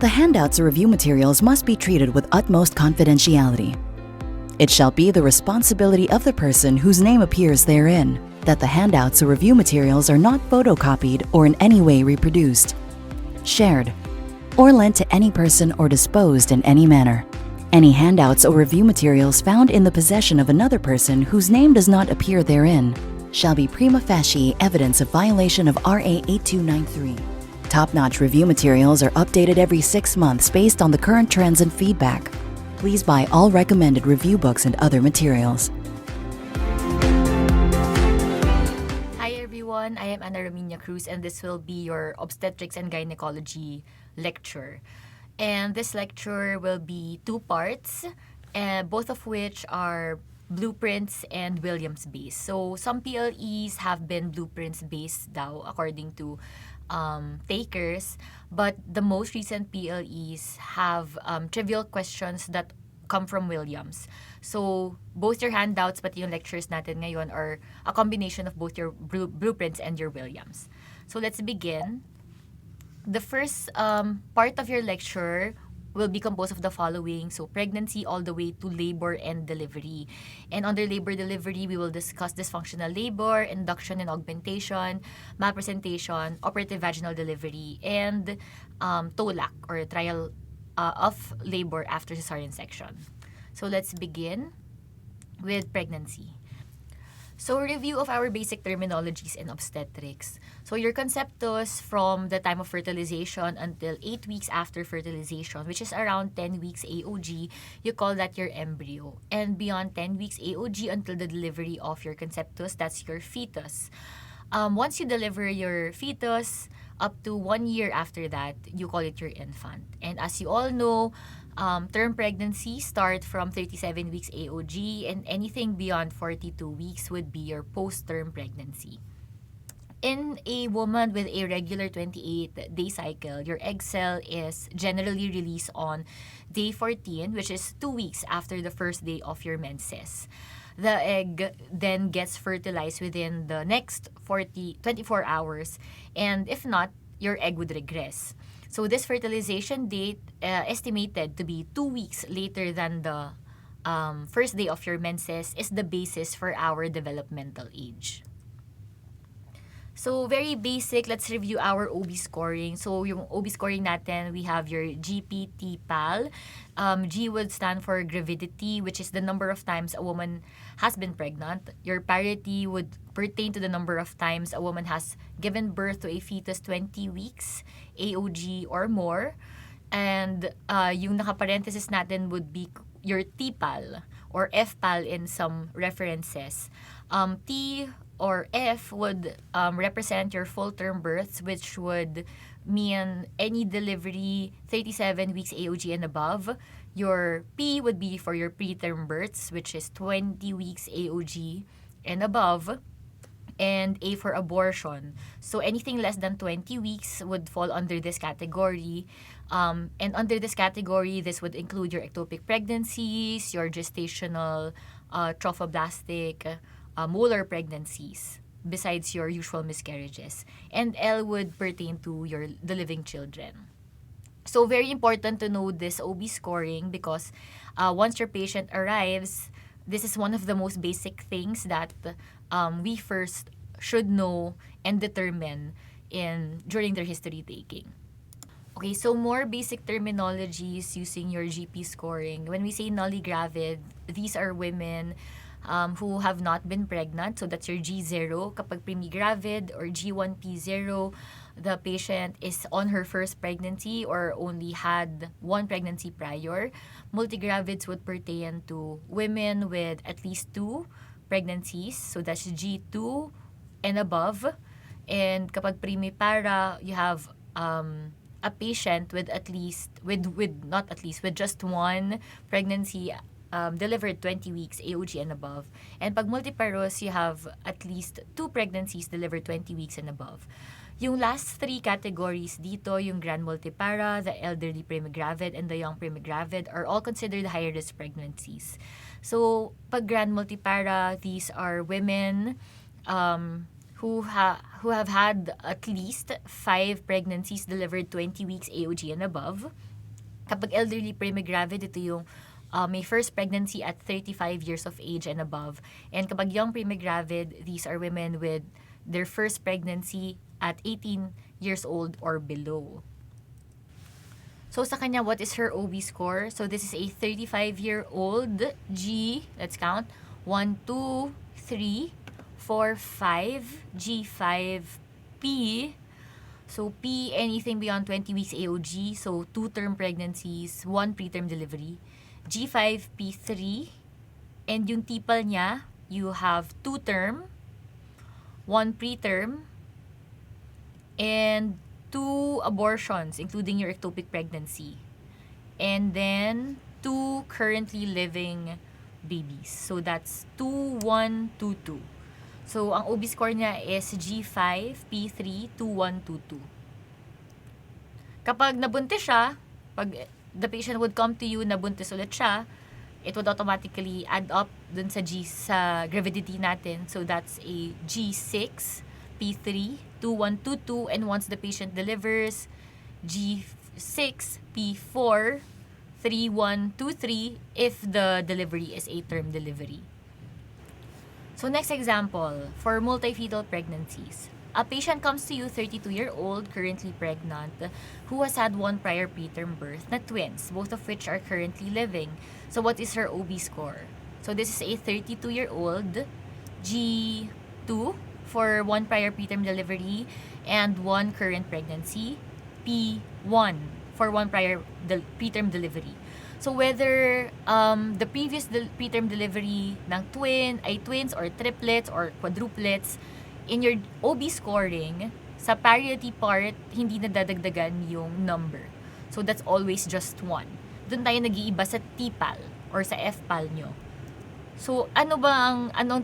The handouts or review materials must be treated with utmost confidentiality. It shall be the responsibility of the person whose name appears therein that the handouts or review materials are not photocopied or in any way reproduced, shared, or lent to any person or disposed in any manner. Any handouts or review materials found in the possession of another person whose name does not appear therein shall be prima facie evidence of violation of RA 8293. Top-notch review materials are updated every 6 months based on the current trends and feedback. Please buy all recommended review books and other materials. Hi everyone, I am Ana Romina Cruz and this will be your obstetrics and gynecology lecture. And this lecture will be 2 parts, both of which are blueprints and Williams based. So some PLEs have been blueprints based daw according to takers, but the most recent PLEs have trivial questions that come from Williams. So both your handouts pati yung lectures natin ngayon are a combination of both your blueprints and your Williams. So let's begin. The first part of your lecture will be composed of the following. So pregnancy all the way to labor and delivery. And under labor delivery, we will discuss dysfunctional labor, induction and augmentation, malpresentation, operative vaginal delivery, and TOLAC or trial of labor after cesarean section. So let's begin with pregnancy. So review of our basic terminologies in obstetrics. So your conceptus from the time of fertilization until 8 weeks after fertilization, which is around 10 weeks AOG, you call that your embryo. And beyond 10 weeks AOG until the delivery of your conceptus, that's your fetus. Once you deliver your fetus, up to 1 year after that, you call it your infant. And as you all know, term pregnancy start from 37 weeks AOG, and anything beyond 42 weeks would be your post-term pregnancy. In a woman with a regular 28-day cycle, your egg cell is generally released on day 14, which is 2 weeks after the first day of your menses. The egg then gets fertilized within the next 24 hours, and if not, your egg would regress. So this fertilization date estimated to be 2 weeks later than the first day of your menses is the basis for our developmental age. So very basic, let's review our OB scoring. So yung OB scoring natin, we have your GPT-PAL. G would stand for gravidity, which is the number of times a woman has been pregnant. Your parity would pertain to the number of times a woman has given birth to a fetus 20 weeks, AOG or more. And yung naka-parenthesis natin would be your T-PAL or F-PAL in some references. T or F would represent your full-term births, which would mean any delivery 37 weeks AOG and above. Your P would be for your preterm births, which is 20 weeks AOG and above. And A for abortion. So anything less than 20 weeks would fall under this category. And under this category, this would include your ectopic pregnancies, your gestational trophoblastic molar pregnancies, besides your usual miscarriages. And L would pertain to the living children. So very important to know this OB scoring because once your patient arrives, this is one of the most basic things that we first should know and determine during their history taking. Okay, so more basic terminologies using your GP scoring. When we say nulligravid, these are women who have not been pregnant. So that's your G0. Kapag primigravid or G1P0, the patient is on her first pregnancy or only had one pregnancy prior. Multigravids would pertain to women with at least 2 pregnancies. So that's G2 and above. And kapag primipara, you have a patient with just one pregnancy delivered 20 weeks AOG and above. And pag multiparous, you have at least 2 pregnancies delivered 20 weeks and above. Yung last 3 categories dito, yung grand multipara, the elderly primigravid, and the young primigravid are all considered higher risk pregnancies. So pag grand multipara, these are women who have had at least 5 pregnancies delivered 20 weeks AOG and above. Kapag elderly premagravid, ito yung may first pregnancy at 35 years of age and above. And kapag young premagravid, these are women with their first pregnancy at 18 years old or below. So sa kanya, what is her OB score? So this is a 35-year-old G, let's count, 1, 2, 3, 4, 5, G5P. So P, anything beyond 20 weeks AOG, so 2 term pregnancies, 1 preterm delivery. G5P3, and yung tipal niya, you have 2 term, 1 preterm, and 2 abortions, including your ectopic pregnancy. And then 2 currently living babies. So that's 2, 1, 2, 2. So ang OB score niya is G5P3 2122. Kapag nabuntis siya, pag the patient would come to you, nabuntis ulit siya, it would automatically add up dun sa G sa gravidity natin. So that's a G6 P3 2122, and once the patient delivers, G6 P4 3123 if the delivery is a term delivery. So next example, for multifetal pregnancies. A patient comes to you, 32-year-old, currently pregnant, who has had 1 prior preterm birth na twins, both of which are currently living. So what is her OB score? So this is a 32-year-old, G2 for 1 prior preterm delivery and 1 current pregnancy, P1 for 1 prior preterm delivery. So whether the previous preterm delivery ng twins or triplets or quadruplets, in your OB scoring, sa parity part, hindi nadadagdagan yung number. So that's always just 1. Doon tayo nag-iiba sa TPAL or sa FPAL nyo. So anong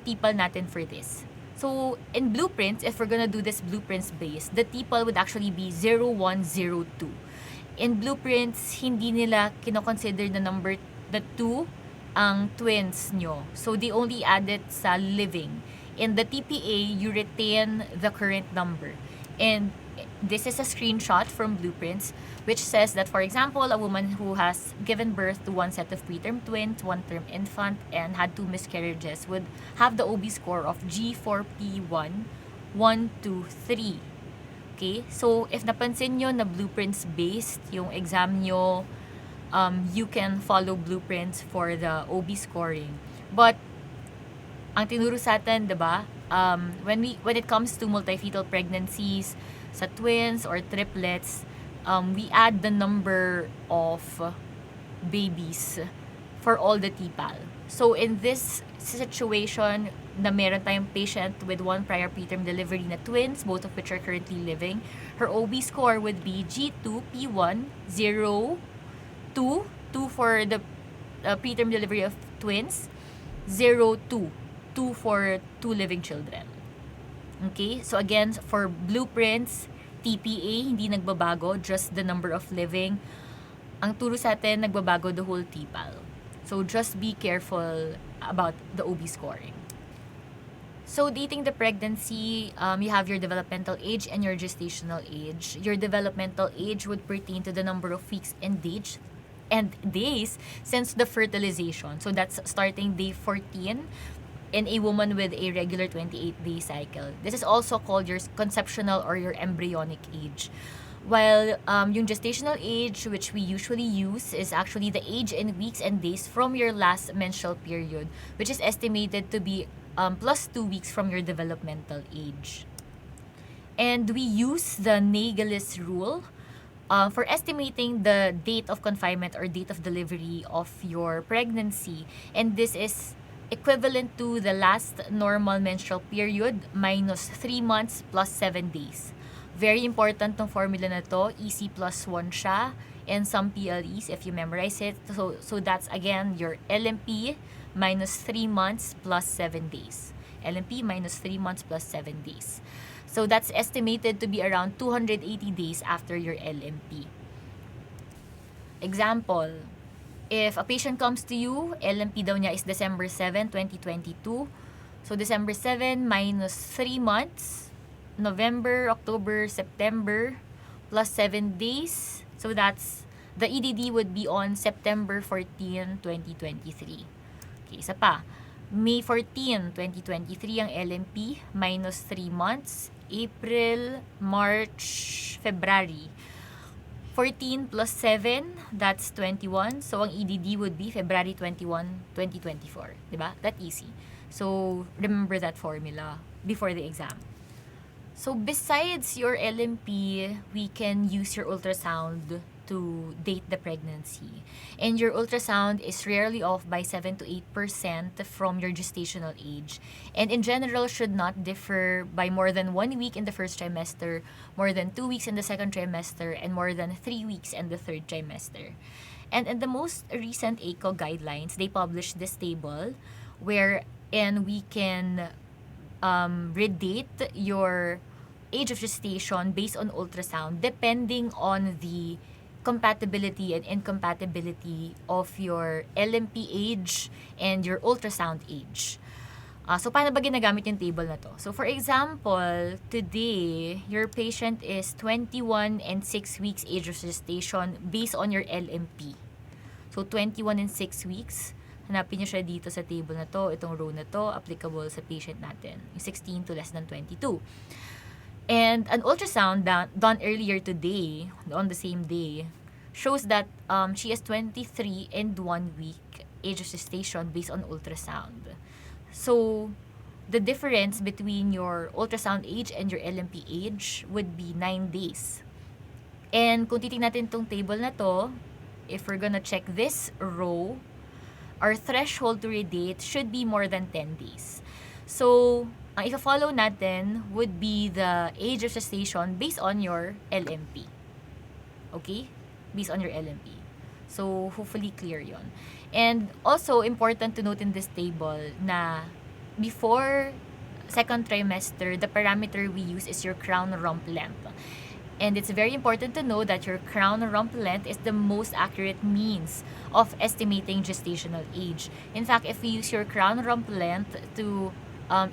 TPAL natin for this? So in blueprints, if we're gonna do this blueprints based, the TPAL would actually be 0102. In blueprints, hindi nila kinoconsider the number, the 2, ang twins nyo. So they only add it sa living. In the TPA, you retain the current number. And this is a screenshot from blueprints, which says that, for example, a woman who has given birth to 1 set of preterm twins, 1 term infant, and had 2 miscarriages would have the OB score of G4P1, 1, 2, 3. Okay? So, if napansin nyo na blueprints based yung exam nyo, you can follow blueprints for the OB scoring. But ang tinuro sa atin, 'di ba? When it comes to multifetal pregnancies, sa twins or triplets, we add the number of babies for all the TPAL. So in this situation na meron tayong patient with 1 prior preterm delivery na twins, both of which are currently living, her OB score would be G2P1 0 2 for the preterm delivery of twins, 0 2 for 2 living children. Okay? So again, for blueprints, TPA, hindi nagbabago, just the number of living. Ang turo sa atin, nagbabago the whole TPAL. So just be careful about the OB scoring. So dating the pregnancy, you have your developmental age and your gestational age. Your developmental age would pertain to the number of weeks and days since the fertilization. So that's starting day 14 in a woman with a regular 28-day cycle. This is also called your conceptional or your embryonic age. While yung gestational age, which we usually use, is actually the age in weeks and days from your last menstrual period, which is estimated to be plus 2 weeks from your developmental age. And we use the Naegele's rule for estimating the date of confinement or date of delivery of your pregnancy. And this is equivalent to the last normal menstrual period minus 3 months plus 7 days. Very important tong formula na to. EC plus 1 siya and some PLEs if you memorize it. So that's again your LMP minus 3 months plus 7 days. LMP minus 3 months plus 7 days. So that's estimated to be around 280 days after your LMP. Example, if a patient comes to you, LMP daw niya is December 7, 2022. So December 7 minus 3 months, November, October, September, plus 7 days. So that's The EDD would be on September 14, 2023. Okay, isa pa. May 14, 2023 ang LMP, minus 3 months. April, March, February. 14 plus 7, that's 21. So, ang EDD would be February 21, 2024. Diba? That easy. So, remember that formula before the exam. So, besides your LMP, we can use your ultrasound to date the pregnancy. And your ultrasound is rarely off by 7 to 8% from your gestational age. And in general, should not differ by more than 1 week in the first trimester, more than 2 weeks in the second trimester, and more than 3 weeks in the third trimester. And in the most recent ACO guidelines, they published this table wherein we can redate your age of gestation based on ultrasound depending on the compatibility and incompatibility of your LMP age and your ultrasound age. So, paano ba ginagamit yung table na to? So, for example, today, your patient is 21 and 6 weeks age of gestation based on your LMP. So, 21 and 6 weeks. Hanapin nyo siya dito sa table na to. Itong row na to, applicable sa patient natin. Yung 16 to less than 22. And an ultrasound done earlier today, on the same day, shows that she is 23 and 1 week age of gestation based on ultrasound. So, the difference between your ultrasound age and your LMP age would be 9 days. And kung titignan natin itong table na to, if we're gonna check this row, our threshold to redate should be more than 10 days. So, ang i-follow natin would be the age of gestation based on your LMP. Okay? Based on your LMP. So, hopefully clear yon. And also, important to note in this table na before second trimester, the parameter we use is your crown rump length. And it's very important to know that your crown rump length is the most accurate means of estimating gestational age. In fact, if we use your crown rump length to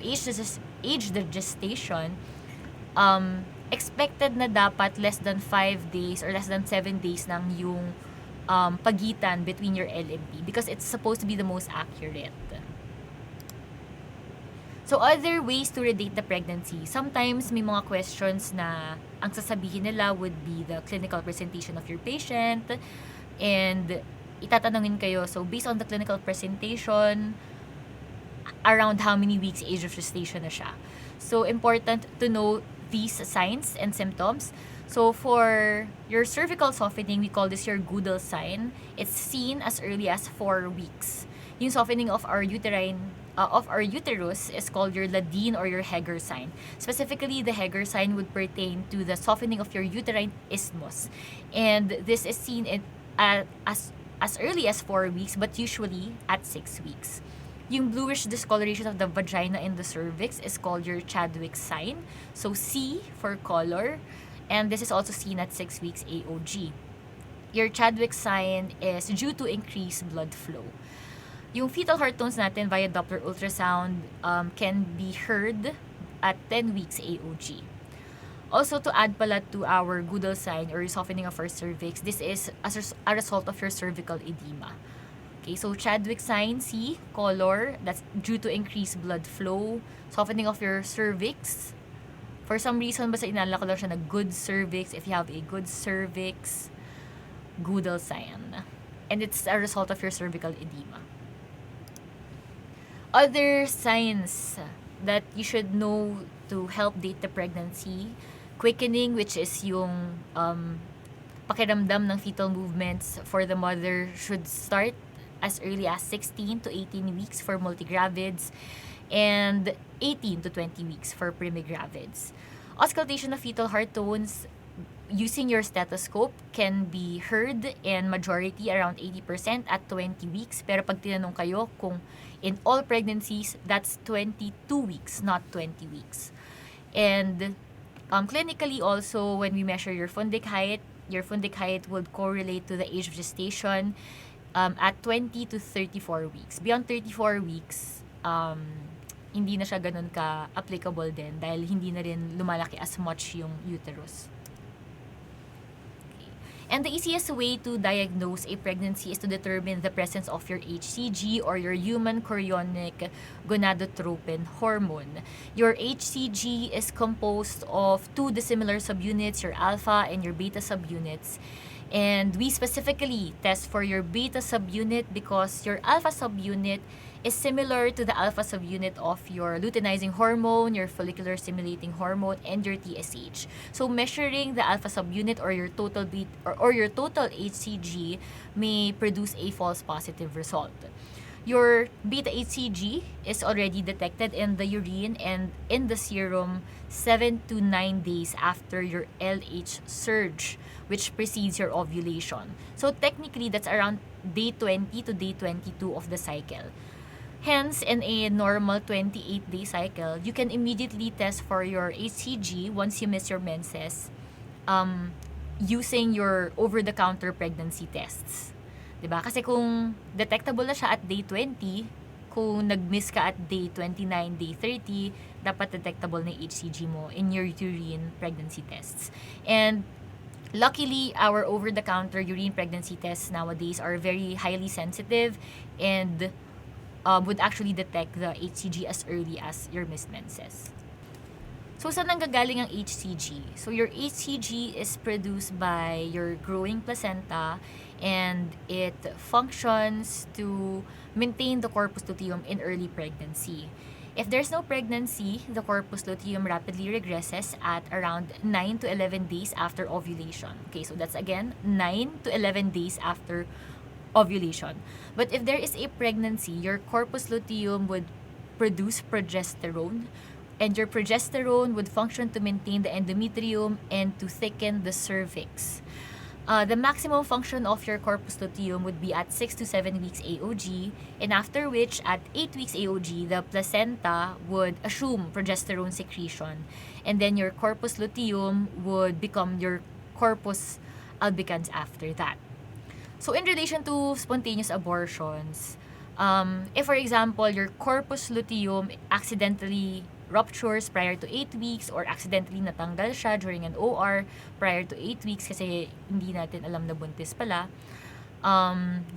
age the gestation, expected na dapat less than 5 days or less than 7 days nang yung pagitan between your LMP because it's supposed to be the most accurate. So, other ways to redate the pregnancy. Sometimes may mga questions na ang sasabihin nila would be the clinical presentation of your patient and itatanungin kayo, so based on the clinical presentation, around how many weeks age of gestation na siya. So, important to know these signs and symptoms. So, for your cervical softening, we call this your Goodell sign. It's seen as early as 4 weeks. Yung softening of our uterus is called your Ladine or your Heger sign. Specifically, the Heger sign would pertain to the softening of your uterine isthmus. And this is seen as early as 4 weeks, but usually at 6 weeks. Yung bluish discoloration of the vagina and the cervix is called your Chadwick sign. So, C for color. And this is also seen at 6 weeks AOG. Your Chadwick sign is due to increased blood flow. Yung fetal heart tones natin via Doppler ultrasound can be heard at 10 weeks AOG. Also, to add pala to our Goodell sign or softening of our cervix, this is as a result of your cervical edema. Okay, so Chadwick sign, C, color, that's due to increased blood flow, softening of your cervix. For some reason, basta inala ko lang siya na good cervix. If you have a good cervix, Goodell sign. And it's a result of your cervical edema. Other signs that you should know to help date the pregnancy, quickening, which is yung pakiramdam ng fetal movements for the mother should start as early as 16 to 18 weeks for multigravids and 18 to 20 weeks for primigravids. Auscultation of fetal heart tones using your stethoscope can be heard in majority around 80% at 20 weeks. Pero pag tinanong kayo kung in all pregnancies, that's 22 weeks, not 20 weeks. And clinically also, when we measure your fundic height would correlate to the age of gestation at 20 to 34 weeks. Beyond 34 weeks, hindi na siya ganun ka-applicable din dahil hindi na rin lumalaki as much yung uterus. Okay. And the easiest way to diagnose a pregnancy is to determine the presence of your HCG or your human chorionic gonadotropin hormone. Your HCG is composed of two dissimilar subunits, your alpha and your beta subunits. And we specifically test for your beta subunit because your alpha subunit is similar to the alpha subunit of your luteinizing hormone, your follicular stimulating hormone, and your TSH. So measuring the alpha subunit or your total or your total HCG may produce a false positive result. Your beta HCG is already detected in the urine and in the serum 7 to 9 days after your LH surge, which precedes your ovulation. So technically, that's around day 20 to day 22 of the cycle. Hence, in a normal 28-day cycle, you can immediately test for your HCG once you miss your menses using your over-the-counter pregnancy tests. Diba? Kasi kung detectable na siya at day 20, kung nag-miss ka at day 29, day 30, dapat detectable na HCG mo in your urine pregnancy tests. And luckily, our over-the-counter urine pregnancy tests nowadays are very highly sensitive and would actually detect the HCG as early as your missed menses. So, saan nanggagaling ang HCG? So, your HCG is produced by your growing placenta and it functions to maintain the corpus luteum in early pregnancy. If there's no pregnancy, the corpus luteum rapidly regresses at around 9 to 11 days after ovulation. Okay, so that's again 9 to 11 days after ovulation. But if there is a pregnancy, your corpus luteum would produce progesterone, and your progesterone would function to maintain the endometrium and to thicken the cervix. The maximum function of your corpus luteum would be at 6 to 7 weeks AOG, and after which, at 8 weeks AOG, the placenta would assume progesterone secretion, and then your corpus luteum would become your corpus albicans after that. So in relation to spontaneous abortions, if for example, your corpus luteum accidentally ruptures prior to 8 weeks or accidentally natanggal siya during an OR prior to 8 weeks kasi hindi natin alam na buntis pala,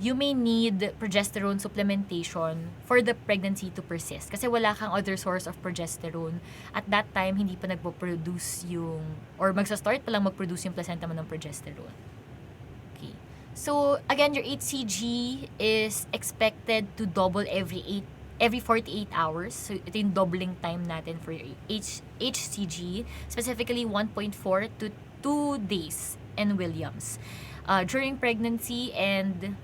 you may need progesterone supplementation for the pregnancy to persist kasi wala kang other source of progesterone. At that time, hindi pa nagpo-produce yung, or magsa-start pa lang mag-produce yung placenta mo ng progesterone. Okay. So, again, your HCG is expected to double every 48 hours. So, ito yung doubling time natin for your HCG, specifically 1.4 to 2 days in Williams during pregnancy, and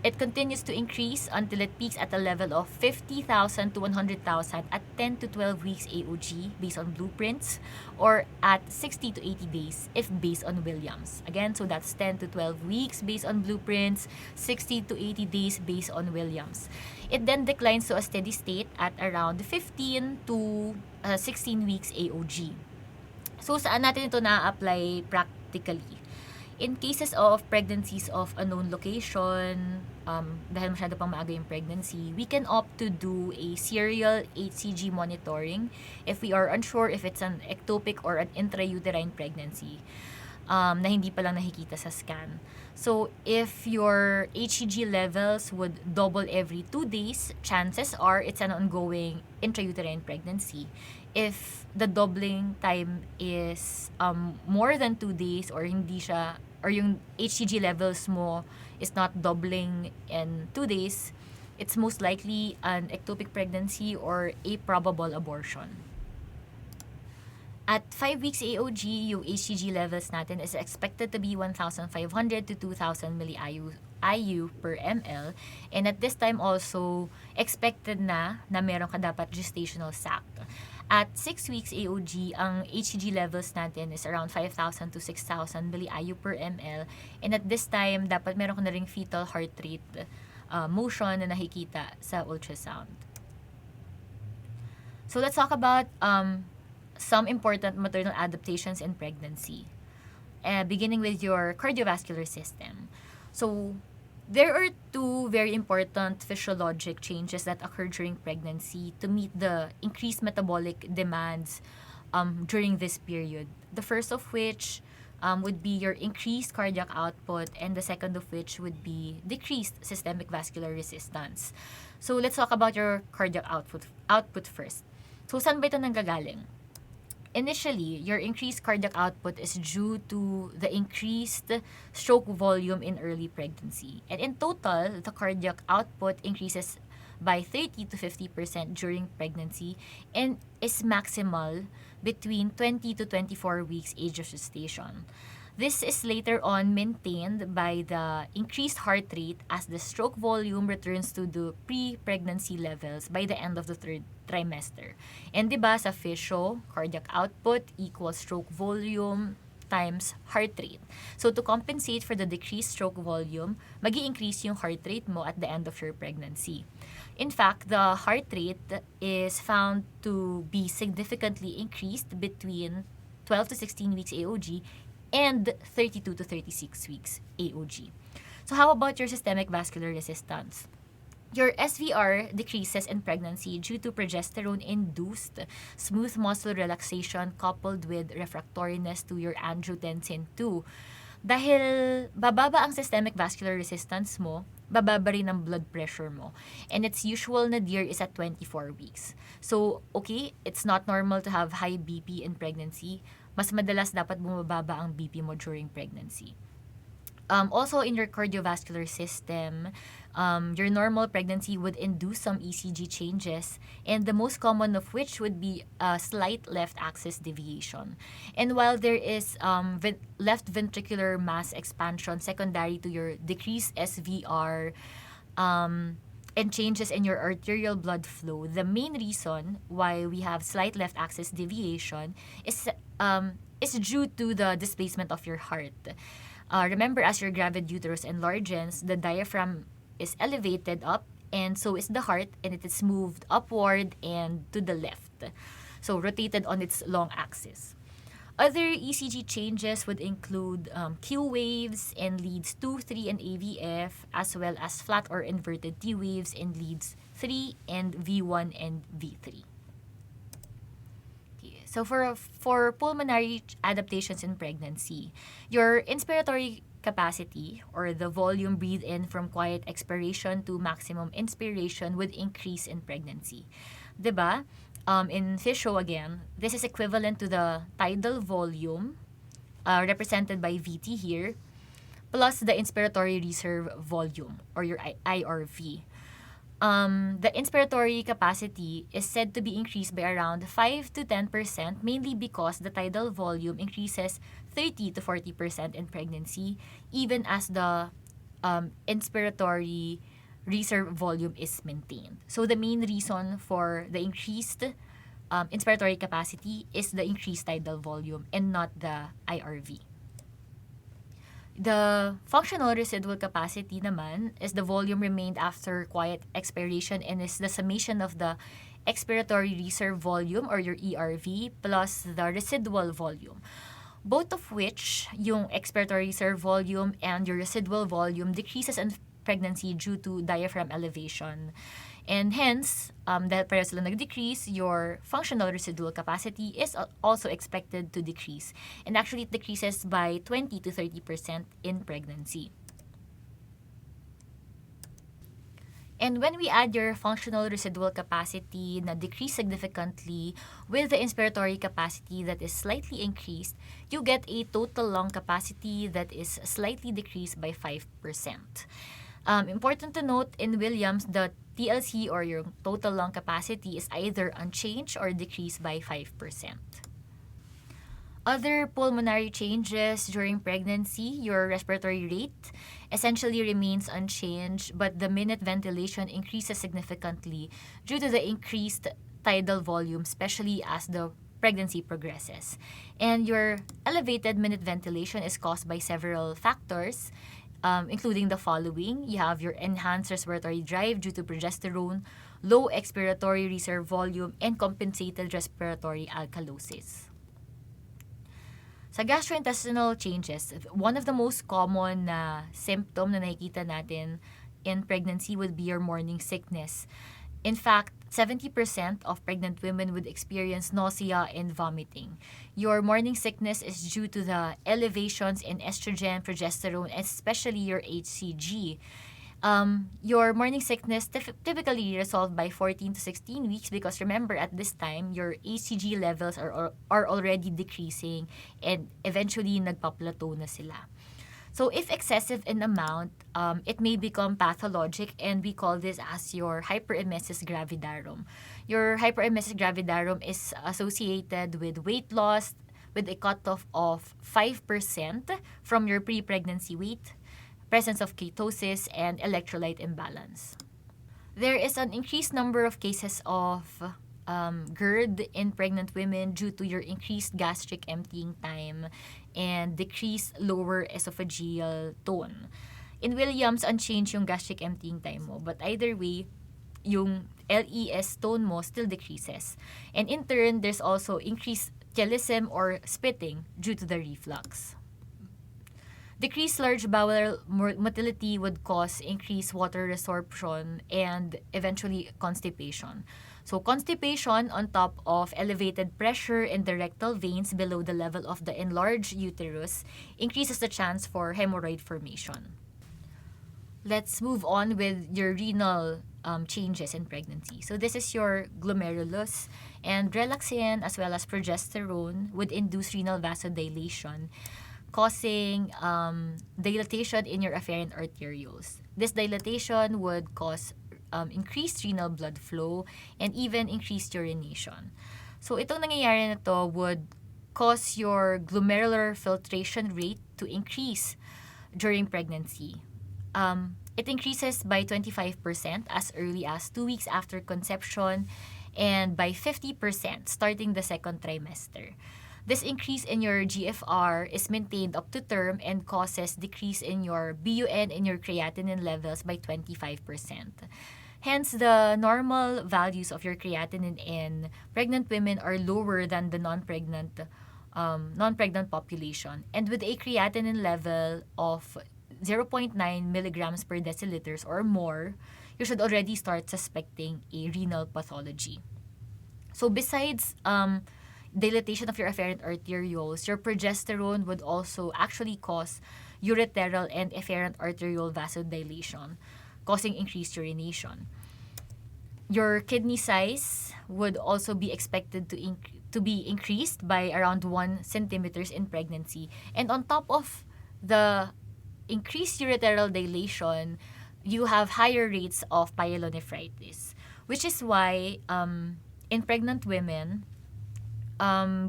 it continues to increase until it peaks at a level of 50,000 to 100,000 at 10 to 12 weeks AOG based on blueprints, or at 60 to 80 days if based on Williams. Again, so that's 10 to 12 weeks based on blueprints, 60 to 80 days based on Williams. It then declines to a steady state at around 15 to 16 weeks AOG. So, saan natin ito na-apply practically? In cases of pregnancies of unknown location, dahil masyado pang maaga yung pregnancy, we can opt to do a serial HCG monitoring if we are unsure if it's an ectopic or an intrauterine pregnancy na hindi pa lang nakikita sa scan. So, if your HCG levels would double every 2 days, chances are it's an ongoing intrauterine pregnancy. If the doubling time is more than 2 days or hindi siya, or yung HCG levels mo is not doubling in 2 days, it's most likely an ectopic pregnancy or a probable abortion. At 5 weeks AOG, yung HCG levels natin is expected to be 1,500 to 2,000 milli-IU per ml. And at this time also, expected na meron ka dapat gestational sac. At 6 weeks AOG, ang HCG levels natin is around 5,000 to 6,000 milli-IU per ml. And at this time, dapat meron ka na ring fetal heart rate motion na nakikita sa ultrasound. So let's talk about some important maternal adaptations in pregnancy, beginning with your cardiovascular system. So, there are 2 very important physiologic changes that occur during pregnancy to meet the increased metabolic demands during this period. The first of which would be your increased cardiac output, and the second of which would be decreased systemic vascular resistance. So let's talk about your cardiac output first. So saan ba ito nanggagaling? Initially, your increased cardiac output is due to the increased stroke volume in early pregnancy. And in total, the cardiac output increases by 30 to 50% during pregnancy and is maximal between 20 to 24 weeks age of gestation. This is later on maintained by the increased heart rate as the stroke volume returns to the pre-pregnancy levels by the end of the third trimester. And diba sa physio, cardiac output equals stroke volume times heart rate. So to compensate for the decreased stroke volume, magi-increase yung heart rate mo at the end of your pregnancy. In fact, the heart rate is found to be significantly increased between 12 to 16 weeks AOG and 32 to 36 weeks AOG. So how about your systemic vascular resistance? Your SVR decreases in pregnancy due to progesterone-induced smooth muscle relaxation coupled with refractoriness to your angiotensin II. Dahil bababa ang systemic vascular resistance mo, bababa rin ang blood pressure mo. And its usual nadir is at 24 weeks. So, okay, it's not normal to have high BP in pregnancy. Mas madalas dapat bumababa ang BP mo during pregnancy. Also, in your cardiovascular system, your normal pregnancy would induce some ECG changes, and the most common of which would be a slight left axis deviation. And while there is left ventricular mass expansion secondary to your decreased SVR, and changes in your arterial blood flow, the main reason why we have slight left axis deviation is due to the displacement of your heart. Remember, as your gravid uterus enlarges, the diaphragm is elevated up, and so is the heart, and it is moved upward and to the left. So rotated on its long axis. Other ECG changes would include Q waves in leads 2, 3, and AVF, as well as flat or inverted T waves in leads 3 and V1 and V3. So for pulmonary adaptations in pregnancy, your inspiratory capacity, or the volume breathed in from quiet expiration to maximum inspiration, would increase in pregnancy. Diba? In physio again, this is equivalent to the tidal volume, represented by VT here, plus the inspiratory reserve volume, or your IRV. The inspiratory capacity is said to be increased by around 5 to 10%, mainly because the tidal volume increases 30 to 40% in pregnancy, even as the inspiratory reserve volume is maintained. So the main reason for the increased inspiratory capacity is the increased tidal volume and not the IRV. The functional residual capacity naman is the volume remained after quiet expiration, and is the summation of the expiratory reserve volume, or your ERV, plus the residual volume. Both of which, yung expiratory reserve volume and your residual volume, decreases in pregnancy due to diaphragm elevation. And hence, dahil pareho sila nag-decrease, your functional residual capacity is also expected to decrease. And actually, it decreases by 20 to 30% in pregnancy. And when we add your functional residual capacity na decrease significantly with the inspiratory capacity that is slightly increased, you get a total lung capacity that is slightly decreased by 5%. Important to note, in Williams, the TLC, or your total lung capacity, is either unchanged or decreased by 5%. Other pulmonary changes during pregnancy, your respiratory rate essentially remains unchanged, but the minute ventilation increases significantly due to the increased tidal volume, especially as the pregnancy progresses. And your elevated minute ventilation is caused by several factors, including the following. You have your enhanced respiratory drive due to progesterone, low expiratory reserve volume, and compensated respiratory alkalosis. Sa gastrointestinal changes, one of the most common na symptom na nakikita natin in pregnancy would be your morning sickness. In fact, 70% of pregnant women would experience nausea and vomiting. Your morning sickness is due to the elevations in estrogen, progesterone, especially your HCG. Your morning sickness typically resolved by 14 to 16 weeks because remember at this time, your HCG levels are already decreasing and eventually nagpa-plateau na sila. So if excessive in amount, it may become pathologic and we call this as your hyperemesis gravidarum. Your hyperemesis gravidarum is associated with weight loss with a cutoff of 5% from your pre-pregnancy weight, presence of ketosis, and electrolyte imbalance. There is an increased number of cases of GERD in pregnant women due to your increased gastric emptying time and decreased lower esophageal tone. In Williams, unchanged yung gastric emptying time mo. But either way, yung LES tone mo still decreases. And in turn, there's also increased chelism or spitting due to the reflux. Decreased large bowel motility would cause increased water resorption and eventually constipation. So constipation on top of elevated pressure in the rectal veins below the level of the enlarged uterus increases the chance for hemorrhoid formation. Let's move on with your renal changes in pregnancy. So this is your glomerulus, and relaxin as well as progesterone would induce renal vasodilation, causing dilatation in your afferent arterioles. This dilatation would cause increased renal blood flow and even increased urination. So itong nangyayari na to would cause your glomerular filtration rate to increase during pregnancy. It increases by 25% as early as 2 weeks after conception and by 50% starting the second trimester. This increase in your GFR is maintained up to term and causes decrease in your BUN and your creatinine levels by 25%. Hence, the normal values of your creatinine in pregnant women are lower than the non-pregnant population. And with a creatinine level of 0.9 milligrams per deciliters or more, you should already start suspecting a renal pathology. So besides dilatation of your afferent arterioles, your progesterone would also actually cause ureteral and efferent arteriole vasodilation, causing increased urination. Your kidney size would also be expected to be increased by around 1 centimeters in pregnancy. And on top of the increased ureteral dilation, you have higher rates of pyelonephritis, which is why in pregnant women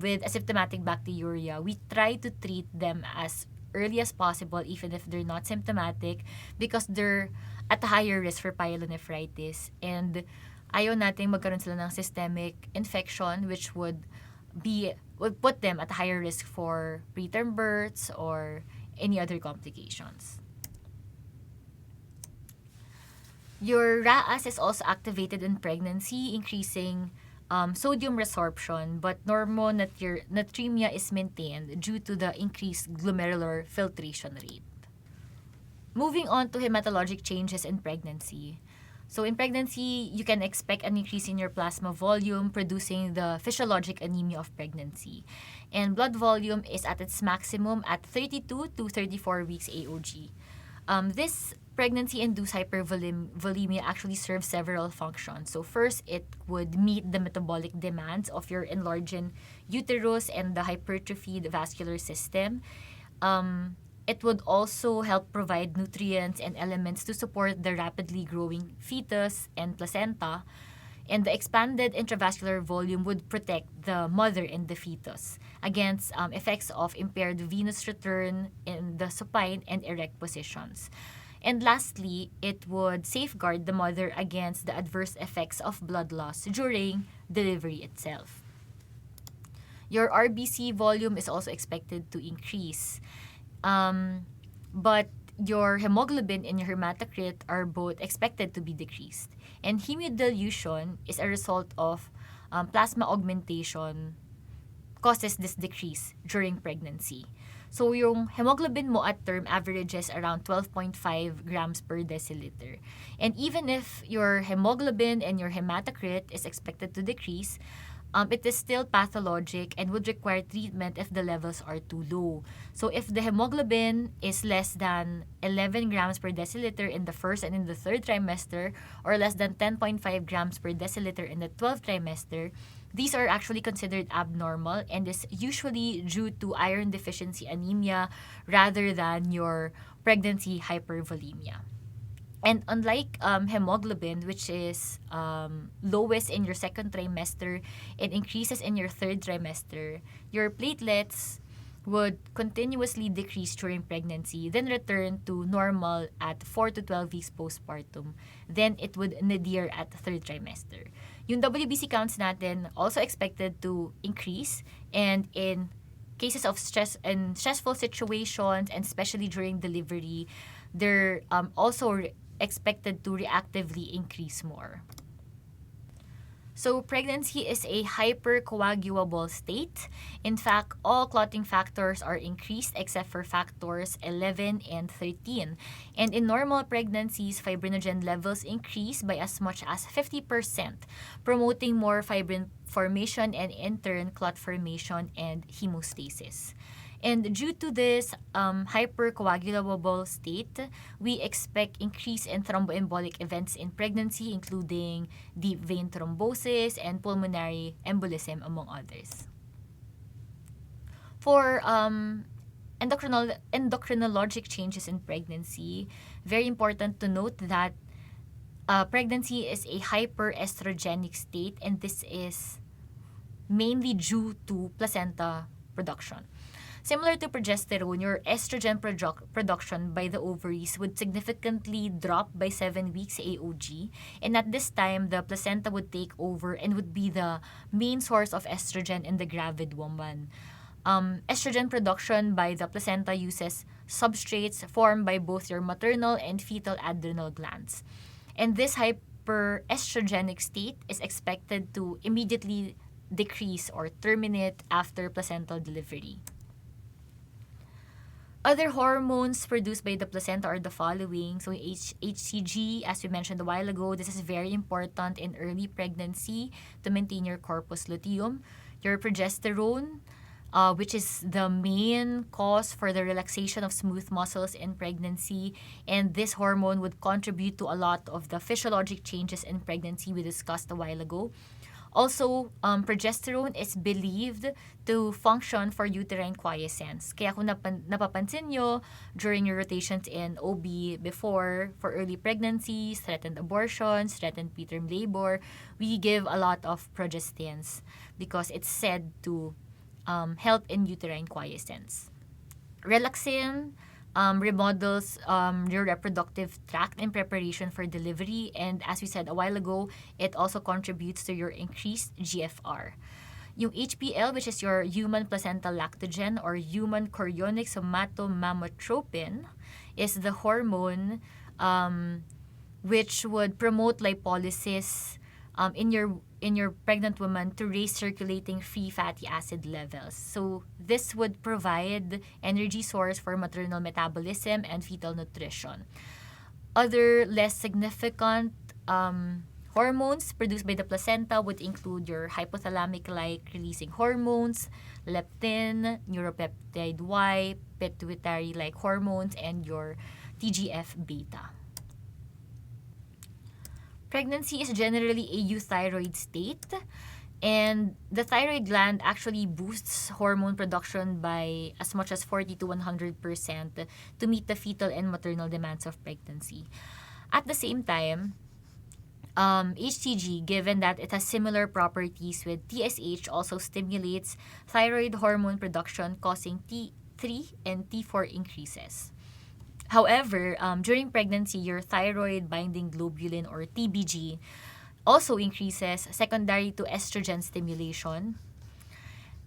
with asymptomatic bacteriuria, we try to treat them as early as possible even if they're not symptomatic because they're at a higher risk for pyelonephritis, and ayaw nating magkaroon sila ng systemic infection which would put them at a higher risk for preterm births or any other complications. Your RAAS is also activated in pregnancy, increasing sodium resorption, but normonatremia is maintained due to the increased glomerular filtration rate. Moving on to hematologic changes in pregnancy. So in pregnancy, you can expect an increase in your plasma volume, producing the physiologic anemia of pregnancy. And blood volume is at its maximum at 32 to 34 weeks AOG. This pregnancy-induced hypervolemia actually serves several functions. So first, it would meet the metabolic demands of your enlarged uterus and the hypertrophied vascular system. It would also help provide nutrients and elements to support the rapidly growing fetus and placenta. And the expanded intravascular volume would protect the mother and the fetus against effects of impaired venous return in the supine and erect positions. And lastly, it would safeguard the mother against the adverse effects of blood loss during delivery itself. Your RBC volume is also expected to increase. But your hemoglobin and your hematocrit are both expected to be decreased. And hemodilution is a result of plasma augmentation causes this decrease during pregnancy. So, yung hemoglobin mo at term averages around 12.5 grams per deciliter. And even if your hemoglobin and your hematocrit is expected to decrease, it is still pathologic and would require treatment if the levels are too low. So if the hemoglobin is less than 11 grams per deciliter in the first and in the third trimester, or less than 10.5 grams per deciliter in the 12th trimester, these are actually considered abnormal and is usually due to iron deficiency anemia rather than your pregnancy hypervolemia. And unlike hemoglobin, which is lowest in your second trimester and increases in your third trimester, your platelets would continuously decrease during pregnancy, then return to normal at 4 to 12 weeks postpartum. Then it would nadir at third trimester. Yung WBC counts natin also expected to increase, and in cases of stress and stressful situations, and especially during delivery, they're also expected to reactively increase more. So pregnancy is a hypercoagulable state. In fact, all clotting factors are increased except for factors 11 and 13. And in normal pregnancies, fibrinogen levels increase by as much as 50%, promoting more fibrin formation and in turn clot formation and hemostasis. And due to this hypercoagulable state, we expect increase in thromboembolic events in pregnancy, including deep vein thrombosis and pulmonary embolism, among others. For endocrinologic changes in pregnancy, very important to note that pregnancy is a hyperestrogenic state, and this is mainly due to placenta production. Similar to progesterone, your estrogen production by the ovaries would significantly drop by 7 weeks AOG, and at this time, the placenta would take over and would be the main source of estrogen in the gravid woman. Estrogen production by the placenta uses substrates formed by both your maternal and fetal adrenal glands. And this hyperestrogenic state is expected to immediately decrease or terminate after placental delivery. Other hormones produced by the placenta are the following. So HCG, as we mentioned a while ago, this is very important in early pregnancy to maintain your corpus luteum. Your progesterone, which is the main cause for the relaxation of smooth muscles in pregnancy. And this hormone would contribute to a lot of the physiologic changes in pregnancy we discussed a while ago. Also, progesterone is believed to function for uterine quiescence. Kaya kung napapansin nyo during your rotations in OB before, for early pregnancies, threatened abortions, threatened preterm labor, we give a lot of progestins because it's said to help in uterine quiescence. Relaxin remodels your reproductive tract in preparation for delivery, and as we said a while ago, it also contributes to your increased GFR. Yung HPL, which is your human placental lactogen or human chorionic somatomammotropin, is the hormone which would promote lipolysis in your pregnant woman to raise circulating free fatty acid levels. So this would provide energy source for maternal metabolism and fetal nutrition. Other less significant hormones produced by the placenta would include your hypothalamic-like releasing hormones, leptin, neuropeptide Y, pituitary-like hormones, and your TGF-beta. Pregnancy is generally a euthyroid state, and the thyroid gland actually boosts hormone production by as much as 40 to 100% to meet the fetal and maternal demands of pregnancy. At the same time, HCG, given that it has similar properties with TSH, also stimulates thyroid hormone production, causing T3 and T4 increases. However, during pregnancy, your thyroid binding globulin or TBG also increases secondary to estrogen stimulation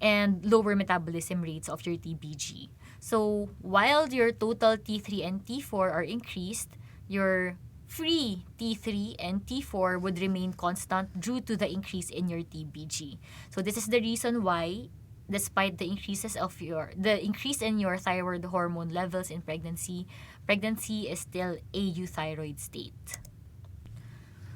and lower metabolism rates of your TBG. So while your total T3 and T4 are increased, your free T3 and T4 would remain constant due to the increase in your TBG. So this is the reason why despite the increase in your thyroid hormone levels in pregnancy, pregnancy is still a euthyroid state.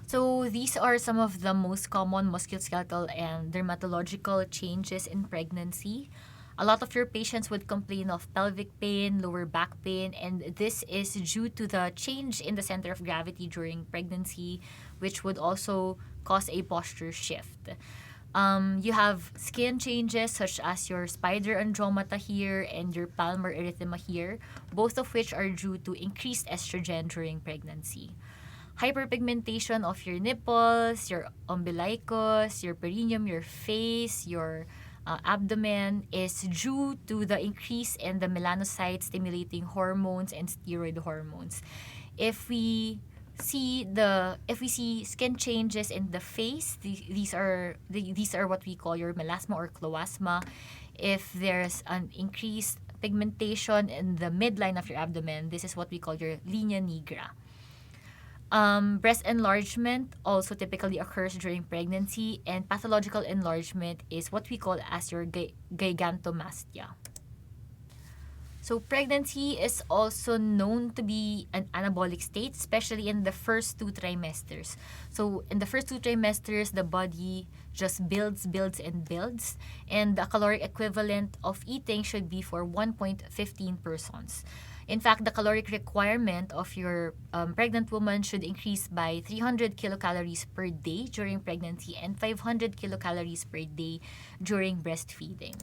So these are some of the most common musculoskeletal and dermatological changes in pregnancy. A lot of your patients would complain of pelvic pain, lower back pain, and this is due to the change in the center of gravity during pregnancy, which would also cause a posture shift. You have skin changes such as your spider andromata here and your palmar erythema here, both of which are due to increased estrogen during pregnancy. Hyperpigmentation of your nipples, your umbilicus, your perineum, your face, your abdomen is due to the increase in the melanocyte stimulating hormones and steroid hormones. If we see skin changes in the face, these are what we call your melasma or cloasma. If there's an increased pigmentation in the midline of your abdomen, this is what we call your linea nigra. Breast enlargement also typically occurs during pregnancy, and pathological enlargement is what we call as your gigantomastia. So pregnancy is also known to be an anabolic state, especially in the first 2 trimesters. So in the first 2 trimesters, the body just builds, and the caloric equivalent of eating should be for 1.15 persons. In fact, the caloric requirement of your pregnant woman should increase by 300 kilocalories per day during pregnancy and 500 kilocalories per day during breastfeeding.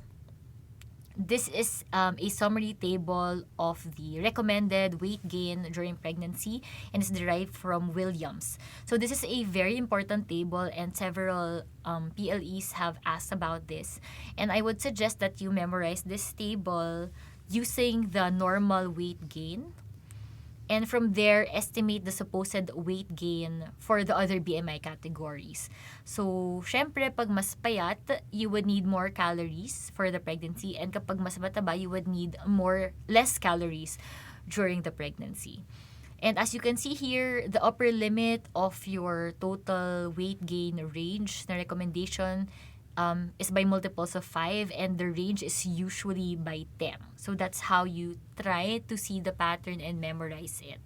This is a summary table of the recommended weight gain during pregnancy and is derived from Williams. So this is a very important table, and several PLEs have asked about this. And I would suggest that you memorize this table using the normal weight gain, and from there, estimate the supposed weight gain for the other BMI categories. So, syempre, pag mas payat, you would need more calories for the pregnancy, and kapag mas mataba, you would need less calories during the pregnancy. And as you can see here, the upper limit of your total weight gain range na recommendation is by multiples of 5, and the range is usually by 10. So that's how you try to see the pattern and memorize it.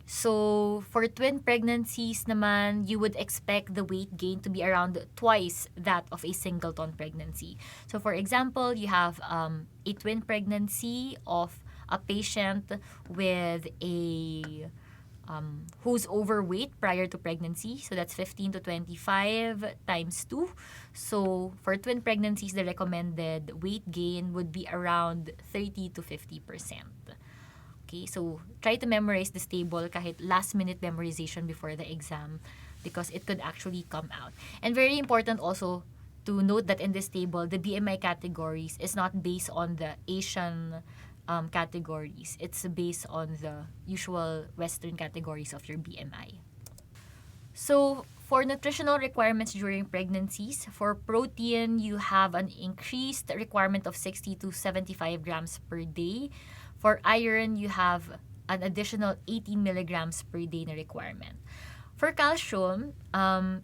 So for twin pregnancies naman, you would expect the weight gain to be around twice that of a singleton pregnancy. So for example, you have a twin pregnancy of a patient with a who's overweight prior to pregnancy. So that's 15 to 25 times 2. So for twin pregnancies, the recommended weight gain would be around 30 to 50%. Okay, so try to memorize this table kahit last minute memorization before the exam, because it could actually come out. And very important also to note that in this table, the BMI categories is not based on the Asian categories. It's based on the usual Western categories of your BMI. So, for nutritional requirements during pregnancies, for protein, you have an increased requirement of 60 to 75 grams per day. For iron, you have an additional 18 milligrams per day na requirement. For calcium,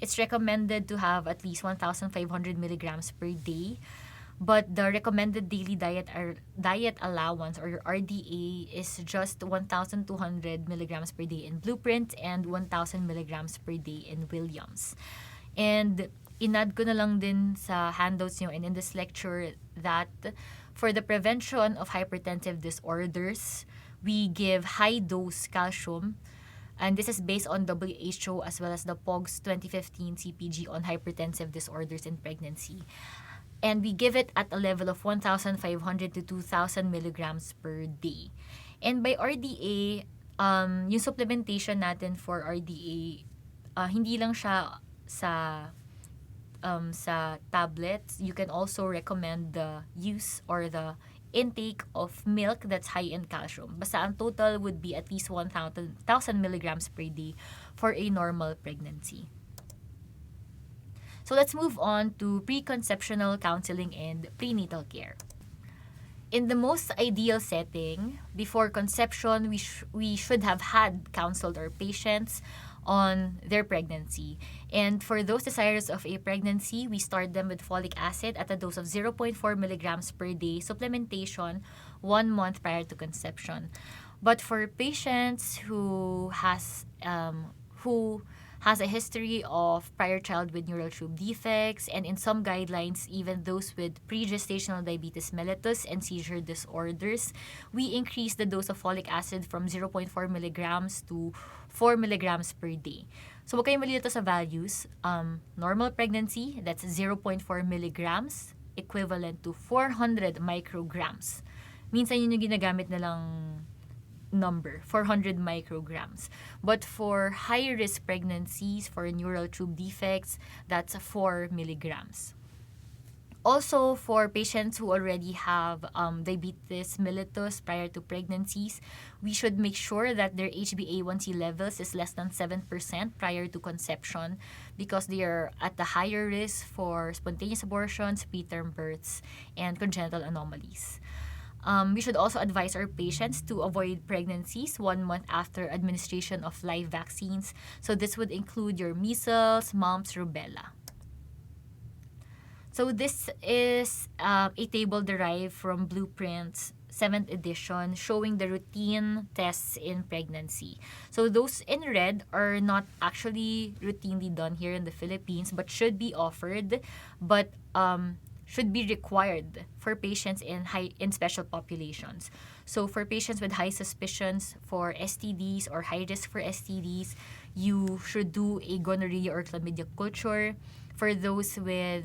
it's recommended to have at least 1,500 milligrams per day. But the recommended daily diet allowance, or your RDA, is just 1,200 milligrams per day in Blueprint and 1,000 milligrams per day in Williams. And inad ko na lang din sa handouts nyo and in this lecture that for the prevention of hypertensive disorders, we give high-dose calcium. And this is based on WHO as well as the POGS 2015 CPG on hypertensive disorders in pregnancy. And we give it at a level of 1,500 to 2,000 milligrams per day. And by RDA, yung supplementation natin for RDA, hindi lang siya sa tablets. You can also recommend the use or the intake of milk that's high in calcium. Basta ang total would be at least 1,000 milligrams per day for a normal pregnancy. So let's move on to preconceptional counseling and prenatal care. In the most ideal setting, before conception, we should have had counseled our patients on their pregnancy. And for those desirous of a pregnancy, we start them with folic acid at a dose of 0.4 milligrams per day supplementation 1 month prior to conception. But for patients who has a history of prior child with neural tube defects, and in some guidelines, even those with pre-gestational diabetes mellitus and seizure disorders, we increase the dose of folic acid from 0.4 milligrams to 4 milligrams per day. So, wag kayong malilito sa values. Normal pregnancy, that's 0.4 milligrams, equivalent to 400 micrograms. Minsan yun yung ginagamit na lang number, 400 micrograms. But for high-risk pregnancies, for neural tube defects, that's 4 milligrams. Also, for patients who already have diabetes mellitus prior to pregnancies, we should make sure that their HbA1c levels is less than 7% prior to conception because they are at the higher risk for spontaneous abortions, preterm births, and congenital anomalies. We should also advise our patients to avoid pregnancies 1 month after administration of live vaccines. So this would include your measles, mumps, rubella. So this is a table derived from Blueprint's 7th edition showing the routine tests in pregnancy. So those in red are not actually routinely done here in the Philippines but should be offered, but should be required for patients in special populations. So for patients with high suspicions for STDs or high risk for STDs, you should do a gonorrhea or chlamydia culture. For those with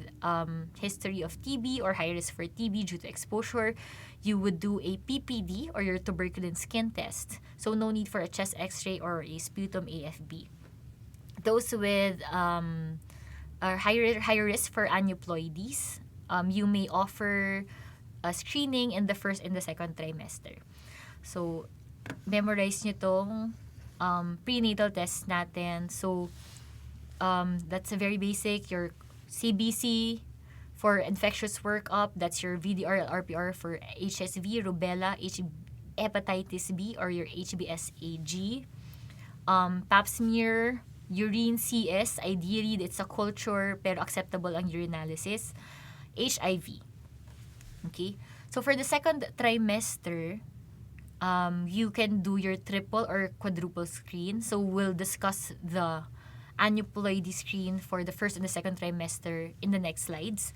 history of TB or high risk for TB due to exposure, you would do a PPD or your tuberculin skin test. So no need for a chest x-ray or a sputum AFB. Those with higher risk for aneuploidies, you may offer a screening in the first and the second trimester. So, memorize nyo tong prenatal test natin. So, that's a very basic. Your CBC for infectious workup, that's your VDR, RPR for HSV, rubella, hepatitis B, or your HBsAg. Pap smear, urine CS, ideally it's a culture pero acceptable ang urinalysis. HIV. Okay? So for the second trimester, you can do your triple or quadruple screen. So we'll discuss the aneuploidy screen for the first and the second trimester in the next slides.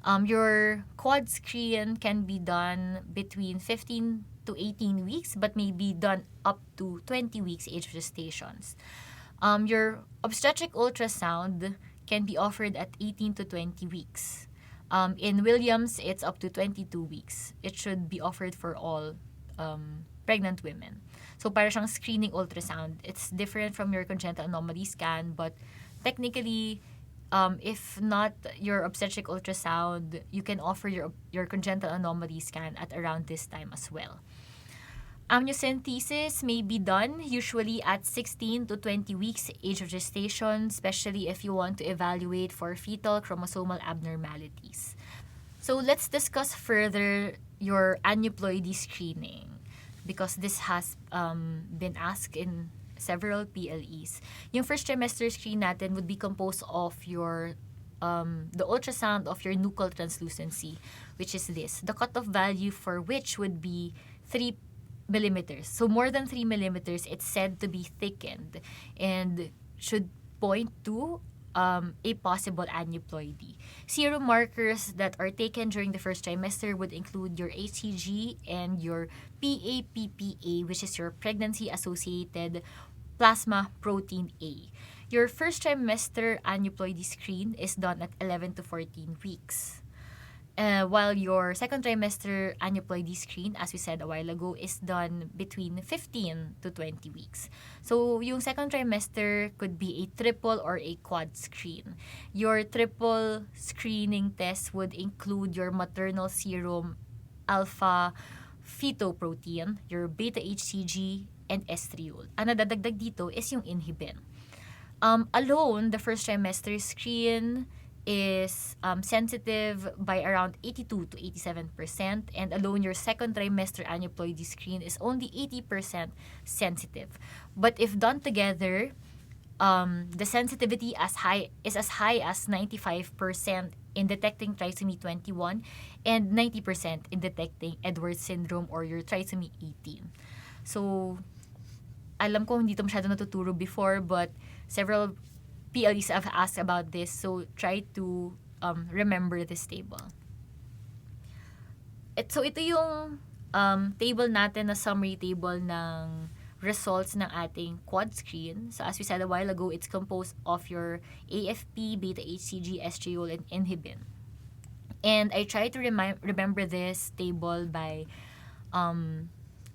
Your quad screen can be done between 15 to 18 weeks but may be done up to 20 weeks age of gestations. Your obstetric ultrasound can be offered at 18 to 20 weeks. In Williams, it's up to 22 weeks. It should be offered for all pregnant women. So, para siyang screening ultrasound. It's different from your congenital anomaly scan, but technically, if not your obstetric ultrasound, you can offer your congenital anomaly scan at around this time as well. Amniocentesis may be done usually at 16 to 20 weeks age of gestation, especially if you want to evaluate for fetal chromosomal abnormalities. So let's discuss further your aneuploidy screening because this has been asked in several PLEs. Yung first trimester screen natin would be composed of your the ultrasound of your nuchal translucency, which is this. The cutoff value for which would be 3 millimeters. So more than 3 millimeters, it's said to be thickened and should point to a possible aneuploidy. Serum markers that are taken during the first trimester would include your HCG and your PAPPA, which is your pregnancy-associated plasma protein A. Your first trimester aneuploidy screen is done at 11 to 14 weeks. While your second trimester aneuploidy screen, as we said a while ago, is done between 15 to 20 weeks. So, yung second trimester could be a triple or a quad screen. Your triple screening test would include your maternal serum alpha fetoprotein, your beta HCG, and estriol. Ang nadadagdag dito is yung inhibin. Alone, the first trimester screen is sensitive by around 82 to 87%, and alone your second trimester aneuploidy screen is only 80% sensitive. But if done together, the sensitivity is as high as 95% in detecting trisomy 21 and 90% in detecting Edwards syndrome or your trisomy 18. So, alam ko hindi to masyado natuturo before, but several PLEs have asked about this, so try to remember this table. So, ito yung table natin na summary table ng results ng ating quad screen. So, as we said a while ago, it's composed of your AFP, beta-HCG, estriol, and inhibin. And I try to remember this table by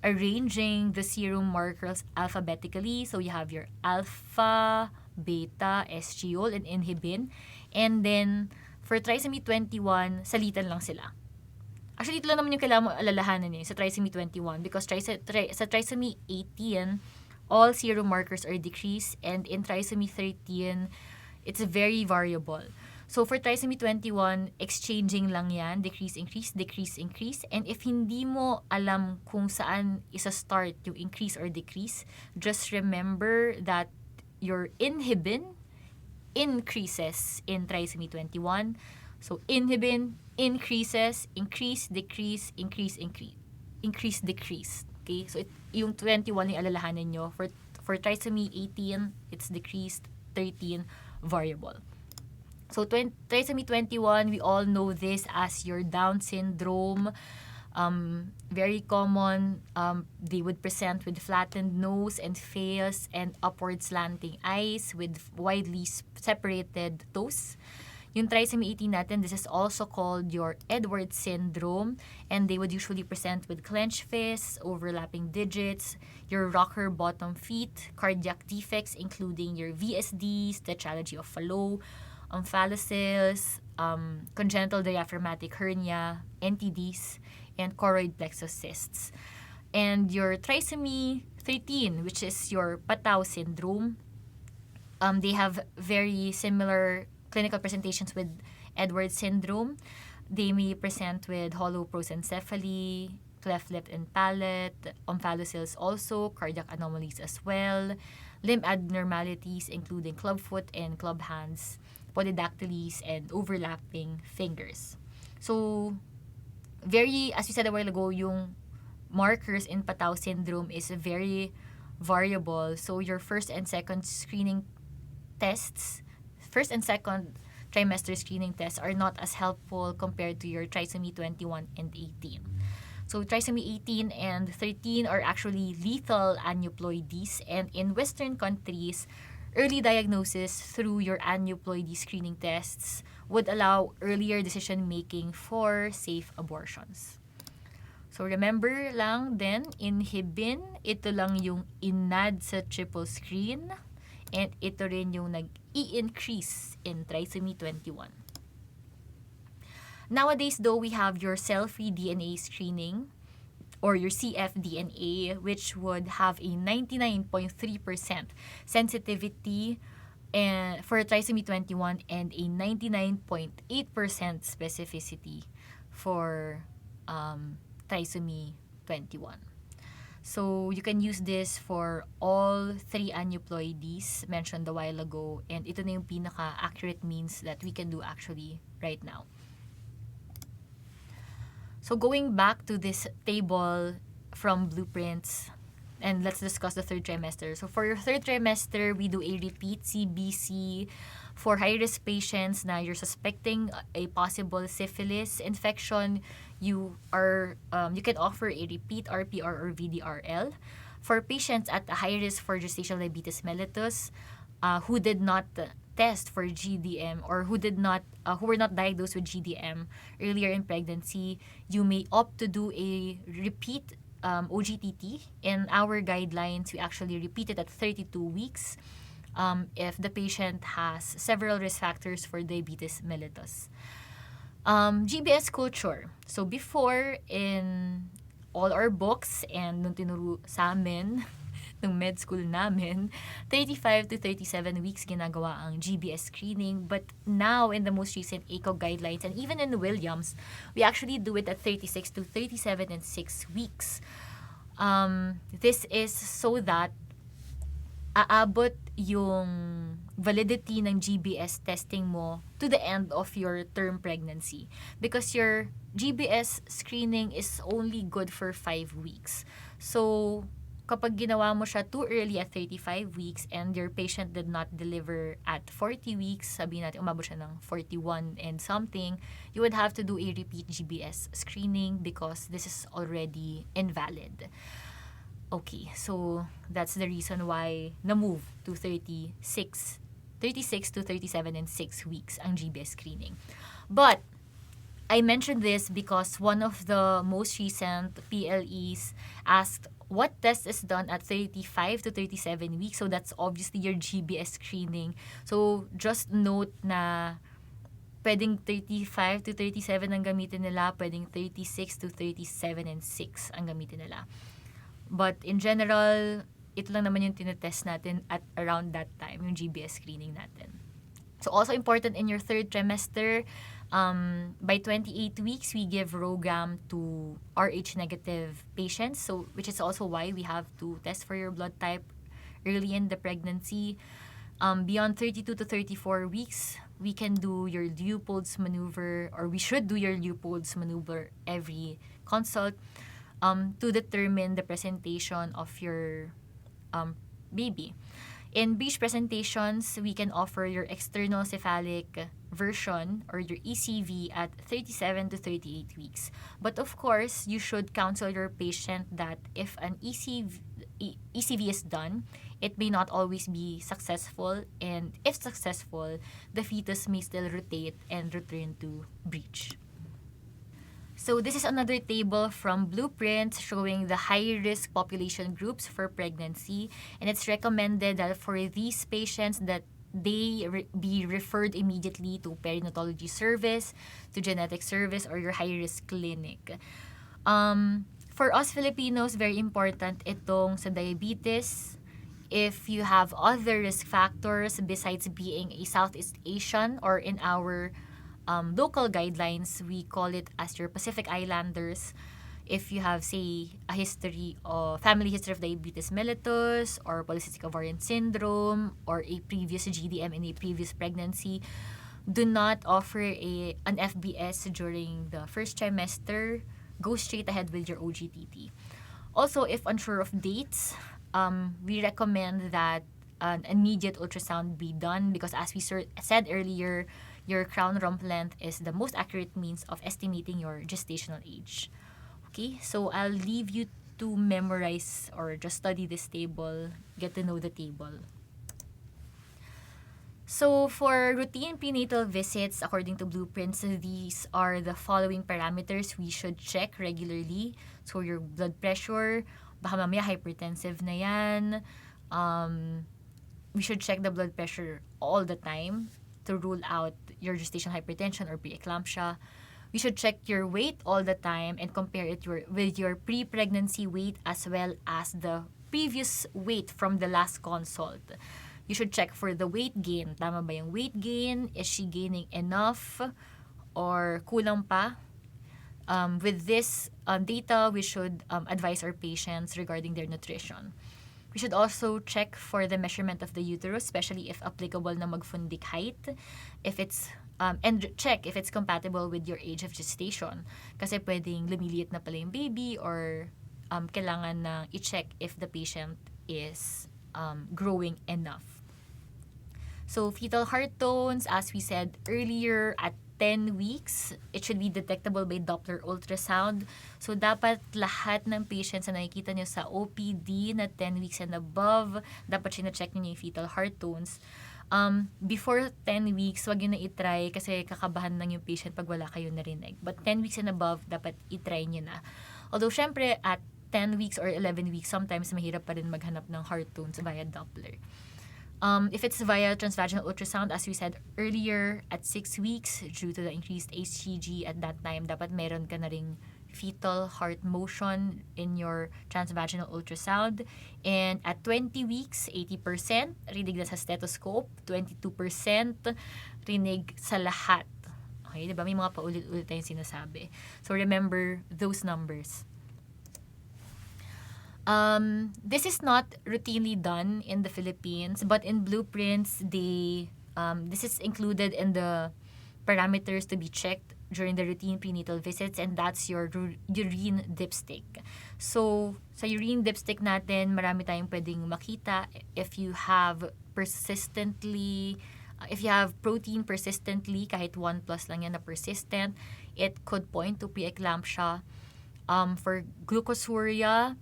arranging the serum markers alphabetically. So, you have your alpha, beta, estriol, and inhibin. And then, for trisomy 21, salitan lang sila. Actually, ito lang naman yung kailangan mo alalahanan sa trisomy 21 because sa trisomy 18, all serum markers are decreased, and in trisomy 13, it's very variable. So for trisomy 21, exchanging lang yan, decrease, increase, decrease, increase. And if hindi mo alam kung saan isa-start yung increase or decrease, just remember that your inhibin increases in trisomy 21. So inhibin increases, increase, decrease, increase, increase, decrease. Okay? So yung 21 yung alalahanin nyo. For trisomy 18, it's decreased, 13, variable. So trisomy 21, we all know this as your Down syndrome. Very common. They would present with flattened nose and face and upward slanting eyes with widely separated toes. Yung trisomy 18 natin, this is also called your Edwards syndrome, and they would usually present with clenched fists, overlapping digits, your rocker bottom feet, cardiac defects including your VSDs, tetralogy of Fallot, omphalocele, congenital diaphragmatic hernia, NTDs, and choroid plexus cysts. And your trisomy 13, which is your Patau syndrome, they have very similar clinical presentations with Edwards syndrome. They may present with hollow prosencephaly, cleft lip and palate, omphalocele also, cardiac anomalies as well, limb abnormalities including clubfoot and club hands, polydactylies, and overlapping fingers. So, as we said a while ago, yung markers in Patau syndrome is very variable. So, your first and second trimester screening tests are not as helpful compared to your trisomy 21 and 18. So trisomy 18 and 13 are actually lethal aneuploidies, and in Western countries, early diagnosis through your aneuploidy screening tests would allow earlier decision-making for safe abortions. So remember lang din, inhibin, ito lang yung inad sa triple screen, and ito rin yung nag-i-increase in trisomy 21. Nowadays, though, we have your cell-free DNA screening or your cfDNA, which would have a 99.3% sensitivity for trisomy 21 and a 99.8% specificity for trisomy 21. So you can use this for all three aneuploidies mentioned a while ago, and ito na yung pinaka-accurate means that we can do actually right now. So going back to this table from blueprints, and let's discuss the third trimester. So for your third trimester, we do a repeat CBC for high-risk patients na you're suspecting a possible syphilis infection. You can offer a repeat RPR or VDRL. For patients at a high risk for gestational diabetes mellitus who did not test for GDM or who were not diagnosed with GDM earlier in pregnancy, you may opt to do a repeat OGTT. In our guidelines, we actually repeat it at 32 weeks if the patient has several risk factors for diabetes mellitus. GBS culture. So before, in all our books and nung tinuro sa amin, nung med school namin, 35 to 37 weeks ginagawa ang GBS screening. But now, in the most recent ACO guidelines, and even in Williams, we actually do it at 36 to 37 and 6 weeks. This is so that aabot yung validity ng GBS testing mo to the end of your term pregnancy. Because your GBS screening is only good for 5 weeks. So, kapag ginawa mo siya too early at 35 weeks and your patient did not deliver at 40 weeks, sabihin natin umabot siya ng 41 and something, you would have to do a repeat GBS screening because this is already invalid. Okay, so that's the reason why na-move to 36 to 37 and 6 weeks ang GBS screening. But I mentioned this because one of the most recent PLEs asked what test is done at 35 to 37 weeks. So that's obviously your GBS screening. So just note na pwedeng 35 to 37 ang gamitin nila, pwedeng 36 to 37 and 6 ang gamitin nila. But in general, ito lang naman yung tinetest natin at around that time, yung GBS screening natin. So also important in your third trimester, by 28 weeks, we give ROGAM to Rh negative patients. So which is also why we have to test for your blood type early in the pregnancy. Beyond 32 to 34 weeks, we can do your Leopold's maneuver, or we should do your Leopold's maneuver every consult to determine the presentation of your baby. In breech presentations, we can offer your external cephalic version or your ECV at 37 to 38 weeks. But of course, you should counsel your patient that if an ECV is done, it may not always be successful, and if successful, the fetus may still rotate and return to breech. So this is another table from Blueprint showing the high-risk population groups for pregnancy, and it's recommended that for these patients that they be referred immediately to perinatology service, to genetic service, or your high-risk clinic. For us Filipinos, very important itong sa diabetes. If you have other risk factors besides being a Southeast Asian, or in our local guidelines, we call it as your Pacific Islanders. If you have, say, family history of diabetes mellitus, or polycystic ovarian syndrome, or a previous GDM in a previous pregnancy, do not offer an FBS during the first trimester. Go straight ahead with your OGTT. Also, if unsure of dates, we recommend that an immediate ultrasound be done because, as we said earlier, your crown rump length is the most accurate means of estimating your gestational age. Okay, so I'll leave you to memorize or just study this table, get to know the table. So for routine prenatal visits, according to Blueprints, these are the following parameters we should check regularly. So your blood pressure, baka mamaya hypertensive na yan. We should check the blood pressure all the time to rule out your gestational hypertension or preeclampsia. We should check your weight all the time and compare it with your pre-pregnancy weight as well as the previous weight from the last consult. You should check for the weight gain. Tama ba yung weight gain? Is she gaining enough or kulang pa? With this data, we should advise our patients regarding their nutrition. We should also check for the measurement of the uterus, especially if applicable na mag-fundic height. And check if it's compatible with your age of gestation. Kasi pwedeng lumiliit na pala yung baby, or kailangan na i-check if the patient is growing enough. So fetal heart tones, as we said earlier, at 10 weeks, it should be detectable by Doppler ultrasound. So dapat lahat ng patients na nakikita nyo sa OPD na 10 weeks and above, dapat sina-check nyo yung fetal heart tones. Before 10 weeks, wag nyo na itry kasi kakabahan lang yung patient pag wala kayo narinig. But 10 weeks and above, dapat itry nyo na. Although syempre, at 10 weeks or 11 weeks, sometimes mahirap pa rin maghanap ng heart tones via Doppler. If it's via transvaginal ultrasound, as we said earlier, at 6 weeks, due to the increased HCG at that time, dapat meron ka na ring fetal heart motion in your transvaginal ultrasound. And at 20 weeks, 80% rinig na sa stethoscope, 22% rinig sa lahat. Okay, diba? May mga paulit-ulit tayong sinasabi. So remember those numbers. This is not routinely done in the Philippines, but in blueprints, this is included in the parameters to be checked during the routine prenatal visits, and that's your urine dipstick. So, sa urine dipstick natin, marami tayong pwedeng makita if you have protein persistently, kahit 1 plus lang yan na persistent, it could point to preeclampsia. For glucosuria,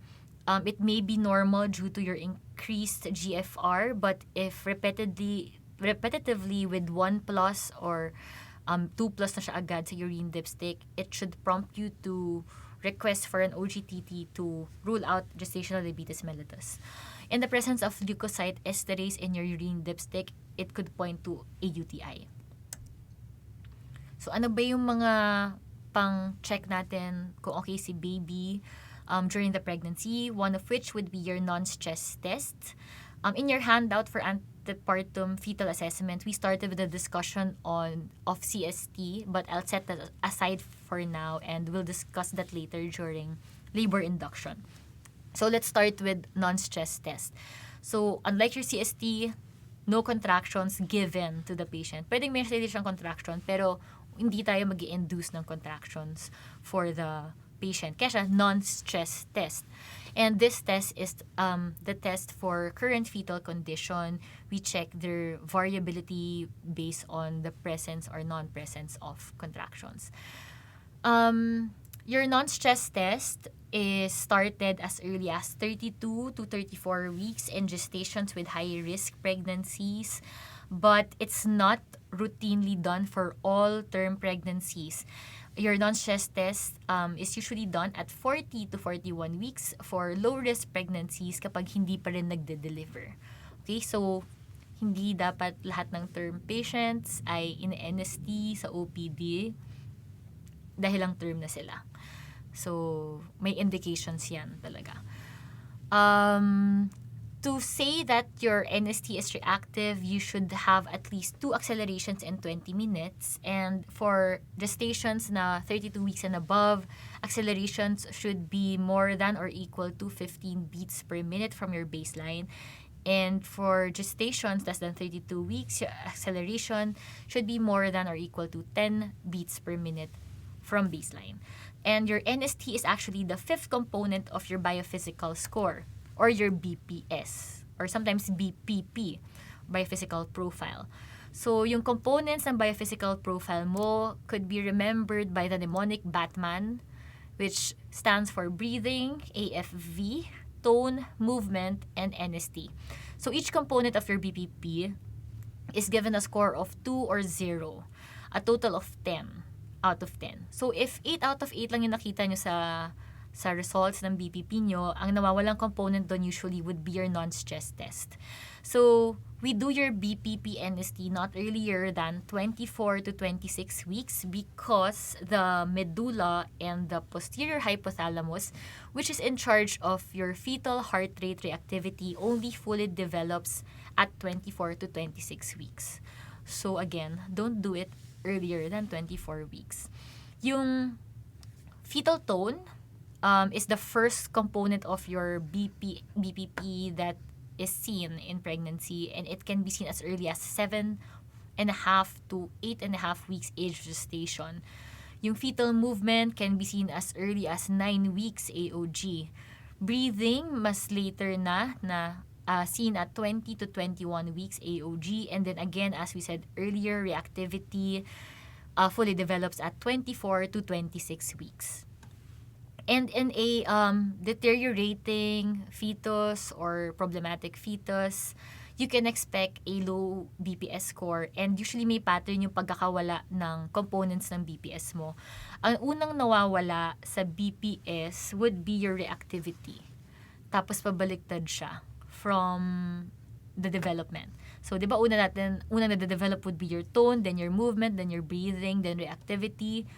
it may be normal due to your increased GFR, but if repetitively with 1 plus or 2 plus na siya agad sa urine dipstick, it should prompt you to request for an OGTT to rule out gestational diabetes mellitus. In the presence of leukocyte esterase in your urine dipstick, it could point to a UTI. So ano ba yung mga pang-check natin kung okay si baby during the pregnancy? One of which would be your non-stress test. In your handout for antepartum fetal assessment, we started with a discussion of CST, but I'll set that aside for now and we'll discuss that later during labor induction. So let's start with non-stress test. So unlike your CST, no contractions given to the patient. Pwedeng may sarili siyang contraction, pero hindi tayo mag-i-induce ng contractions for the patient. Kaya siya non-stress test. And this test is the test for current fetal condition. We check their variability based on the presence or non-presence of contractions. Your non-stress test is started as early as 32 to 34 weeks in gestations with high-risk pregnancies, but it's not routinely done for all term pregnancies. Your non-stress test is usually done at 40 to 41 weeks for low-risk pregnancies kapag hindi pa rin nagde-deliver. Okay, so hindi dapat lahat ng term patients ay in-NST sa OPD dahil lang term na sila. So, may indications yan talaga. To say that your NST is reactive, you should have at least 2 accelerations in 20 minutes. And for gestations na 32 weeks and above, accelerations should be more than or equal to 15 beats per minute from your baseline. And for gestations less than 32 weeks, your acceleration should be more than or equal to 10 beats per minute from baseline. And your NST is actually the 5th component of your biophysical score, or your BPS, or sometimes BPP, biophysical profile. So, yung components ng biophysical profile mo could be remembered by the mnemonic BATMAN, which stands for breathing, AFV, tone, movement, and NST. So, each component of your BPP is given a score of 2 or 0, a total of 10 out of 10. So, if 8 out of 8 lang yung nakita nyo sa results ng BPP nyo, ang nawawalang component doon usually would be your non-stress test. So, we do your BPP NST not earlier than 24 to 26 weeks because the medulla and the posterior hypothalamus, which is in charge of your fetal heart rate reactivity, only fully develops at 24 to 26 weeks. So, again, don't do it earlier than 24 weeks. Yung fetal tone is the first component of your BPP that is seen in pregnancy, and it can be seen as early as 7.5 to 8.5 weeks age gestation. Yung fetal movement can be seen as early as 9 weeks AOG. Breathing, mas later na seen at 20 to 21 weeks AOG, and then again, as we said earlier, reactivity fully develops at 24 to 26 weeks. And in a deteriorating fetus or problematic fetus, you can expect a low BPS score, and usually may pattern yung pagkakawala ng components ng BPS mo. Ang unang nawawala sa BPS would be your reactivity. Tapos pabaliktad siya from the development. So, di ba unang na-develop would be your tone, then your movement, then your breathing, then reactivity.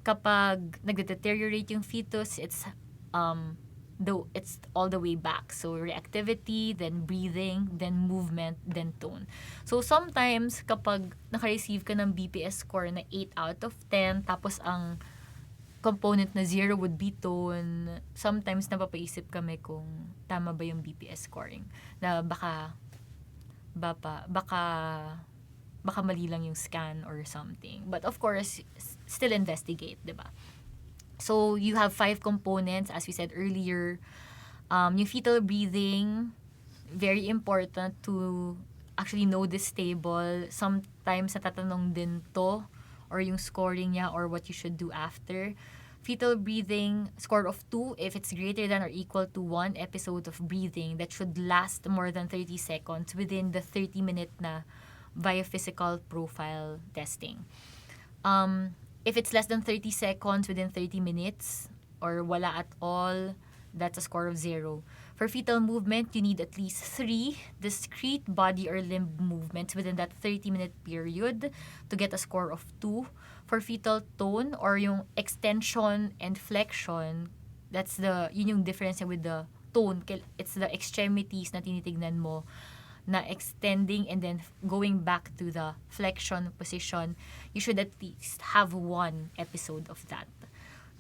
Kapag nag-deteriorate yung fetus, it's all the way back. So, reactivity, then breathing, then movement, then tone. So, sometimes, kapag naka-receive ka ng BPS score na 8 out of 10, tapos ang component na 0 would be tone, sometimes napapaisip kami kung tama ba yung BPS scoring. Na baka mali lang yung scan or something. But of course, still investigate, di ba? So, you have 5 components, as we said earlier. Yung fetal breathing, very important to actually know this table. Sometimes natatanong din to, or yung scoring niya, or what you should do after. Fetal breathing, score of 2 if it's greater than or equal to 1 episode of breathing that should last more than 30 seconds within the 30-minute na biophysical profile testing. If it's less than 30 seconds within 30 minutes or wala at all, that's a score of 0. For fetal movement, you need at least 3 discrete body or limb movements within that 30-minute period to get a score of 2. For fetal tone or yung extension and flexion, yun yung difference with the tone. It's the extremities na tinitignan mo na extending and then going back to the flexion position. You should at least have 1 episode of that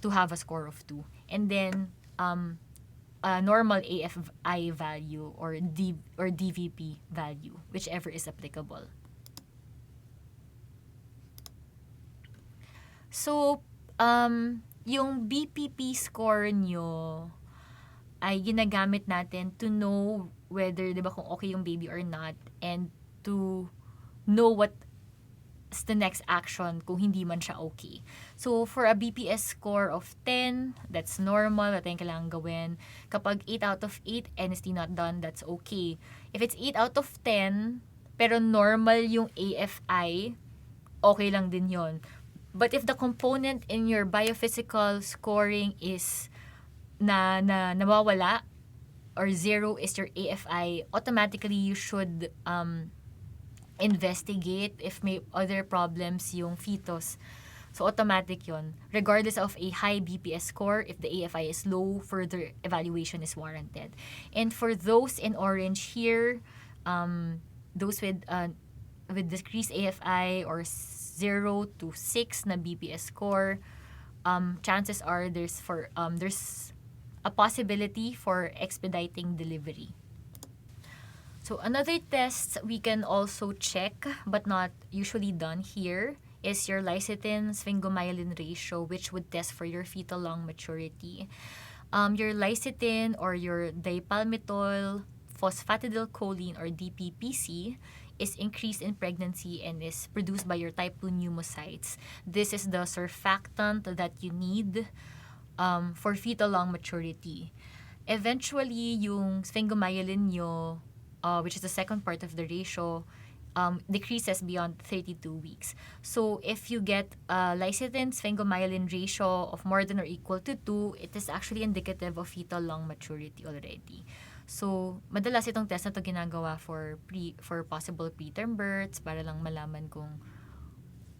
to have a score of 2. And then, a normal AFI value or DVP value, whichever is applicable. So, yung BPP score nyo ay ginagamit natin to know whether, di ba, kung okay yung baby or not, and to know what's the next action kung hindi man siya okay. So, for a BPS score of 10, that's normal, wala tayong kailangan gawin. Kapag 8 out of 8 and still not done, that's okay. If it's 8 out of 10, pero normal yung AFI, okay lang din yon. But if the component in your biophysical scoring is nawawala, or 0 is your AFI, automatically you should investigate if may other problems yung fetus. So, automatic yon. Regardless of a high BPS score, if the AFI is low, further evaluation is warranted. And for those in orange here, those with decreased AFI or 0 to 6 na BPS score, chances are there's a possibility for expediting delivery. So another test we can also check, but not usually done here, is your lecithin-sphingomyelin ratio, which would test for your fetal lung maturity. Your lecithin or your dipalmitol phosphatidylcholine or DPPC is increased in pregnancy and is produced by your type 2 pneumocytes. This is the surfactant that you need for fetal lung maturity. Eventually, yung sphingomyelin nyo, which is the second part of the ratio, decreases beyond 32 weeks. So, if you get a lecithin-sphingomyelin ratio of more than or equal to 2, it is actually indicative of fetal lung maturity already. So, madalas itong test na to ginagawa for possible preterm births para lang malaman kung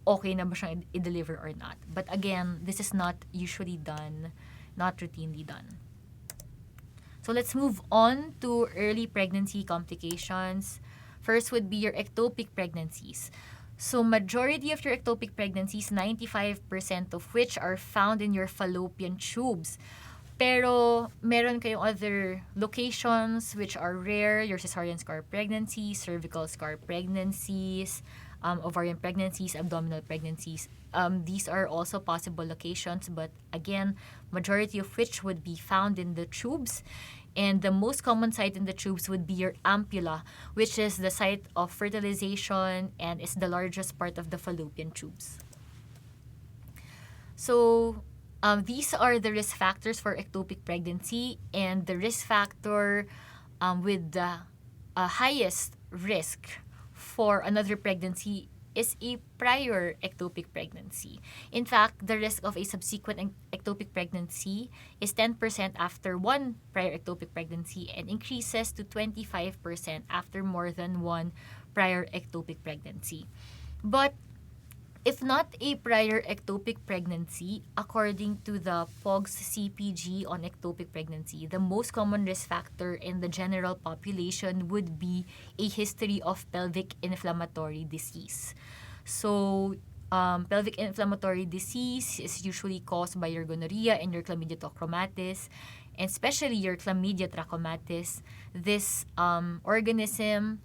okay na ba siyang i-deliver or not. But again, this is not usually done, not routinely done. So let's move on to early pregnancy complications. First would be your ectopic pregnancies. So majority of your ectopic pregnancies, 95% of which are found in your fallopian tubes. Pero meron kayong other locations which are rare, your cesarean scar pregnancies, cervical scar pregnancies, ovarian pregnancies, abdominal pregnancies. These are also possible locations, but again, majority of which would be found in the tubes. And the most common site in the tubes would be your ampulla, which is the site of fertilization and is the largest part of the fallopian tubes. So, these are the risk factors for ectopic pregnancy, and the risk factor with the highest risk for another pregnancy is a prior ectopic pregnancy. In fact, the risk of a subsequent ectopic pregnancy is 10% after one prior ectopic pregnancy and increases to 25% after more than one prior ectopic pregnancy. But if not a prior ectopic pregnancy, according to the POGS CPG on ectopic pregnancy, the most common risk factor in the general population would be a history of pelvic inflammatory disease. So, pelvic inflammatory disease is usually caused by your gonorrhea and your chlamydia trachomatis, and especially your chlamydia trachomatis. This organism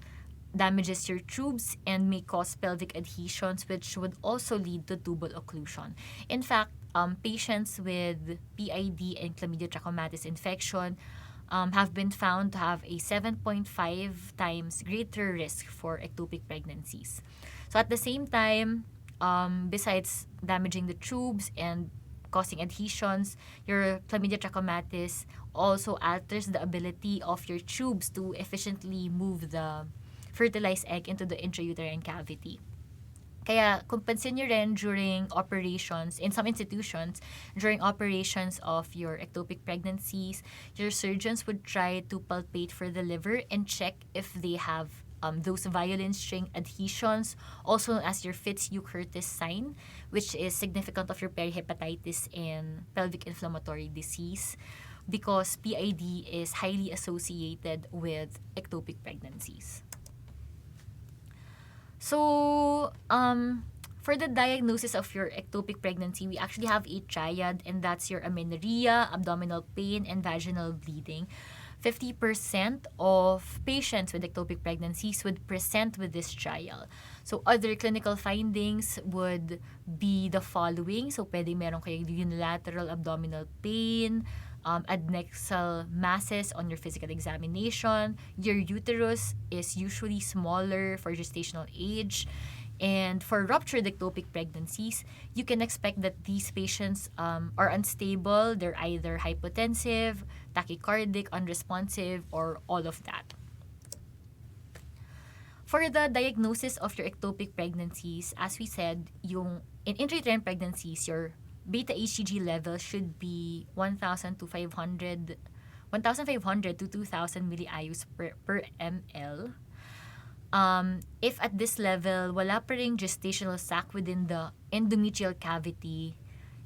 damages your tubes and may cause pelvic adhesions, which would also lead to tubal occlusion. In fact, patients with PID and chlamydia trachomatis infection have been found to have a 7.5 times greater risk for ectopic pregnancies. So at the same time, besides damaging the tubes and causing adhesions, your chlamydia trachomatis also alters the ability of your tubes to efficiently move the fertilized egg into the intrauterine cavity. Kaya kung pansin nyo rin during operations, in some institutions, during operations of your ectopic pregnancies, your surgeons would try to palpate for the liver and check if they have those violin string adhesions, also known as your Fitzhugh-Curtis sign, which is significant of your perihepatitis and pelvic inflammatory disease, because PID is highly associated with ectopic pregnancies. So, for the diagnosis of your ectopic pregnancy, we actually have a triad, and that's your amenorrhea, abdominal pain, and vaginal bleeding. 50% of patients with ectopic pregnancies would present with this trial. So, other clinical findings would be the following. So, pwede meron kayong unilateral abdominal pain, adnexal masses on your physical examination. Your uterus is usually smaller for gestational age. And for ruptured ectopic pregnancies, you can expect that these patients are unstable. They're either hypotensive, tachycardic, unresponsive, or all of that. For the diagnosis of your ectopic pregnancies, as we said, in intrauterine pregnancies, your beta HCG level should be 1,500 to 2,000 milliIUs per ml. If at this level, wala pa ring gestational sac within the endometrial cavity,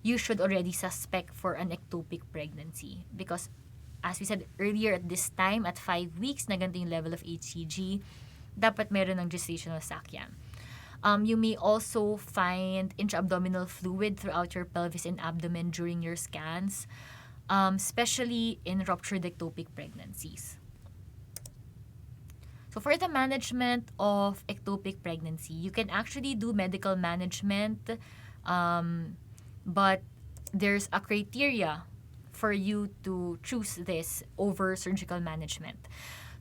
you should already suspect for an ectopic pregnancy. Because, as we said earlier, at this time, at 5 weeks, na ganito yung level of HCG, dapat meron ng gestational sac yan. You may also find intra-abdominal fluid throughout your pelvis and abdomen during your scans, especially in ruptured ectopic pregnancies. So for the management of ectopic pregnancy, you can actually do medical management, but there's a criteria for you to choose this over surgical management.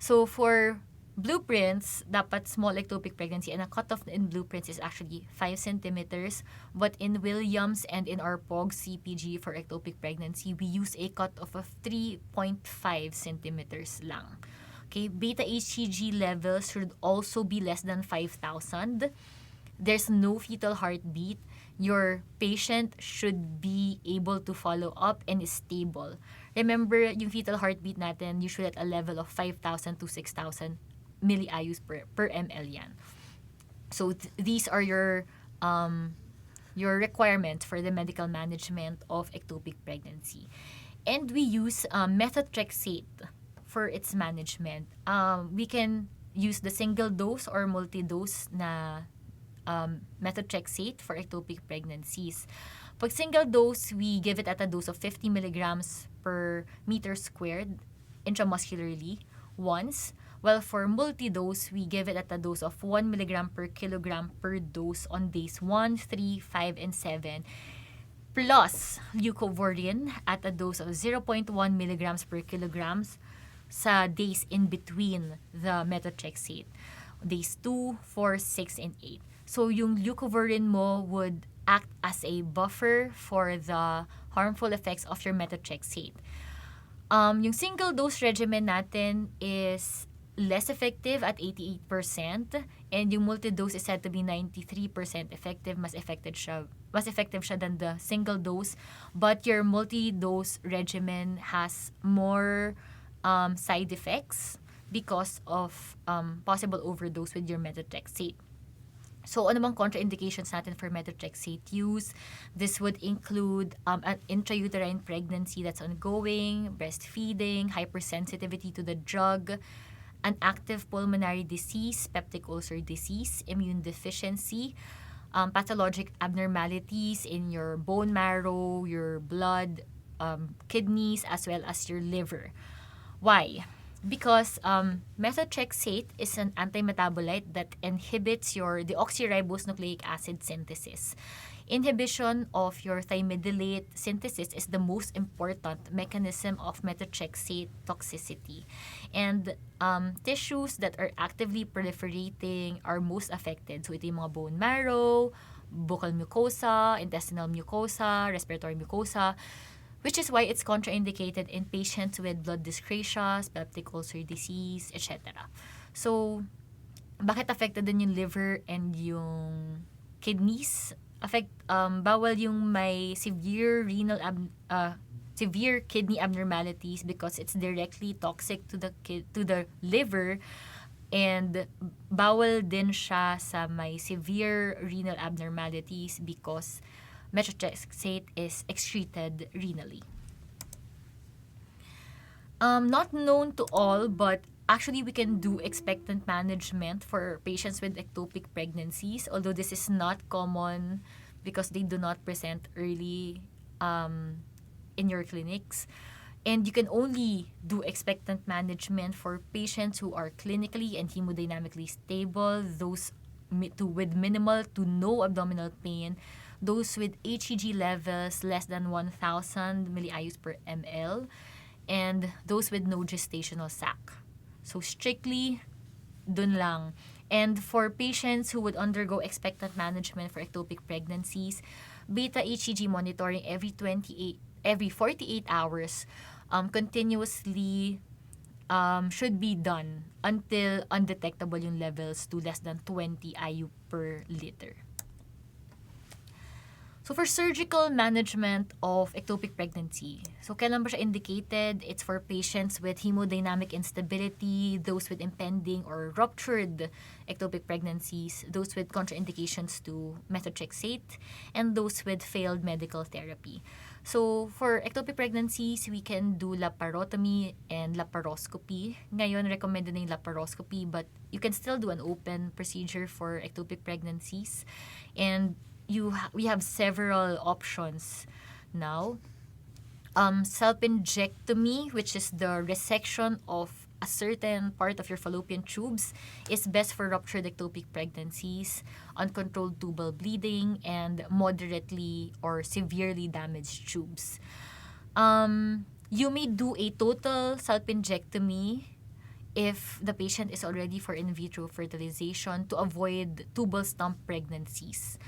So for blueprints, dapat small ectopic pregnancy, and a cutoff in blueprints is actually 5 centimeters. But in Williams and in our POG CPG for ectopic pregnancy, we use a cutoff of 3.5 centimeters lang. Okay, beta HCG levels should also be less than 5,000. There's no fetal heartbeat. Your patient should be able to follow up and is stable. Remember, yung fetal heartbeat natin usually at a level of 5,000 to 6,000 milliIUs per ml yan. So these are your requirements for the medical management of ectopic pregnancy. And we use methotrexate for its management. We can use the single dose or multi-dose na methotrexate for ectopic pregnancies. Pag single dose, we give it at a dose of 50 milligrams per meter squared intramuscularly once. While for multi-dose, we give it at a dose of 1 milligram per kilogram per dose on days 1, 3, 5, and 7, plus leucovorin at a dose of 0.1 milligrams per kilograms sa days in between the methotrexate, days 2, 4, 6, and 8. So yung leucovorin mo would act as a buffer for the harmful effects of your methotrexate. Yung single dose regimen natin is less effective at 88%, and yung multi-dose is said to be 93% effective. Mas effective siya than the single dose, but your multi-dose regimen has more side effects because of possible overdose with your methotrexate. So, ano bang contraindications natin for methotrexate use? This would include an intrauterine pregnancy that's ongoing, breastfeeding, hypersensitivity to the drug, an active pulmonary disease, peptic ulcer disease, immune deficiency, pathologic abnormalities in your bone marrow, your blood, kidneys, as well as your liver. Why? Because methotrexate is an antimetabolite that inhibits your deoxyribose nucleic acid synthesis. Inhibition of your thymidylate synthesis is the most important mechanism of methotrexate toxicity. And tissues that are actively proliferating are most affected. So ito yung mga bone marrow, buccal mucosa, intestinal mucosa, respiratory mucosa, which is why it's contraindicated in patients with blood dyscrasias, peptic ulcer disease, etc. So, bakit affected din yung liver and yung kidneys? Bawal yung may severe severe kidney abnormalities because it's directly toxic to the liver, and bawal din siya sa may severe renal abnormalities because methotrexate is excreted renally. Not known to all, but actually we can do expectant management for patients with ectopic pregnancies, although this is not common because they do not present early in your clinics. And you can only do expectant management for patients who are clinically and hemodynamically stable, those with minimal to no abdominal pain, those with HCG levels less than 1,000 milliIUs per ml, and those with no gestational sac. So strictly, dun lang. And for patients who would undergo expectant management for ectopic pregnancies, beta HCG monitoring every 48 hours continuously should be done until undetectable yung levels to less than 20 IU per liter. So for surgical management of ectopic pregnancy, so kailan ba siya indicated? It's for patients with hemodynamic instability, those with impending or ruptured ectopic pregnancies, those with contraindications to methotrexate, and those with failed medical therapy. So for ectopic pregnancies, we can do laparotomy and laparoscopy. Ngayon, recommended na yung laparoscopy, but you can still do an open procedure for ectopic pregnancies. And we have several options now. Salpingectomy, which is the resection of a certain part of your fallopian tubes, is best for ruptured ectopic pregnancies, uncontrolled tubal bleeding, and moderately or severely damaged tubes. You may do a total salpingectomy if the patient is already for in vitro fertilization to avoid tubal stump pregnancies.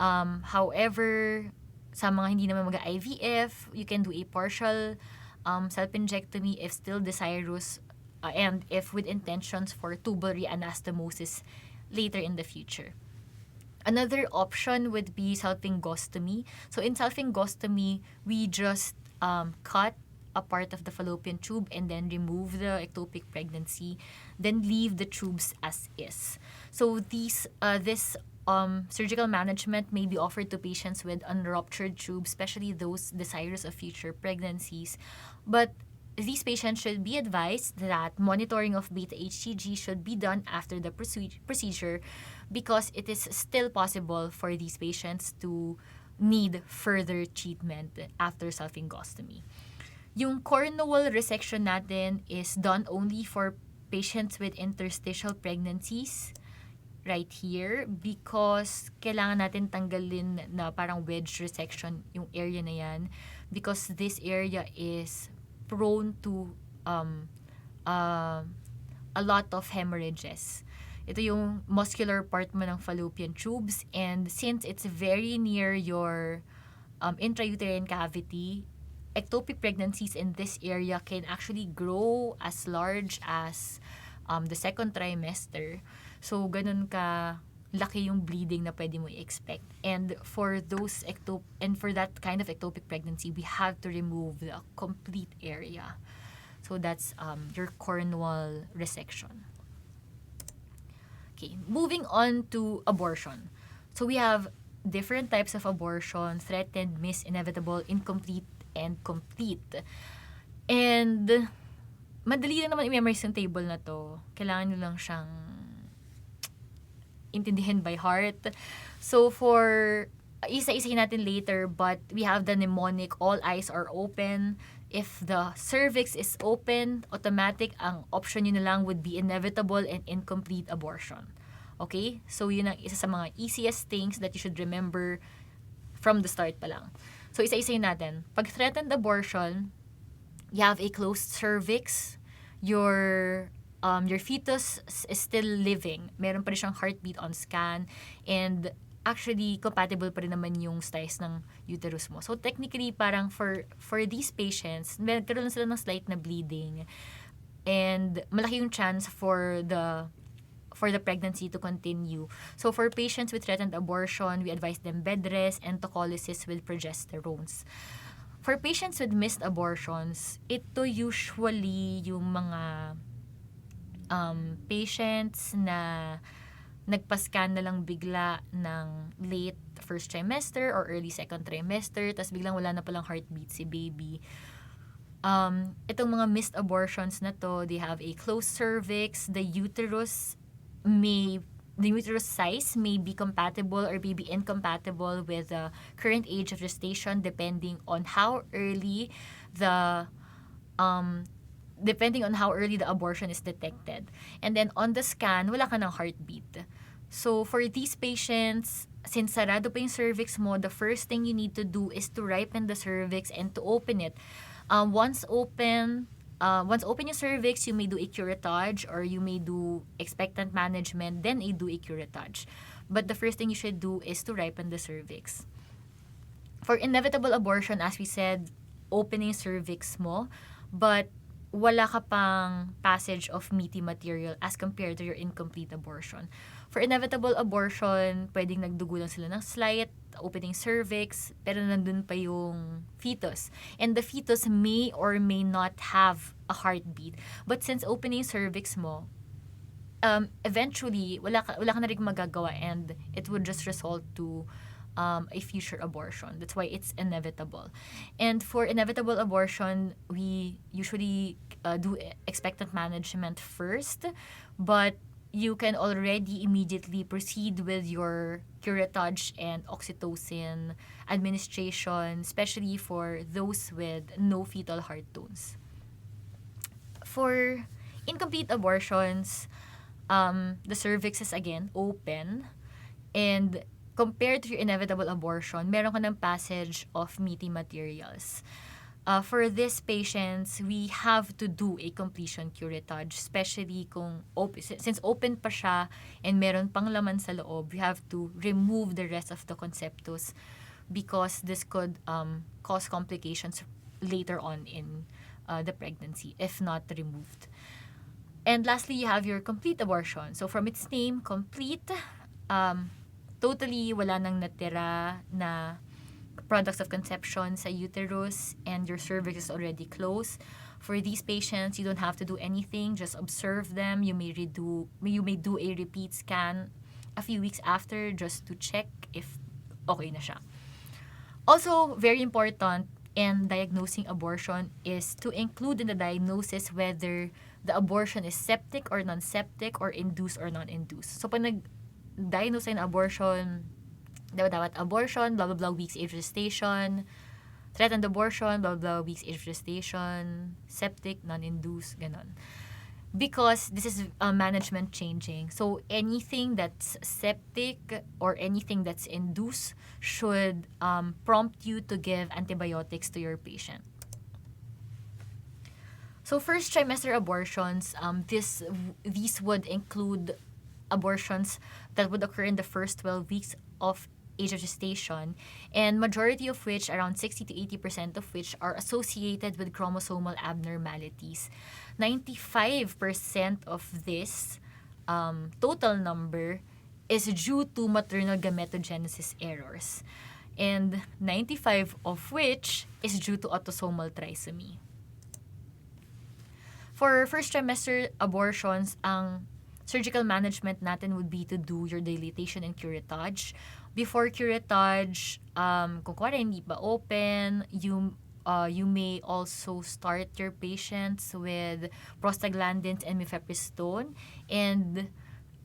However, sa mga hindi naman mag-IVF, you can do a partial salpingectomy if still desirous and if with intentions for tubal reanastomosis later in the future. Another option would be salpingostomy. So in salpingostomy, we just cut a part of the fallopian tube and then remove the ectopic pregnancy, then leave the tubes as is. So this surgical management may be offered to patients with unruptured tubes, especially those desirous of future pregnancies. But these patients should be advised that monitoring of beta HCG should be done after the procedure because it is still possible for these patients to need further treatment after salpingostomy. Yung corneal resection natin is done only for patients with interstitial pregnancies right here because kailangan natin tanggalin na parang wedge resection yung area na yan because this area is prone to a lot of hemorrhages. Ito yung muscular part mo ng fallopian tubes, and since it's very near your intrauterine cavity, ectopic pregnancies in this area can actually grow as large as the second trimester. So, ganun ka laki yung bleeding na pwede mo i-expect. And for that kind of ectopic pregnancy, we have to remove the complete area. So, that's your corneal resection. Okay, moving on to abortion. So, we have different types of abortion: threatened, missed, inevitable, incomplete, and complete. And madali lang naman i-memorize yung table na to. Kailangan nyo lang siyang intindihin by heart. So for isa-isahin natin later, but we have the mnemonic, all eyes are open. If the cervix is open, automatic, ang option nyo na lang would be inevitable and incomplete abortion. Okay? So yun ang isa sa mga easiest things that you should remember from the start pa lang. So isa-isahin natin. Pag threatened abortion, you have a closed cervix, your fetus is still living. Meron pa rin siyang heartbeat on scan, and actually compatible pa rin naman yung size ng uterus mo. So technically parang for these patients, meron sila ng slight na bleeding, and malaki yung chance for the pregnancy to continue. So for patients with threatened abortion, we advise them bed rest and tocolysis with progesterones. For patients with missed abortions, ito usually yung mga patients na nagpa-scan na lang bigla ng late first trimester or early second trimester, tas biglang wala na palang heartbeat si baby. Itong mga missed abortions na to, they have a closed cervix, the uterus size may be compatible or may be incompatible with the current age of gestation depending on how early the abortion is detected. And then on the scan, wala ka ng heartbeat. So for these patients, since sarado pa yung cervix mo, the first thing you need to do is to ripen the cervix and to open it. Once open yung cervix, you may do a curettage or you may do expectant management, then do a curettage. But the first thing you should do is to ripen the cervix. For inevitable abortion, as we said, opening cervix mo, but wala ka pang passage of meaty material as compared to your incomplete abortion. For inevitable abortion, pwedeng nagdugo lang sila ng slight opening cervix, pero nandun pa yung fetus. And the fetus may or may not have a heartbeat. But since opening cervix mo, eventually, wala ka na rin magagawa, and it would just result to a future abortion. That's why it's inevitable. And for inevitable abortion, we usually do expectant management first, but you can already immediately proceed with your curettage and oxytocin administration, especially for those with no fetal heart tones. For incomplete abortions, the cervix is again open, and compared to your inevitable abortion, meron ka ng passage of meaty materials. For these patients, we have to do a completion curettage, especially since open pa siya and meron pang laman sa loob, we have to remove the rest of the conceptus because this could cause complications later on in the pregnancy if not removed. And lastly, you have your complete abortion. So from its name, complete, totally wala nang natira na products of conception sa uterus, and your cervix is already closed. For these patients, you don't have to do anything, just observe them. You may do a repeat scan a few weeks after just to check if okay na siya. Also, very important in diagnosing abortion is to include in the diagnosis whether the abortion is septic or non-septic or induced or non-induced. So pag nag-diagnose na abortion, dapat abortion, blah, blah, blah, weeks age gestation, threatened abortion, blah, blah, blah, weeks age gestation, septic, non-induced, ganon. Because this is management changing. So anything that's septic or anything that's induced should prompt you to give antibiotics to your patient. So first trimester abortions, these would include abortions that would occur in the first 12 weeks of age of gestation, and majority of which, around 60 to 80% of which, are associated with chromosomal abnormalities. 95% of this total number is due to maternal gametogenesis errors, and 95 of which is due to autosomal trisomy. For first trimester abortions, ang surgical management natin would be to do your dilatation and curettage. Before curettage, kung kuwari hindi pa open, you may also start your patients with prostaglandins and mifepristone. And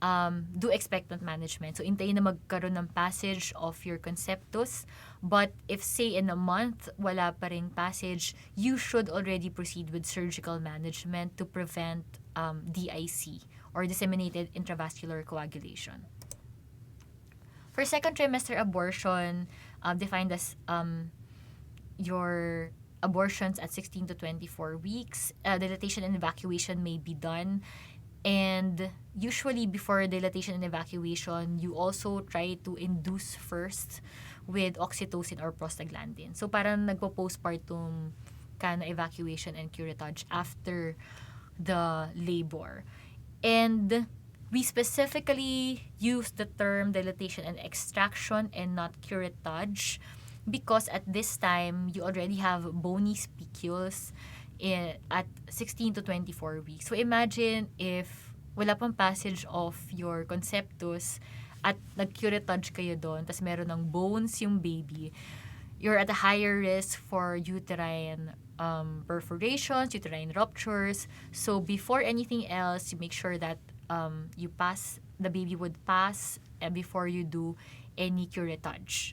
do expectant management. So, intayin na magkaroon ng passage of your conceptus. But if, say, in a month, wala pa ring passage, you should already proceed with surgical management to prevent DIC, or disseminated intravascular coagulation. For second trimester abortion, defined as your abortions at 16 to 24 weeks, dilatation and evacuation may be done. And usually before dilatation and evacuation, you also try to induce first with oxytocin or prostaglandin. So parang nagpo-postpartum ka na evacuation and curettage after the labor. And we specifically use the term dilatation and extraction and not curettage because at this time, you already have bony spicules at 16 to 24 weeks. So imagine if wala pang passage of your conceptus at nag-curettage kayo doon, tas meron ng bones yung baby, you're at a higher risk for uterine perforations, uterine ruptures. So before anything else, you make sure that the baby would pass before you do any curettage.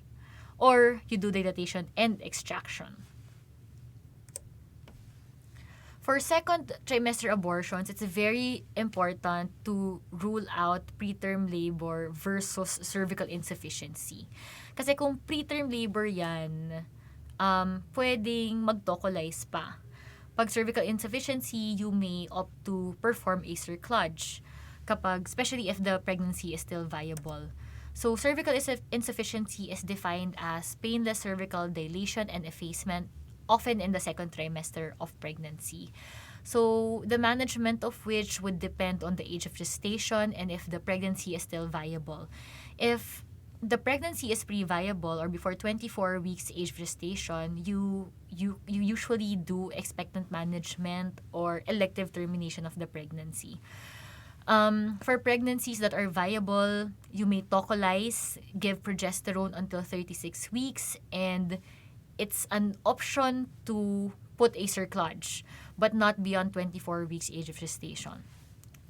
Or you do dilatation and extraction. For second trimester abortions, it's very important to rule out preterm labor versus cervical insufficiency. Kasi kung preterm labor yan, pwedeng mag-tocolize pa. Pag cervical insufficiency, you may opt to perform a cerclage, especially if the pregnancy is still viable. So cervical insufficiency is defined as painless cervical dilation and effacement, often in the second trimester of pregnancy. So the management of which would depend on the age of gestation and if the pregnancy is still viable. If the pregnancy is pre-viable or before 24 weeks age of gestation, you usually do expectant management or elective termination of the pregnancy. For pregnancies that are viable, you may tocolize, give progesterone until 36 weeks, and it's an option to put a cerclage, but not beyond 24 weeks age of gestation.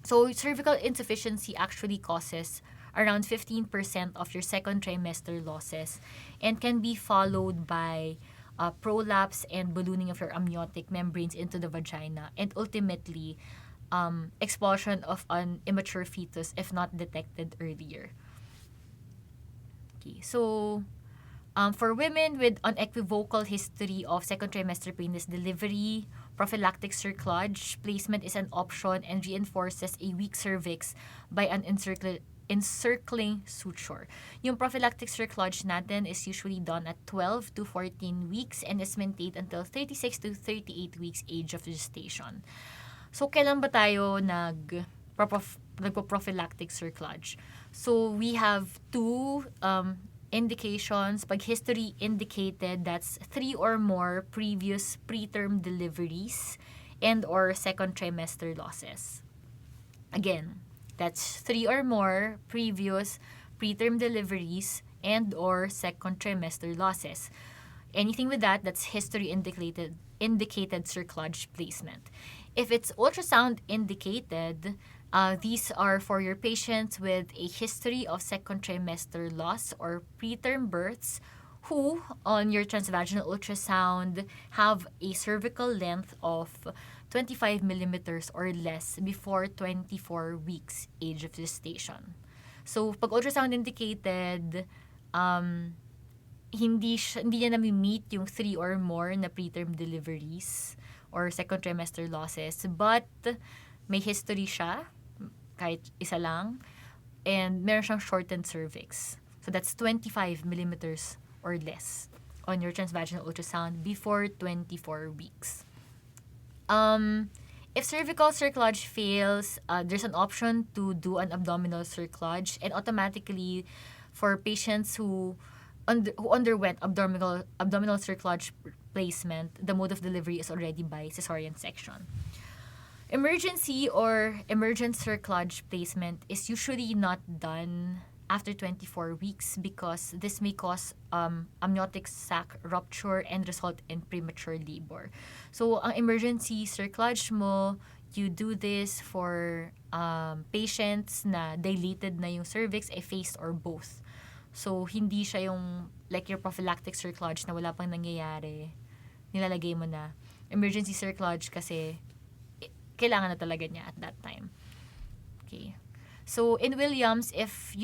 So cervical insufficiency actually causes around 15% of your second trimester losses and can be followed by prolapse and ballooning of your amniotic membranes into the vagina, and ultimately expulsion of an immature fetus if not detected earlier. Okay, so for women with unequivocal history of second trimester painless delivery, prophylactic cerclage placement is an option and reinforces a weak cervix by an encircling suture. Yung prophylactic cerclage natin is usually done at 12 to 14 weeks and is maintained until 36 to 38 weeks age of gestation. So, kailan ba tayo nagpo-prophylactic cerclage? So, we have two indications. Pag history indicated, that's 3 or more previous preterm deliveries and or second trimester losses. Again, that's 3 or more previous preterm deliveries and or second trimester losses. Anything with that's history indicated cerclage placement. If it's ultrasound indicated, these are for your patients with a history of second trimester loss or preterm births who, on your transvaginal ultrasound, have a cervical length of 25 millimeters or less before 24 weeks age of gestation. So, pag ultrasound indicated, hindi niya nami-meet yung 3 or more na preterm deliveries or second trimester losses, but may history siya, kahit isa lang, and meron siyang shortened cervix. So that's 25 millimeters or less on your transvaginal ultrasound before 24 weeks. If cervical cerclage fails, there's an option to do an abdominal cerclage, and automatically for patients who underwent abdominal cerclage placement, the mode of delivery is already by cesarean section. Emergency or emergent cerclage placement is usually not done after 24 weeks because this may cause amniotic sac rupture and result in premature labor. So, ang emergency cerclage mo, you do this for patients na dilated na yung cervix, effaced or both. So, hindi siya yung like your prophylactic cerclage na wala pang nangyayari. Nilalagay mo na. Emergency cerclage kasi kailangan na talaga niya at that time. Okay. So, in Williams, if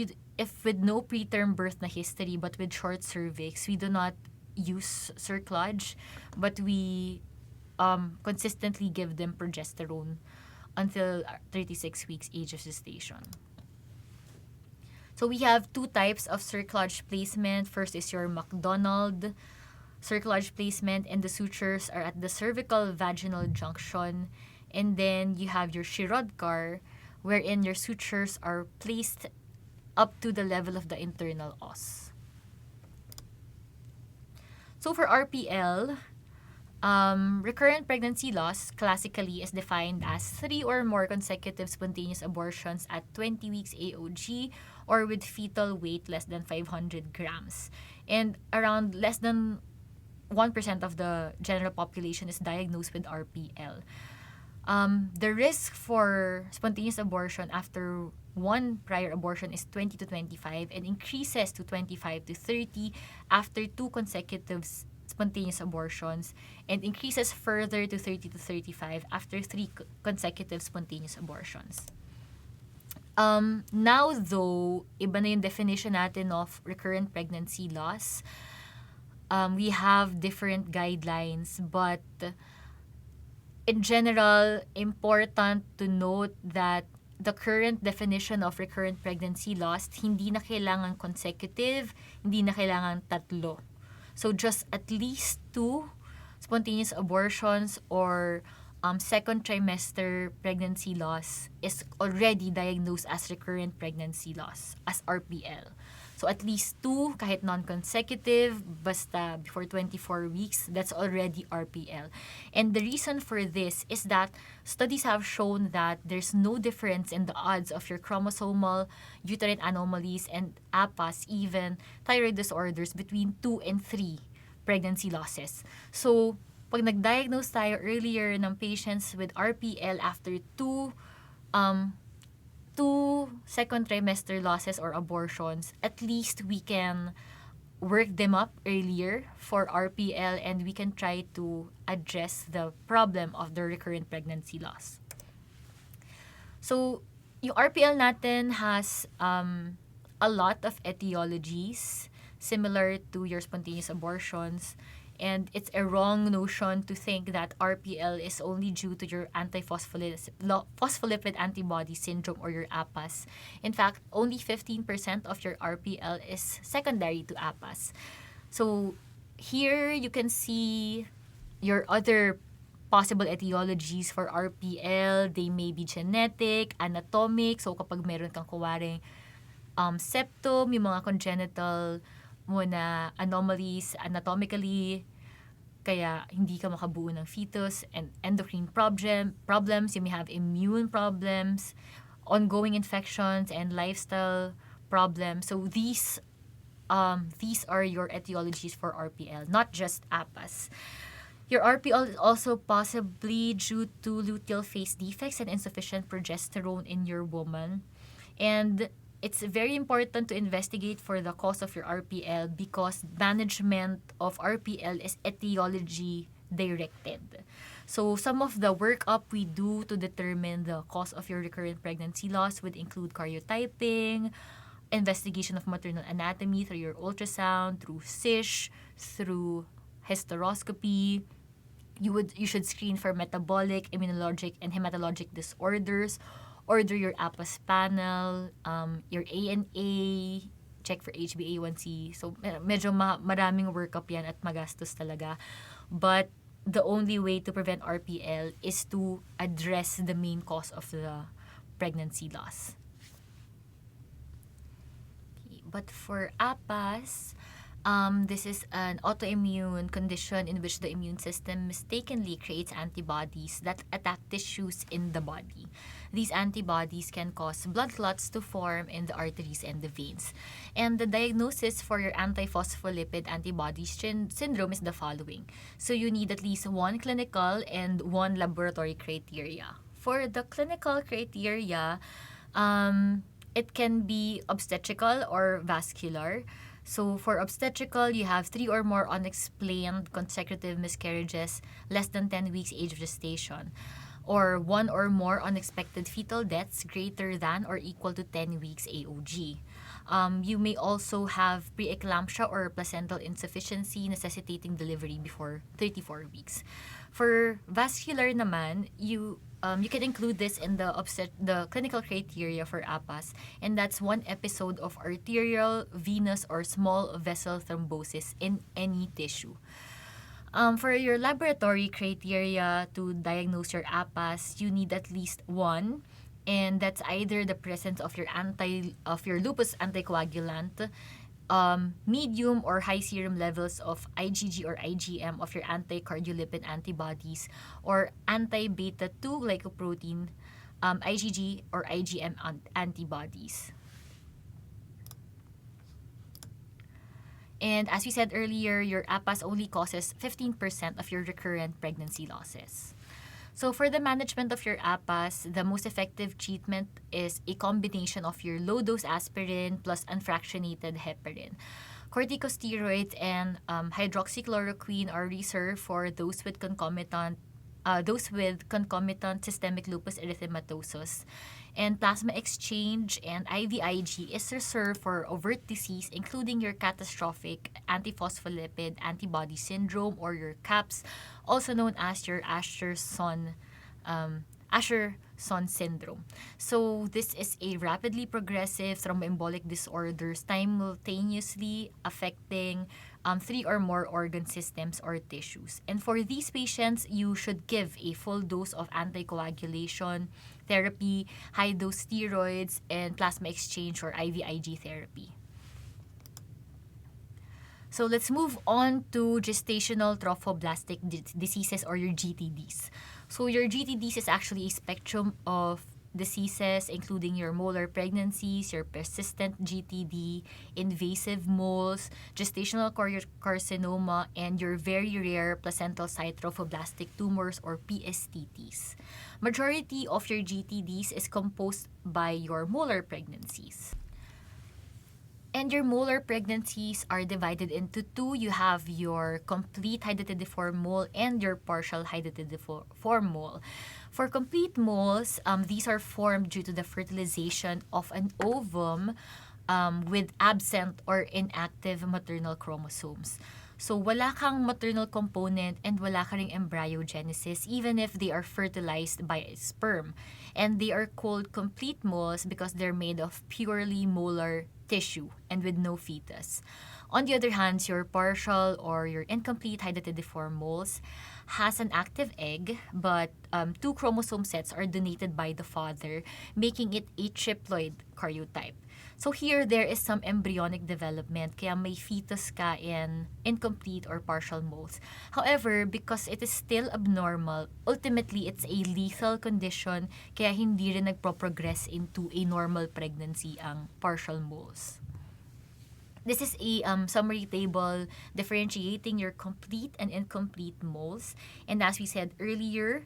with no preterm birth na history but with short cervix, we do not use cerclage, but we consistently give them progesterone until 36 weeks age of gestation. So we have two types of cerclage placement. First is your McDonald cerclage placement, and the sutures are at the cervical vaginal junction. And then you have your Shirodkar, wherein your sutures are placed up to the level of the internal os. So for RPL, recurrent pregnancy loss classically is defined as 3 or more consecutive spontaneous abortions at 20 weeks AOG or with fetal weight less than 500 grams. And around less than 1% of the general population is diagnosed with RPL. The risk for spontaneous abortion after one prior abortion is 20 to 25 and increases to 25 to 30 after 2 consecutive spontaneous abortions and increases further to 30 to 35 after 3 consecutive spontaneous abortions. Now though, iba na yung definition natin of recurrent pregnancy loss. We have different guidelines, but in general, important to note that the current definition of recurrent pregnancy loss, hindi na kailangan consecutive, hindi na kailangan 3. So just at least 2 spontaneous abortions or second trimester pregnancy loss is already diagnosed as recurrent pregnancy loss, as RPL. So at least 2, kahit non-consecutive, basta before 24 weeks, that's already RPL. And the reason for this is that studies have shown that there's no difference in the odds of your chromosomal uterine anomalies and APAS, even thyroid disorders, between 2 and 3 pregnancy losses. So, pag nag-diagnose tayo earlier ng patients with RPL after 2 second trimester losses or abortions, at least we can work them up earlier for RPL and we can try to address the problem of the recurrent pregnancy loss. So, yung RPL natin has a lot of etiologies similar to your spontaneous abortions. And it's a wrong notion to think that RPL is only due to your phospholipid antibody syndrome or your APAS. In fact, only 15% of your RPL is secondary to APAS. So here you can see your other possible etiologies for RPL. They may be genetic, anatomic. So kapag meron kang kuwaring septum, yung mga congenital mo na anomalies anatomically, kaya hindi ka makabuo ng fetus, and endocrine problems, you may have immune problems, ongoing infections, and lifestyle problems. So these are your etiologies for RPL, not just APAS. Your RPL is also possibly due to luteal phase defects and insufficient progesterone in your woman. And it's very important to investigate for the cause of your RPL because management of RPL is etiology directed. So some of the workup we do to determine the cause of your recurrent pregnancy loss would include karyotyping, investigation of maternal anatomy through your ultrasound, through SISH, through hysteroscopy. You should screen for metabolic, immunologic, and hematologic disorders. Order your APAS panel, your ANA, check for HbA1c. So, medyo maraming workup yan at magastos talaga. But the only way to prevent RPL is to address the main cause of the pregnancy loss. Okay, but for APAS, this is an autoimmune condition in which the immune system mistakenly creates antibodies that attack tissues in the body. These antibodies can cause blood clots to form in the arteries and the veins. And the diagnosis for your antiphospholipid antibody syndrome is the following. So you need at least 1 clinical and 1 laboratory criteria For the clinical criteria, it can be obstetrical or vascular. So for obstetrical, you have 3 or more unexplained consecutive miscarriages less than 10 weeks age of gestation, or 1 or more unexpected fetal deaths greater than or equal to 10 weeks AOG. You may also have preeclampsia or placental insufficiency necessitating delivery before 34 weeks. For vascular naman, you can include this in the clinical criteria for APAS, and that's one episode of arterial, venous, or small vessel thrombosis in any tissue. For your laboratory criteria to diagnose your APAS, you need at least one, and that's either the presence of your lupus anticoagulant, medium or high serum levels of IgG or IgM of your anti-cardiolipin antibodies, or anti-beta 2 glycoprotein, IgG or IgM antibodies. And as we said earlier, your APAS only causes 15% of your recurrent pregnancy losses. So for the management of your APAS, the most effective treatment is a combination of your low-dose aspirin plus unfractionated heparin. Corticosteroids and hydroxychloroquine are reserved for those with concomitant systemic lupus erythematosus. And plasma exchange and IVIG is reserved for overt disease, including your catastrophic antiphospholipid antibody syndrome, or your CAPS, also known as your Asher-Son syndrome. So this is a rapidly progressive thromboembolic disorder simultaneously affecting 3 or more organ systems or tissues. And for these patients, you should give a full dose of anticoagulation therapy, high-dose steroids, and plasma exchange or IVIG therapy. So let's move on to gestational trophoblastic diseases, or your GTDs. So your GTDs is actually a spectrum of diseases, including your molar pregnancies, your persistent GTD, invasive moles, gestational carcinoma, and your very rare placental site trophoblastic tumors, or PSTTs. Majority of your GTDs is composed by your molar pregnancies. And your molar pregnancies are divided into two. You have your complete hydatidiform mole and your partial hydatidiform mole. For complete moles, these are formed due to the fertilization of an ovum with absent or inactive maternal chromosomes. So wala kang maternal component and wala ka ring embryogenesis even if they are fertilized by a sperm. And they are called complete moles because they're made of purely molar tissue and with no fetus. On the other hand, your partial or your incomplete hydatidiform moles has an active egg, but 2 chromosome sets are donated by the father, making it a triploid karyotype. So here, there is some embryonic development, kaya may fetus ka in incomplete or partial moles. However, because it is still abnormal, ultimately, it's a lethal condition, kaya hindi rin nagpo-progress into a normal pregnancy ang partial moles. This is a summary table differentiating your complete and incomplete moles. And as we said earlier,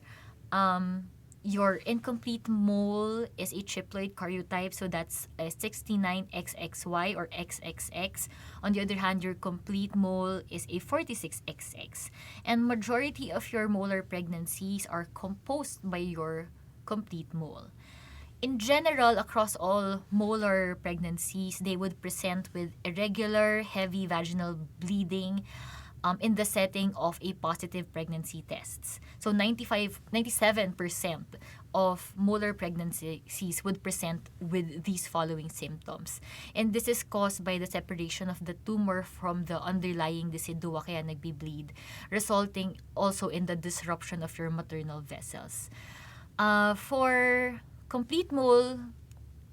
your incomplete mole is a triploid karyotype, so that's a 69XXY or XXX. On the other hand, your complete mole is a 46XX. And majority of your molar pregnancies are composed by your complete mole. In general, across all molar pregnancies, they would present with irregular, heavy vaginal bleeding in the setting of a positive pregnancy tests. So 97% of molar pregnancies would present with these following symptoms. And this is caused by the separation of the tumor from the underlying decidua, kaya nagbi-bleed, resulting also in the disruption of your maternal vessels. For complete mole,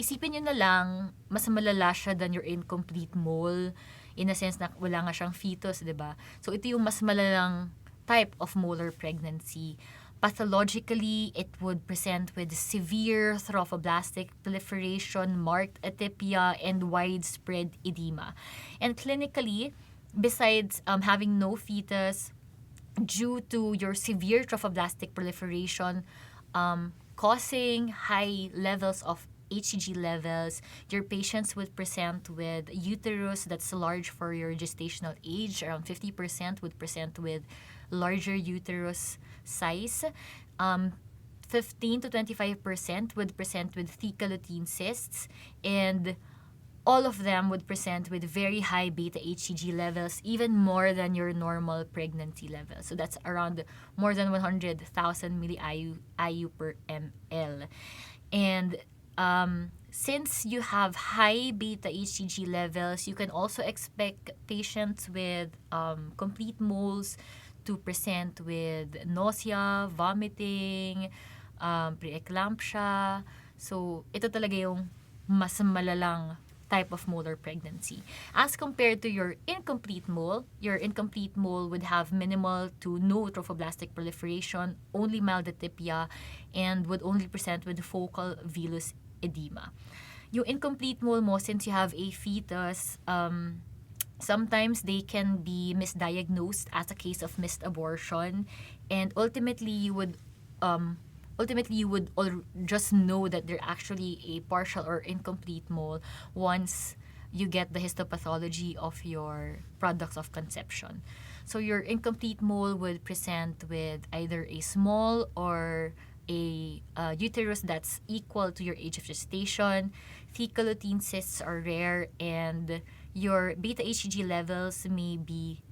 isipin nyo na lang, mas malala siya than your incomplete mole, in a sense na wala nga siyang fetus, di ba? So ito yung mas malalang type of molar pregnancy. Pathologically, it would present with severe trophoblastic proliferation, marked atypia, and widespread edema. And clinically, besides having no fetus, due to your severe trophoblastic proliferation, causing high levels of HCG levels, your patients would present with uterus that's large for your gestational age. Around 50% would present with larger uterus size. 15 to 25% would present with thecal lutein cysts, and all of them would present with very high beta HCG levels, even more than your normal pregnancy level. So that's around more than 100,000 milli-IU per ml. And since you have high beta HCG levels, you can also expect patients with complete moles to present with nausea, vomiting, preeclampsia. So, ito talaga yung mas malalang type of molar pregnancy. As compared to your incomplete mole would have minimal to no trophoblastic proliferation, only mild atypia, and would only present with focal venous edema. Yung incomplete mole mo, since you have a fetus, sometimes they can be misdiagnosed as a case of missed abortion, and ultimately you would just know that they're actually a partial or incomplete mole once you get the histopathology of your products of conception. So your incomplete mole would present with either a small or a uterus that's equal to your age of gestation. Thecal lutein cysts are rare, and your beta HCG levels may be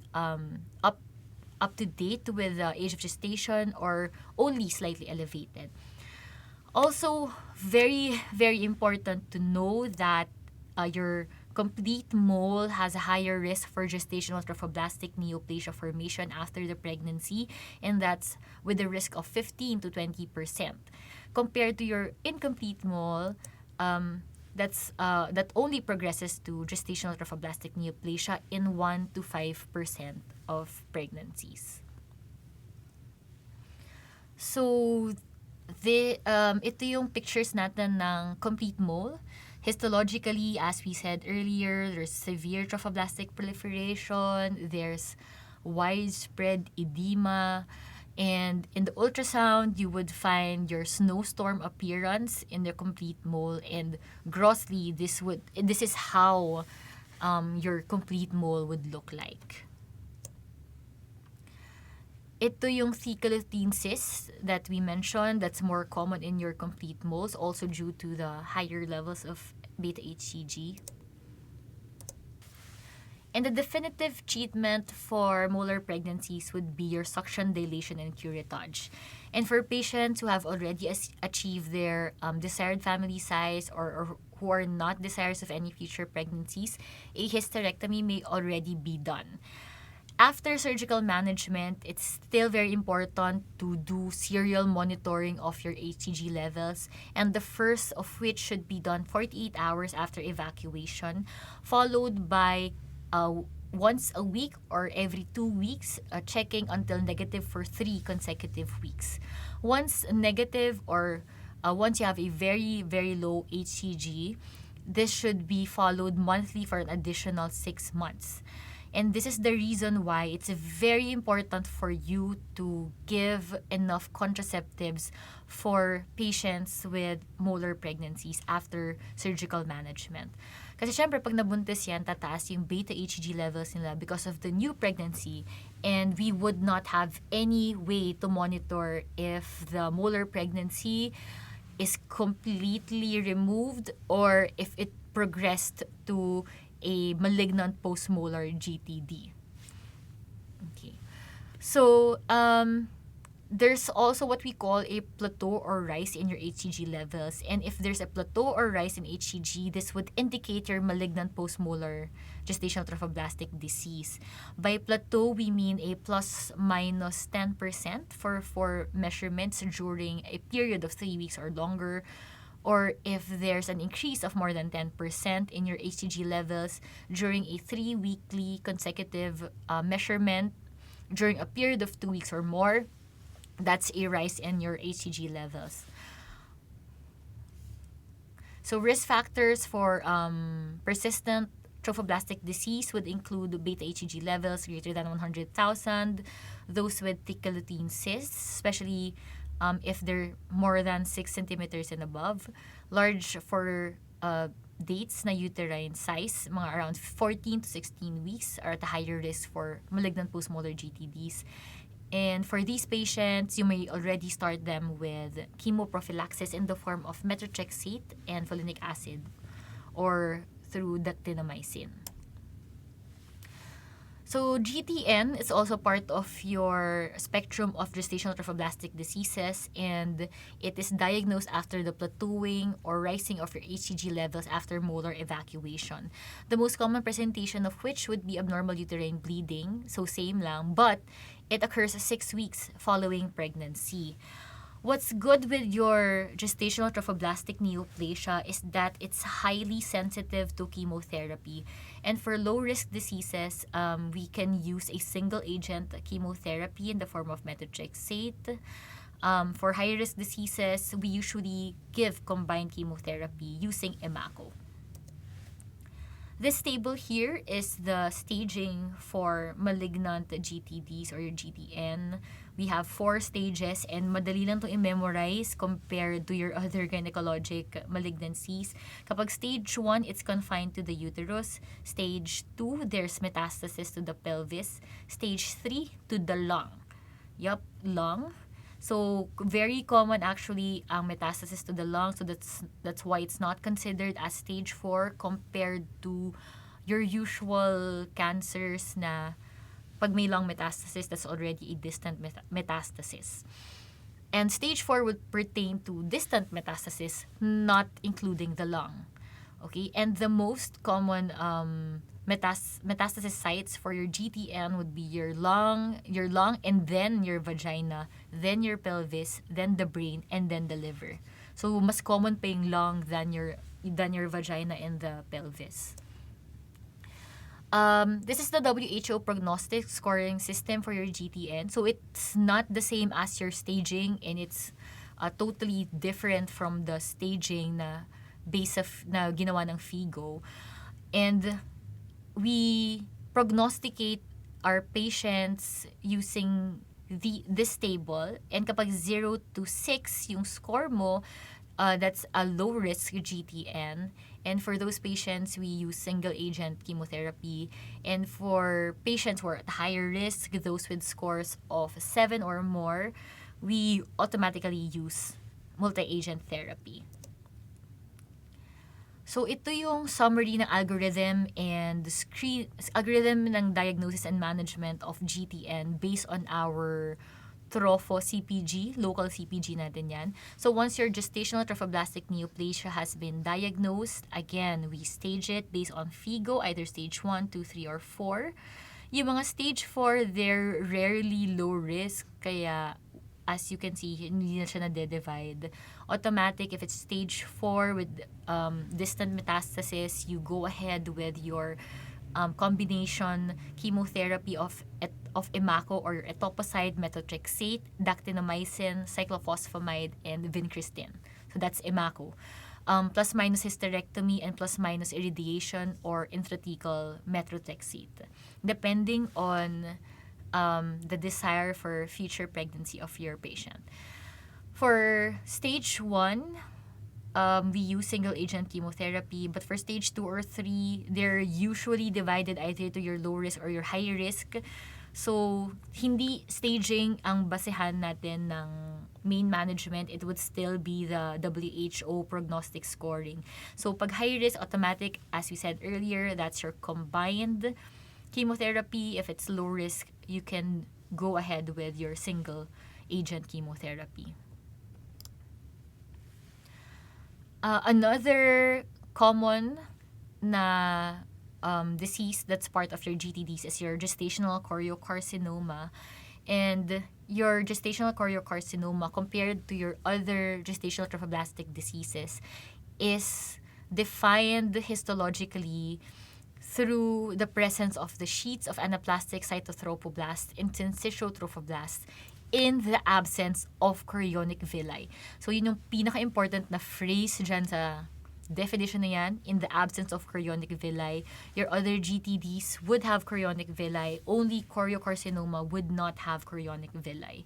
up to date with the age of gestation or only slightly elevated. Also, very, very important to know that your complete mole has a higher risk for gestational trophoblastic neoplasia formation after the pregnancy, and that's with a risk of 15 to 20%. Compared to your incomplete mole, that only progresses to gestational trophoblastic neoplasia in 1 to 5% of pregnancies. So, ito yung pictures natin ng complete mole. Histologically, as we said earlier, there's severe trophoblastic proliferation, there's widespread edema, and in the ultrasound, you would find your snowstorm appearance in the complete mole, and grossly, this is how your complete mole would look like. Ito yung thecal lutein cysts that we mentioned that's more common in your complete moles, also due to the higher levels of beta HCG. And the definitive treatment for molar pregnancies would be your suction dilation and curettage. And for patients who have already achieved their desired family size or who are not desirous of any future pregnancies, a hysterectomy may already be done. After surgical management, it's still very important to do serial monitoring of your HCG levels, and the first of which should be done 48 hours after evacuation, followed by once a week or every 2 weeks, checking until negative for 3 consecutive weeks. Once negative or once you have a very, very low HCG, this should be followed monthly for an additional 6 months. And this is the reason why it's very important for you to give enough contraceptives for patients with molar pregnancies after surgical management. Kasi syempre, pag nabuntis yan, tataas yung beta HCG levels nila because of the new pregnancy, and we would not have any way to monitor if the molar pregnancy is completely removed or if it progressed to a malignant postmolar GTD. Okay. So, there's also what we call a plateau or rise in your HCG levels. And if there's a plateau or rise in HCG, this would indicate your malignant postmolar gestational trophoblastic disease. By plateau, we mean a plus minus 10% for measurements during a period of 3 weeks or longer, or if there's an increase of more than 10% in your HCG levels during a 3-weekly consecutive measurement during a period of 2 weeks or more, that's a rise in your HCG levels. So risk factors for persistent trophoblastic disease would include beta HCG levels greater than 100,000, those with thecal lutein cysts, especially if they're more than 6 centimeters and above. Large for dates na uterine size, mga around 14 to 16 weeks, are at a higher risk for malignant postmolar GTDs. And for these patients, you may already start them with chemoprophylaxis in the form of methotrexate and folinic acid or through dactinomycin. So GTN is also part of your spectrum of gestational trophoblastic diseases, and it is diagnosed after the plateauing or rising of your HCG levels after molar evacuation. The most common presentation of which would be abnormal uterine bleeding, so same lang, but it occurs 6 weeks following pregnancy. What's good with your gestational trophoblastic neoplasia is that it's highly sensitive to chemotherapy. And for low-risk diseases, we can use a single-agent chemotherapy in the form of methotrexate. For high-risk diseases, we usually give combined chemotherapy using imaco. This table here is the staging for malignant GTDs or your GTN. We have 4 stages and madali lang to i-memorize compared to your other gynecologic malignancies. Kapag stage 1, it's confined to the uterus. Stage 2, there's metastasis to the pelvis. Stage 3, to the lung. Yup, lung. So, very common actually ang metastasis to the lung. So, that's why it's not considered as stage 4 compared to your usual cancers na pag may lung metastasis, that's already a distant metastasis. And stage 4 would pertain to distant metastasis, not including the lung. Okay? And the most common metastasis sites for your GTN would be your lung, and then your vagina, then your pelvis, then the brain, and then the liver. So, mas common pa yung lung than your vagina and the pelvis. This is the WHO prognostic scoring system for your GTN. So, it's not the same as your staging, and it's totally different from the staging na ginawa ng FIGO. And we prognosticate our patients using this table, and kapag 0 to 6 yung score mo, that's a low-risk GTN. And for those patients, we use single-agent chemotherapy. And for patients who are at higher risk, those with scores of 7 or more, we automatically use multi-agent therapy. So, ito yung summary ng algorithm ng diagnosis and management of GTN based on our Tropho CPG, local CPG natin yan. So, once your gestational trophoblastic neoplasia has been diagnosed, again, we stage it based on FIGO, either stage 1, 2, 3, or 4. Yung mga stage 4, they're rarely low risk, kaya as you can see, hindi na siya na-divide. Automatic, if it's stage 4 with distant metastasis, you go ahead with your combination chemotherapy of imaco or etoposide, methotrexate, dactinomycin, cyclophosphamide, and vincristine. So that's imaco. Plus minus hysterectomy and plus minus irradiation or intrathecal methotrexate, depending on the desire for future pregnancy of your patient. For stage 1, we use single-agent chemotherapy, but for stage 2 or 3, they're usually divided either to your low risk or your high risk. So, hindi staging ang basehan natin ng main management. It would still be the WHO prognostic scoring. So, pag high risk, automatic, as we said earlier, that's your combined chemotherapy. If it's low risk, you can go ahead with your single-agent chemotherapy. Another common na disease that's part of your GTDs is your gestational choriocarcinoma. And your gestational choriocarcinoma, compared to your other gestational trophoblastic diseases, is defined histologically through the presence of the sheets of anaplastic cytothropoblast and syncytial trophoblast in the absence of chorionic villi. So, yun yung pinaka-important na phrase dyan sa definition na yan, in the absence of chorionic villi. Your other GTDs would have chorionic villi, only choriocarcinoma would not have chorionic villi.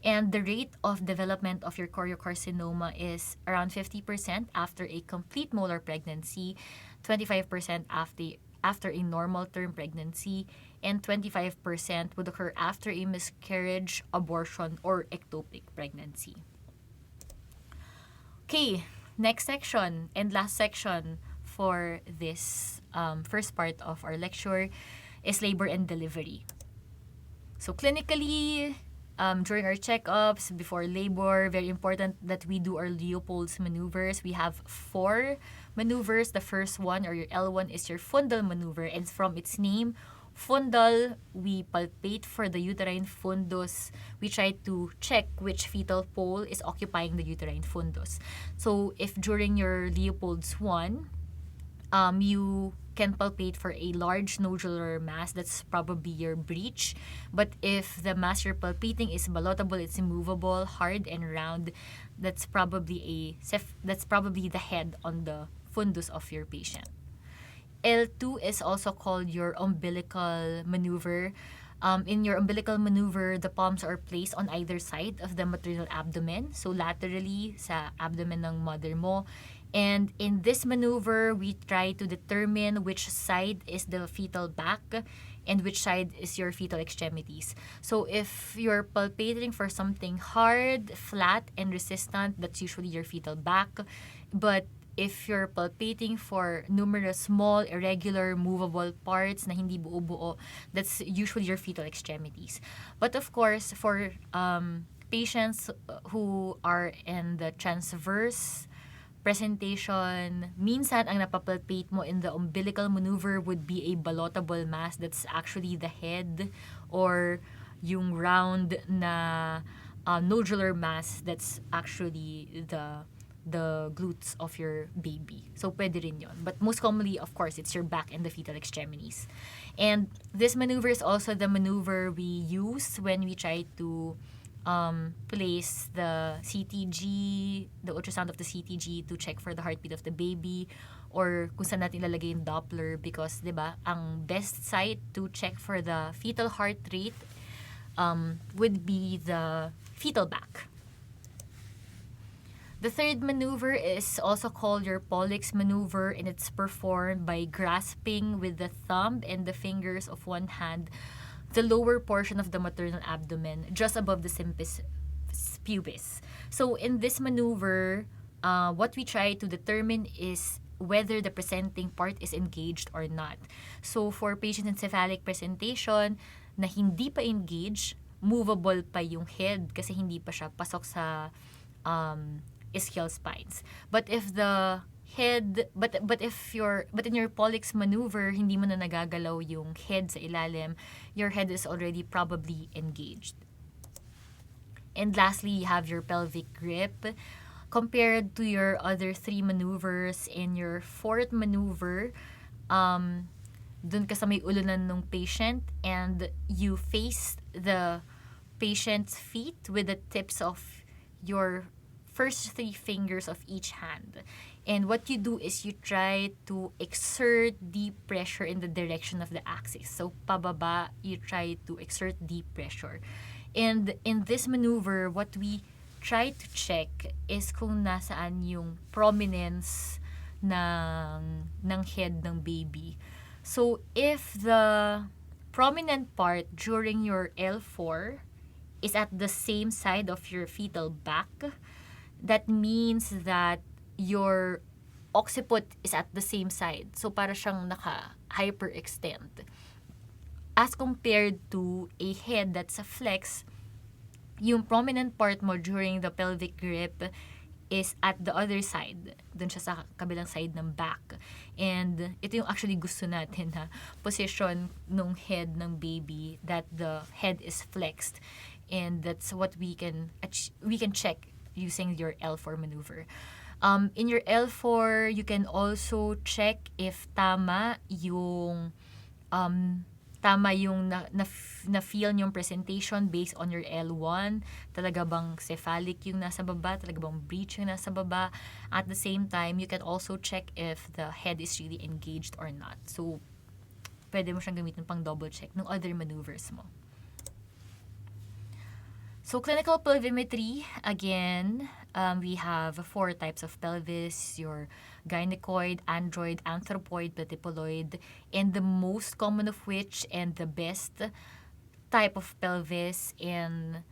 And the rate of development of your choriocarcinoma is around 50% after a complete molar pregnancy, 25% after a normal term pregnancy, and 25% would occur after a miscarriage, abortion, or ectopic pregnancy. Okay, next section and last section for this first part of our lecture is labor and delivery. So clinically, during our checkups, before labor, very important that we do our Leopold's maneuvers. We have 4 maneuvers. The first one, or your L1, is your fundal maneuver. And from its name, fundal, we palpate for the uterine fundus. We try to check which fetal pole is occupying the uterine fundus. So if during your Leopold's 1, you can palpate for a large nodular mass, that's probably your breech. But if the mass you're palpating is ballotable, it's immovable, hard and round, that's probably the head on the fundus of your patient. L2 is also called your umbilical maneuver. In your umbilical maneuver, the palms are placed on either side of the maternal abdomen, so laterally sa abdomen ng mother mo. And in this maneuver, we try to determine which side is the fetal back and which side is your fetal extremities. So if you're palpating for something hard, flat, and resistant, that's usually your fetal back. But if you're palpating for numerous small, irregular, movable parts na hindi buo-buo, that's usually your fetal extremities. But of course, for patients who are in the transverse presentation, minsan ang napapalpate mo in the umbilical maneuver would be a ballotable mass that's actually the head, or yung round na nodular mass that's actually the glutes of your baby. So, pwede rin yun. But most commonly, of course, it's your back and the fetal extremities. And this maneuver is also the maneuver we use when we try to place the CTG, the ultrasound of the CTG, to check for the heartbeat of the baby, or kung saan natin ilalagay yung Doppler, because, di ba, ang best site to check for the fetal heart rate would be the fetal back. The third maneuver is also called your Pollux maneuver, and it's performed by grasping with the thumb and the fingers of one hand the lower portion of the maternal abdomen, just above the symphysis pubis. So in this maneuver, what we try to determine is whether the presenting part is engaged or not. So for patient encephalic presentation na hindi pa engaged, movable pa yung head kasi hindi pa siya pasok sa ischial spines. But if the head, but in your Pollux maneuver, hindi mo na nagagalaw yung head sa ilalim, your head is already probably engaged. And lastly, you have your pelvic grip. Compared to your other 3 maneuvers, in your 4th maneuver, dun ka sa may ulunan ng patient, and you face the patient's feet with the tips of your first 3 fingers of each hand. And what you do is you try to exert deep pressure in the direction of the axis. So, pababa, you try to exert deep pressure. And in this maneuver, what we try to check is kung nasaan yung prominence ng head ng baby. So, if the prominent part during your L4 is at the same side of your fetal back, that means that your occiput is at the same side. So, para siyang naka-hyperextend. As compared to a head that's a flex, yung prominent part mo during the pelvic grip is at the other side. Dun siya sa kabilang side ng back. And ito yung actually gusto natin na position ng head ng baby, that the head is flexed. And that's what we can check using your L4 maneuver. In your L4, you can also check if tama yung na-feel yung presentation based on your L1. Talaga bang cephalic yung nasa baba? Talaga bang breech yung nasa baba? At the same time, you can also check if the head is really engaged or not. So, pwede mo siyang gamitin pang double check ng other maneuvers mo. So clinical pelvimetry, again, we have 4 types of pelvis, your gynecoid, android, anthropoid, platypoloid, and the most common of which and the best type of pelvis in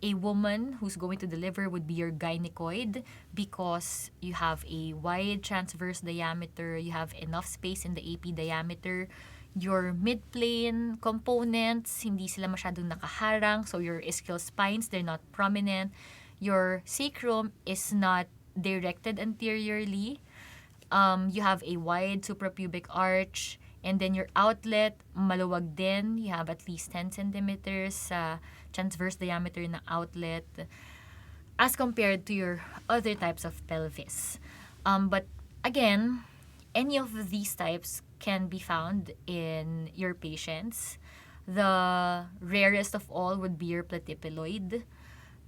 a woman who's going to deliver would be your gynecoid, because you have a wide transverse diameter, you have enough space in the AP diameter, your midplane components, hindi sila masyadong nakaharang, so your ischial spines, they're not prominent. Your sacrum is not directed anteriorly. You have a wide suprapubic arch, and then your outlet, maluwag din. You have at least 10 centimeters sa transverse diameter ng outlet as compared to your other types of pelvis. But again, any of these types can be found in your patients. The rarest of all would be your platypoloid.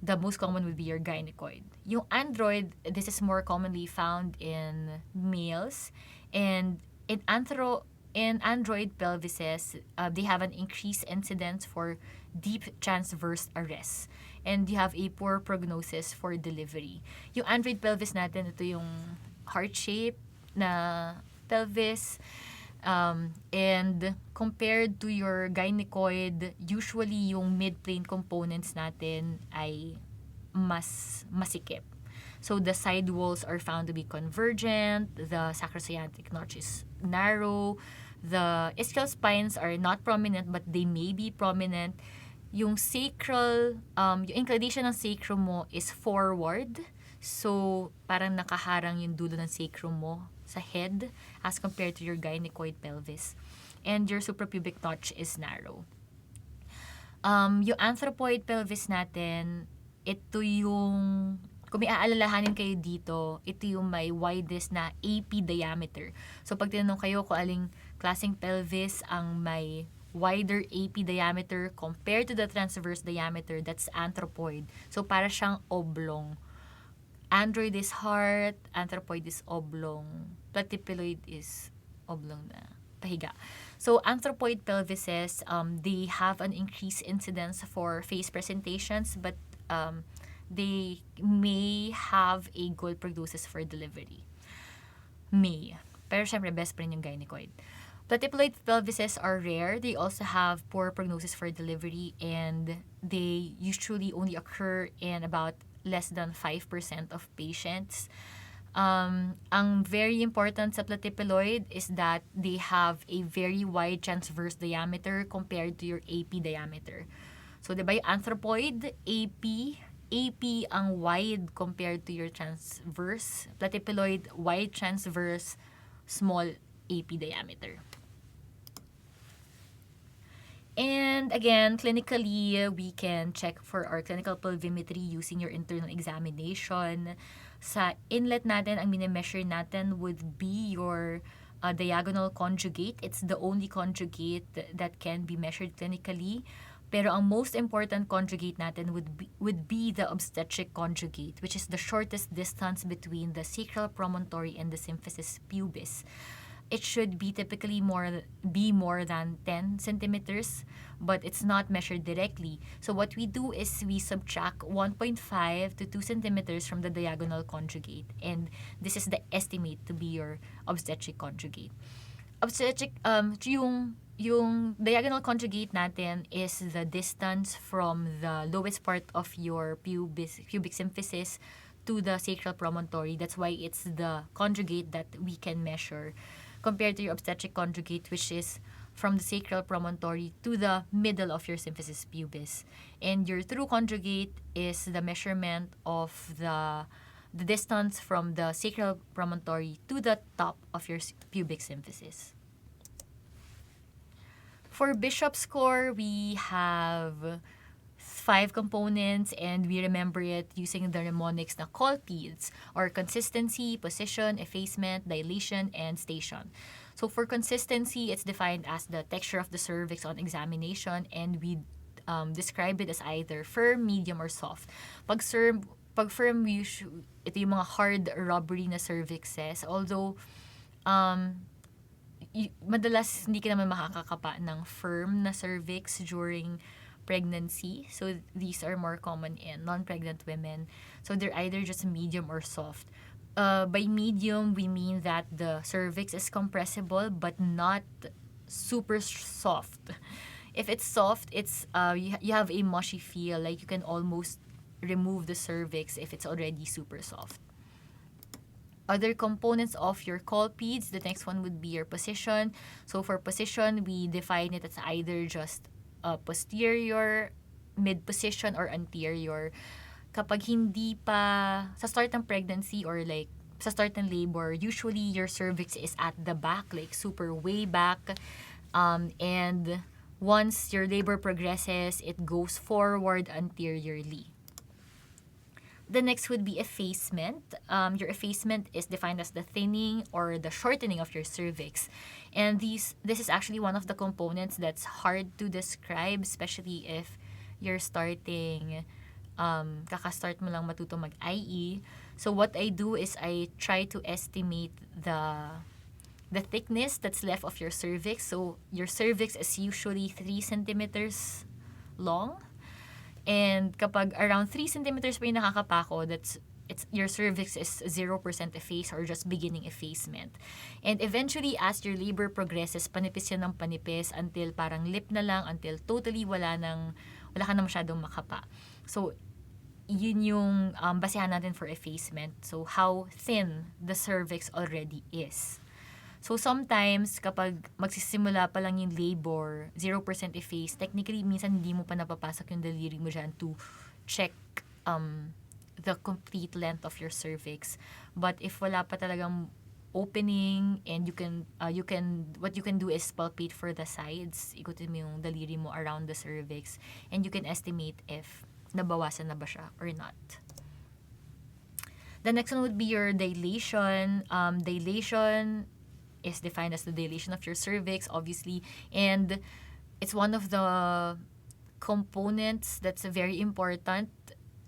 The most common would be your gynecoid. Yung android, this is more commonly found in males, and in android pelvises, they have an increased incidence for deep transverse arrest, and you have a poor prognosis for delivery. Yung android pelvis natin, ito yung heart shape na pelvis. And compared to your gynecoid, usually yung midplane components natin ay mas masikip. So the side walls are found to be convergent, the sacrocyanthus notch is narrow, the ischial spines are not prominent but they may be prominent. Yung sacral, yung inclination ng sacrum mo is forward. So, parang nakaharang yung dulo ng sacrum mo sa head as compared to your gynecoid pelvis. And your suprapubic notch is narrow. Yung anthropoid pelvis natin, ito yung, kung may aalalahanin kayo dito, ito yung may widest na AP diameter. So, pag tinanong kayo kung aling klaseng pelvis ang may wider AP diameter compared to the transverse diameter, that's anthropoid. So, para siyang oblong. Android is heart, anthropoid is oblong, platypoloid is oblong na pahiga. So, anthropoid pelvises, they have an increased incidence for face presentations, but they may have a good prognosis for delivery. May. Pero syempre, best pa rin yung gynecoid. Platypoloid pelvises are rare. They also have poor prognosis for delivery, and they usually only occur in about less than 5% of patients. Ang very important sa platypoloid is that they have a very wide transverse diameter compared to your AP diameter. So, diba yung anthropoid, AP ang wide compared to your transverse. Platypoloid, wide transverse, small AP diameter. And again, clinically, we can check for our clinical pelvimetry using your internal examination. Sa inlet natin, ang mini-measure natin would be your diagonal conjugate. It's the only conjugate that can be measured clinically. Pero ang most important conjugate natin would be the obstetric conjugate, which is the shortest distance between the sacral promontory and the symphysis pubis. It should be typically be more than 10 centimeters, but it's not measured directly. So what we do is we subtract 1.5 to 2 centimeters from the diagonal conjugate, and this is the estimate to be your obstetric conjugate. Obstetric, yung diagonal conjugate natin is the distance from the lowest part of your pubic symphysis to the sacral promontory. That's why it's the conjugate that we can measure, compared to your obstetric conjugate, which is from the sacral promontory to the middle of your symphysis pubis. And your true conjugate is the measurement of the distance from the sacral promontory to the top of your pubic symphysis. For Bishop score, we have 5 components, and we remember it using the mnemonics na COLPEDS, or consistency, position, effacement, dilation, and station. So for consistency, it's defined as the texture of the cervix on examination, and we describe it as either firm, medium, or soft. Pag firm, ito yung mga hard, rubbery na cervixes. Although, madalas hindi ka naman makakakapa ng firm na cervix during pregnancy. So these are more common in non-pregnant women. So they're either just medium or soft. By medium, we mean that the cervix is compressible but not super soft. If it's soft, it's you have a mushy feel, like you can almost remove the cervix if it's already super soft. Other components of your colpeds, the next one would be your position. So for position, we define it as either just posterior, mid position, or anterior. Kapag hindi pa sa start ng pregnancy or like sa start ng labor, usually your cervix is at the back, like super way back. And once your labor progresses, it goes forward anteriorly. The next would be effacement. Your effacement is defined as the thinning or the shortening of your cervix. And this is actually one of the components that's hard to describe, especially if you're starting, kakastart mo lang matuto mag-IE. So what I do is I try to estimate the thickness that's left of your cervix. So your cervix is usually 3 centimeters long. And kapag around 3 centimeters pa yung nakakapako, your cervix is 0% efface or just beginning effacement. And eventually, as your labor progresses, panipis yan ng panipis until parang lip na lang, until totally wala ka na masyadong makapa. So, yun yung basehan natin for effacement. So, how thin the cervix already is. So sometimes, kapag magsisimula pa lang yung labor, 0% efface, technically, minsan hindi mo pa napapasok yung daliri mo dyan to check the complete length of your cervix. But if wala pa talagang opening and what you can do is palpate for the sides, ikutin mo yung daliri mo around the cervix, and you can estimate if nabawasan na ba siya or not. The next one would be your dilation. Dilation is defined as the dilation of your cervix, obviously, and it's one of the components that's very important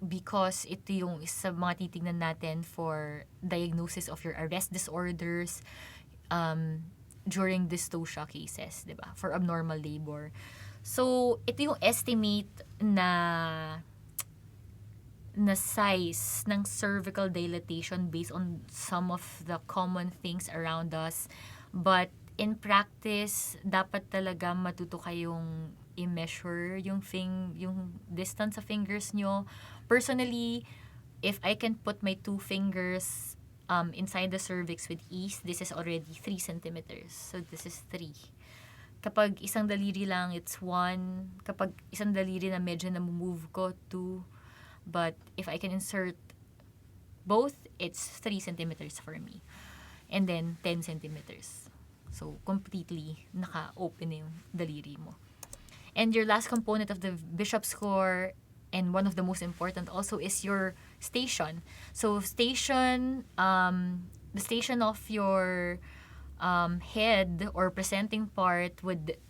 because ito yung isa mga titignan natin for diagnosis of your arrest disorders during dystocia cases, di ba? For abnormal labor. So, ito yung estimate na size ng cervical dilatation based on some of the common things around us. But in practice, dapat talaga matuto kayong i-measure yung distance sa fingers nyo. Personally, if I can put my 2 fingers inside the cervix with ease, this is already 3 centimeters. So this is 3. Kapag isang daliri lang, it's 1. Kapag isang daliri na medyo na-move ko, 2. But if I can insert both, it's 3 centimeters for me. And then 10 centimeters. So, completely naka-open yung daliri mo. And your last component of the Bishop score, and one of the most important also, is your station. So, the station of your head or presenting part would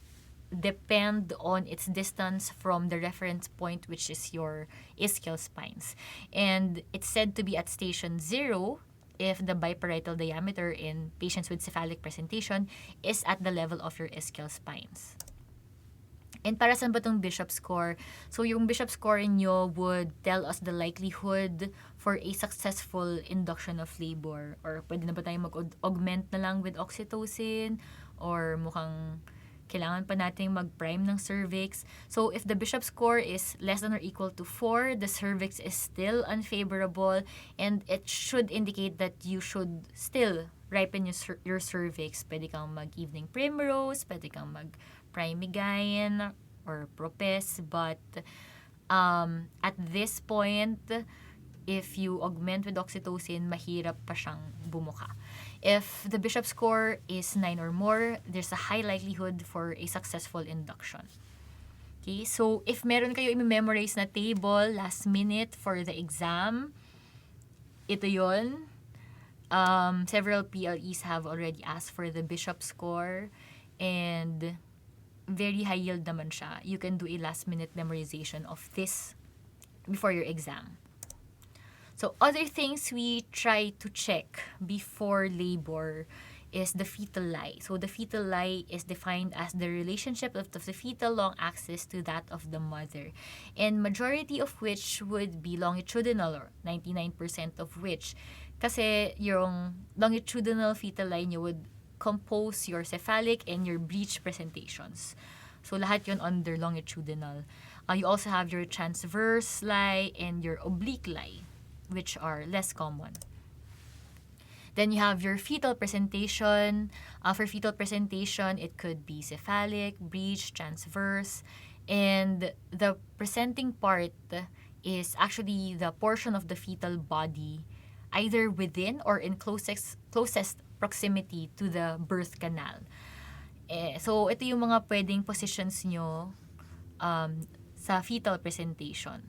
depend on its distance from the reference point, which is your ischial spines. And it's said to be at station 0 if the biparietal diameter in patients with cephalic presentation is at the level of your ischial spines. And para saan ba itong Bishop score? So yung Bishop score inyo would tell us the likelihood for a successful induction of labor. Or pwede na ba tayo mag-augment na lang with oxytocin? Or mukhang kailangan pa nating mag-prime ng cervix. So, if the Bishop score is less than or equal to 4, the cervix is still unfavorable, and it should indicate that you should still ripen your cervix. Pwede kang mag-evening primrose, pwede kang mag-primigain or propes, but at this point, if you augment with oxytocin, mahirap pa siyang bumuka. If the Bishop score is 9 or more, there's a high likelihood for a successful induction. Okay, so if meron kayo i-memorize na table last minute for the exam, ito yon. Several PLEs have already asked for the Bishop score, and very high yield naman siya. You can do a last minute memorization of this before your exam. So, other things we try to check before labor is the fetal lie. So the fetal lie is defined as the relationship of the fetal long axis to that of the mother. And majority of which would be longitudinal, or 99% of which. Kasi yung longitudinal fetal lie nyo would compose your cephalic and your breech presentations. So lahat yon under longitudinal. You also have your transverse lie and your oblique lie, which are less common. Then you have your fetal presentation. For fetal presentation, it could be cephalic, breech, transverse. And the presenting part is actually the portion of the fetal body either within or in closest proximity to the birth canal. So, ito yung mga pwedeng positions nyo sa fetal presentation.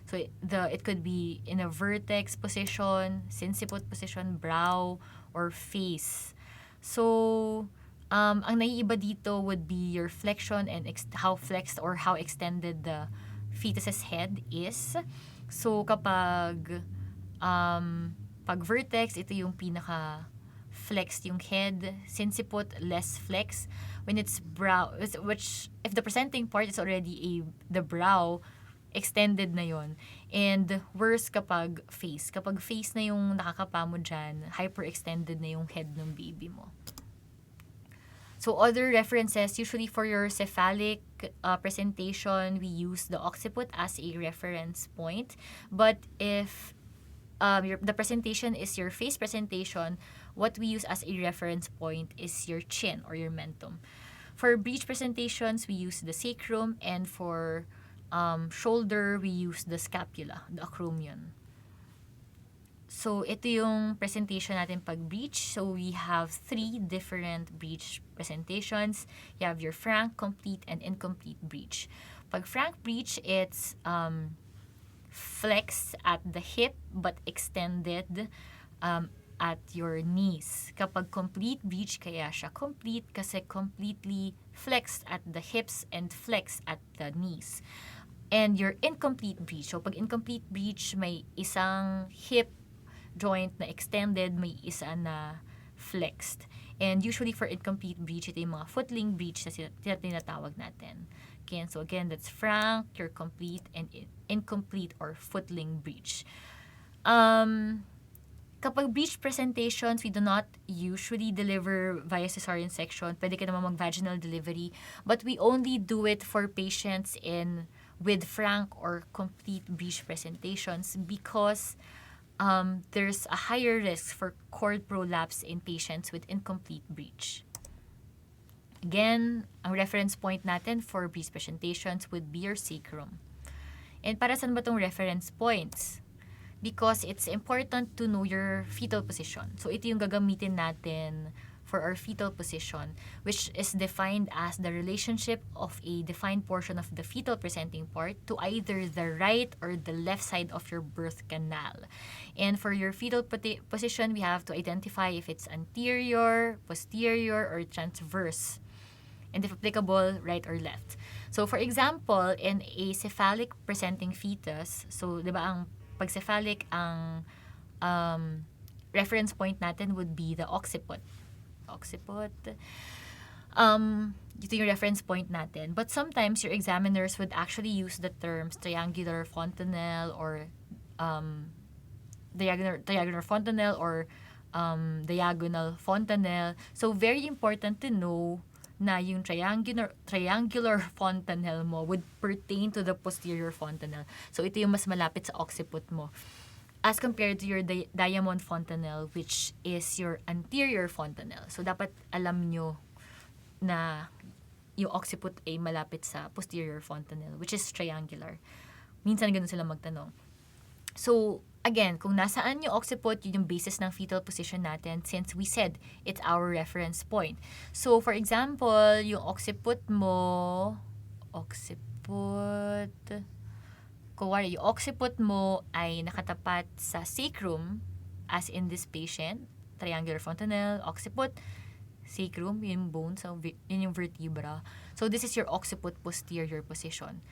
So, it could be in a vertex position, sinciput position, brow, or face. So, ang naiiba dito would be your flexion and how flexed or how extended the fetus's head is. So, kapag pag vertex, ito yung pinaka flexed yung head. Sinciput, less flex. When it's brow, which if the presenting part is already the brow, extended na yon. And worse kapag face. Kapag face na yung nakakapa mo dyan, hyperextended na yung head ng baby mo. So other references, usually for your cephalic presentation, we use the occiput as a reference point. But if the presentation is your face presentation, what we use as a reference point is your chin or your mentum. For breech presentations, we use the sacrum, and for shoulder, we use the scapula, the acromion. So, ito yung presentation natin pag breech. So, we have 3 different breech presentations. You have your frank, complete, and incomplete breech. Pag frank breech, it's flexed at the hip but extended at your knees. Kapag complete breech, kaya siya complete kasi completely flexed at the hips and flexed at the knees. And your incomplete breech. So, pag incomplete breech, may isang hip joint na extended, may isa na flexed. And usually for incomplete breech, ito yung mga footling breech na tinatawag natin. Okay, so again, that's frank, your complete, and incomplete or footling breech. Kapag breech presentations, we do not usually deliver via cesarean section. Pwede ka naman mag-vaginal delivery. But we only do it for patients with frank or complete breech presentations because there's a higher risk for cord prolapse in patients with incomplete breech. Again, ang reference point natin for breech presentations would be your sacrum. And para saan ba tong reference points? Because it's important to know your fetal position. So ito yung gagamitin natin for our fetal position, which is defined as the relationship of a defined portion of the fetal presenting part to either the right or the left side of your birth canal. And for your fetal position, we have to identify if it's anterior, posterior, or transverse. And if applicable, right or left. So for example, in a cephalic presenting fetus, so di ba ang pag-cephalic, ang reference point natin would be the occiput. Ito yung reference point natin. But sometimes your examiners would actually use the terms triangular fontanelle or diagonal fontanelle or diagonal fontanelle. So very important to know na yung triangular fontanelle mo would pertain to the posterior fontanelle. So ito yung mas malapit sa occiput mo, as compared to your diamond fontanelle, which is your anterior fontanelle. So, dapat alam nyo na yung occiput ay malapit sa posterior fontanelle, which is triangular. Minsan ganun sila magtanong. So, again, kung nasaan yung occiput, yun yung basis ng fetal position natin since we said it's our reference point. So, for example, yung occiput mo, kuwari, yung occiput mo ay nakatapat sa sacrum, as in this patient, triangular fontanelle, occiput, sacrum, yung bone, so yun yung vertebra. So, this is your occiput posterior position.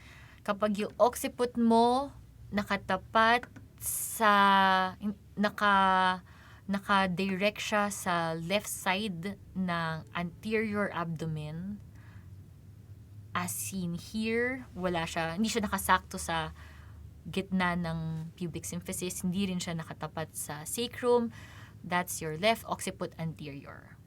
Kapag yung occiput mo nakatapat sa, naka-direct siya sa left side ng anterior abdomen. As seen here, hindi siya nakasakto sa gitna ng pubic symphysis, hindi rin siya nakatapat sa sacrum. That's your left occiput anterior.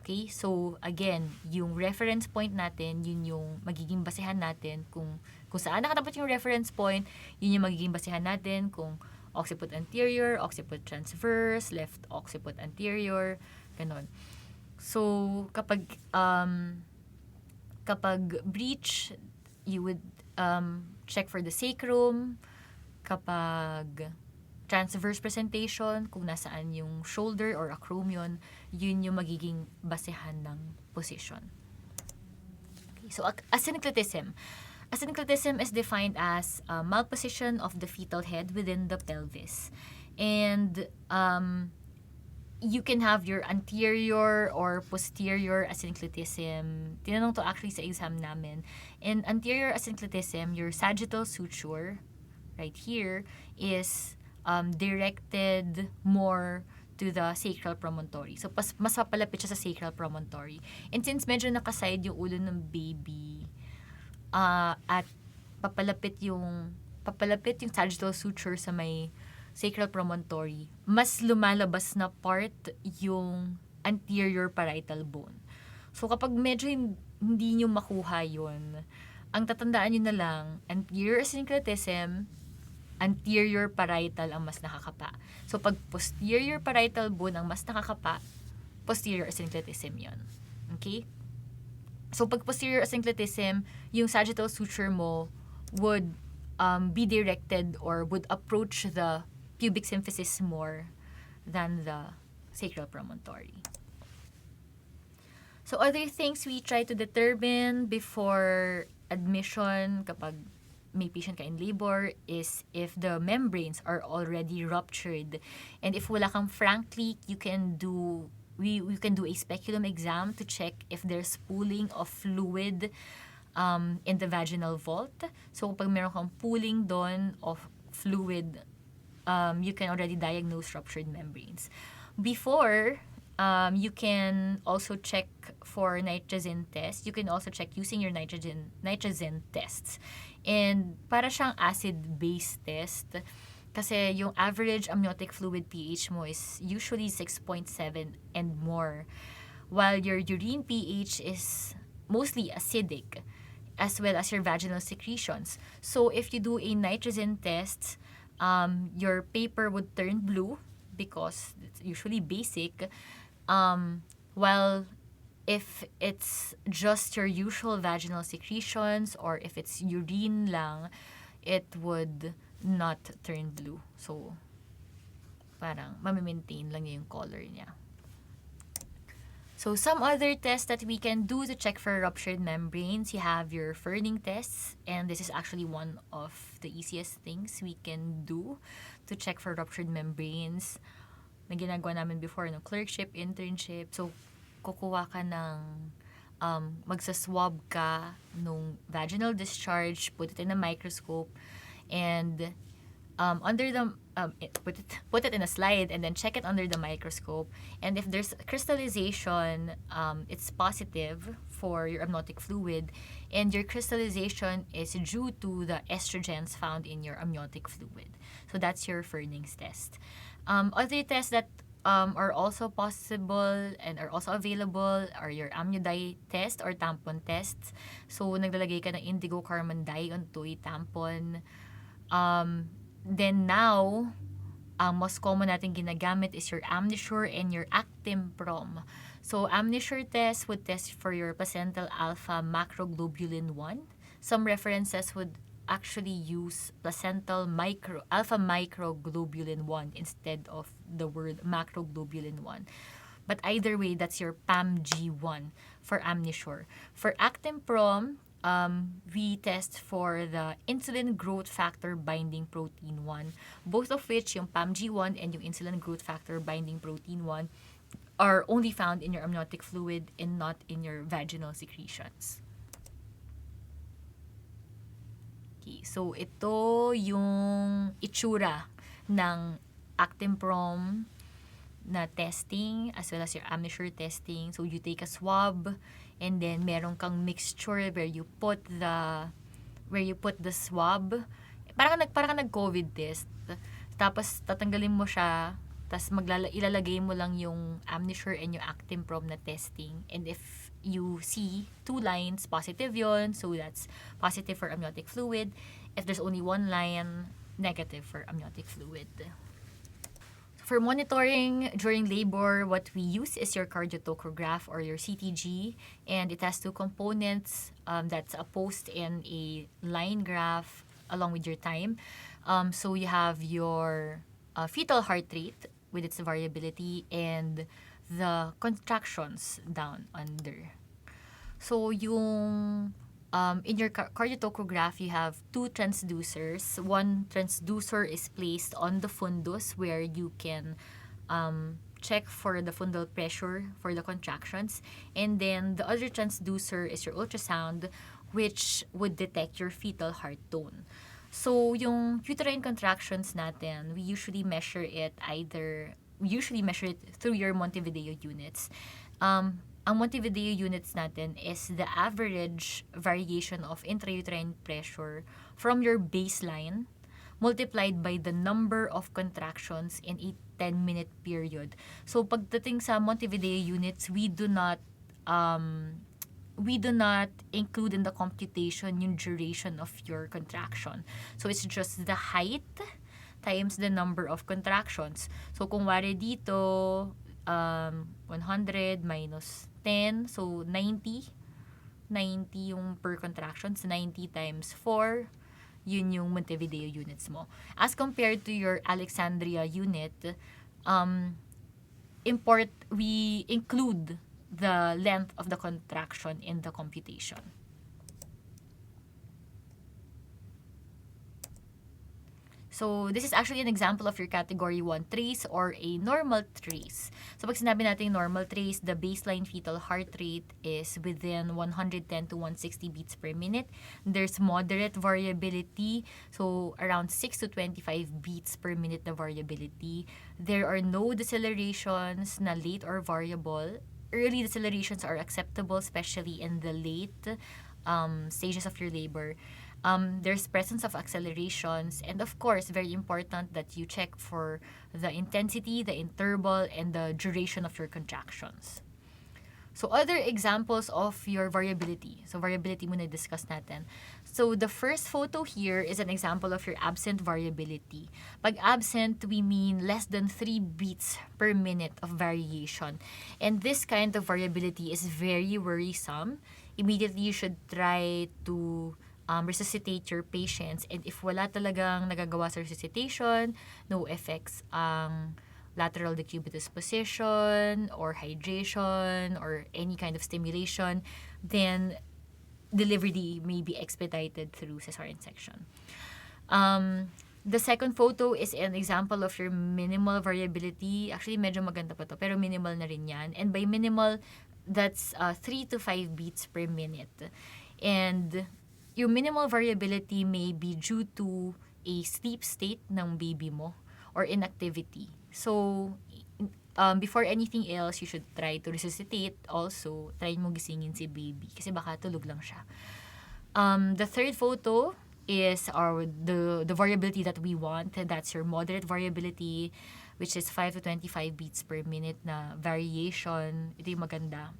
Okay? So, again, yung reference point natin, yun yung magiging basehan natin kung saan nakatapat yung reference point, yun yung magiging basehan natin kung occiput anterior, occiput transverse, left occiput anterior, ganon. So, kapag breach, you would check for the sacrum. Kapag transverse presentation, kung nasaan yung shoulder or acromion, yun yung magiging basehan ng position. Okay, so, asynclitism. Asynclitism is defined as malposition of the fetal head within the pelvis. And you can have your anterior or posterior asynclitism. Tinanong to actually sa exam namin. In anterior asynclitism, your sagittal suture, right here, is directed more to the sacral promontory. So, mas papalapit siya sa sacral promontory. And since medyo nakaside yung ulo ng baby, at papalapit yung sagittal suture sa may sacral promontory, mas lumalabas na part yung anterior parietal bone. So, kapag medyo hindi nyo makuha yun, ang tatandaan nyo na lang, anterior asynclitism, anterior parietal ang mas nakakapa. So, pag posterior parietal bone ang mas nakakapa, posterior asynclitism yun. Okay? So, pag posterior asynclitism, yung sagittal suture mo would be directed or would approach the pubic symphysis more than the sacral promontory. So, other things we try to determine before admission kapag may patient ka in labor is if the membranes are already ruptured. And if wala kang frank leak, we can do a speculum exam to check if there's pooling of fluid in the vaginal vault. So, pag meron kang pooling doon of fluid, you can already diagnose ruptured membranes. Before, you can also check for nitrogen test. You can also check using your nitrogen tests. And para siyang acid-base test, kasi yung average amniotic fluid pH mo is usually 6.7 and more, while your urine pH is mostly acidic, as well as your vaginal secretions. So if you do a nitrogen test, your paper would turn blue because it's usually basic, while if it's just your usual vaginal secretions or if it's urine lang, it would not turn blue. So, parang mamimaintain lang yung color niya. So, some other tests that we can do to check for ruptured membranes, you have your Ferning tests, and this is actually one of the easiest things we can do to check for ruptured membranes na ginagawa namin before no clerkship, internship. So, kukuha ka ng magsaswab ka nung vaginal discharge, put it in a microscope, and under the put it in a slide and then check it under the microscope. And if there's crystallization, it's positive for your amniotic fluid, and your crystallization is due to the estrogens found in your amniotic fluid. So that's your Ferning's test. Other tests that are also possible and are also available are your amnio-dye test or tampon tests. So, naglalagay ka ng indigo carmine dye onto a tampon. Then now, ang most common natin ginagamit is your Amnisure and your Actimprom. So, Amnisure test would test for your placental alpha macroglobulin 1. Some references would actually use placental alpha microglobulin 1 instead of the word macroglobulin 1. But either way, that's your PAMG1 for Amnisure. For Actimprom, we test for the insulin growth factor binding protein 1, both of which, yung PAMG1 and yung insulin growth factor binding protein 1, are only found in your amniotic fluid and not in your vaginal secretions. Okay, so ito yung itsura ng Actimprom na testing as well as your amnisure testing. So you take a swab and then meron kang mixture where you put the swab. Parang kang nag-COVID test. Tapos tatanggalin mo siya, tapos ilalagay mo lang yung amnisure and yung actin probe na testing. And if you see 2 lines, positive yon, so that's positive for amniotic fluid. If there's only 1 line, negative for amniotic fluid. For monitoring during labor, what we use is your cardiotocograph or your CTG, and it has 2 components that's a post and a line graph along with your time. So you have your fetal heart rate with its variability and the contractions down under. So yung in your cardiotocograph, you have 2 transducers. One transducer is placed on the fundus where you can check for the fundal pressure for the contractions. And then the other transducer is your ultrasound, which would detect your fetal heart tone. So yung uterine contractions natin, we usually measure it through your Montevideo units. Ang Montevideo units natin is the average variation of intrauterine pressure from your baseline multiplied by the number of contractions in a 10-minute period. So pagdating sa Montevideo units, we do not include in the computation yung duration of your contraction. So it's just the height times the number of contractions. So kung wari dito, 100 minus 10, so 90 yung per contractions, 90 times 4, yun yung Montevideo units mo. As compared to your Alexandria unit, we include the length of the contraction in the computation. So, this is actually an example of your category 1 trace or a normal trace. So, pag sinabi natin normal trace, the baseline fetal heart rate is within 110 to 160 beats per minute. There's moderate variability, so around 6 to 25 beats per minute na variability. There are no decelerations na late or variable. Early decelerations are acceptable, especially in the late stages of your labor. There's presence of accelerations, and of course, very important that you check for the intensity, the interval, and the duration of your contractions. So, other examples of your variability. So, variability muna discuss natin. So, the first photo here is an example of your absent variability. Pag absent, we mean less than 3 beats per minute of variation. And this kind of variability is very worrisome. Immediately, you should try to resuscitate your patients, and if wala talagang nagagawa sa resuscitation, no effects ang lateral decubitus position or hydration or any kind of stimulation, then delivery may be expedited through cesarean section. The second photo is an example of your minimal variability. Actually, medyo maganda pa to, pero minimal na rin yan. And by minimal, that's 3 to 5 beats per minute. And your minimal variability may be due to a sleep state ng baby mo or inactivity. So, before anything else, you should try to resuscitate. Also, try mo gisingin si baby kasi baka tulog lang siya. The third photo is the variability that we want. That's your moderate variability, which is 5 to 25 beats per minute na variation. Ito yung maganda.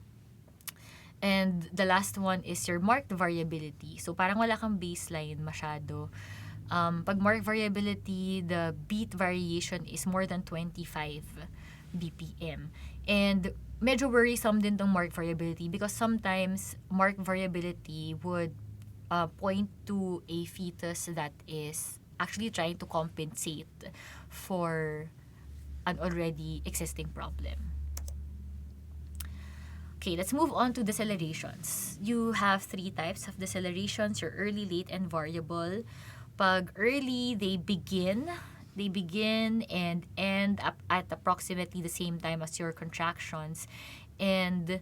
And the last one is your marked variability. So, parang wala kang baseline masyado. Pag marked variability, the beat variation is more than 25 BPM. And medyo worrisome din tong marked variability because sometimes marked variability would point to a fetus that is actually trying to compensate for an already existing problem. Okay, let's move on to decelerations. You have 3 types of decelerations, your early, late, and variable. Pag early, they begin and end up at approximately the same time as your contractions. And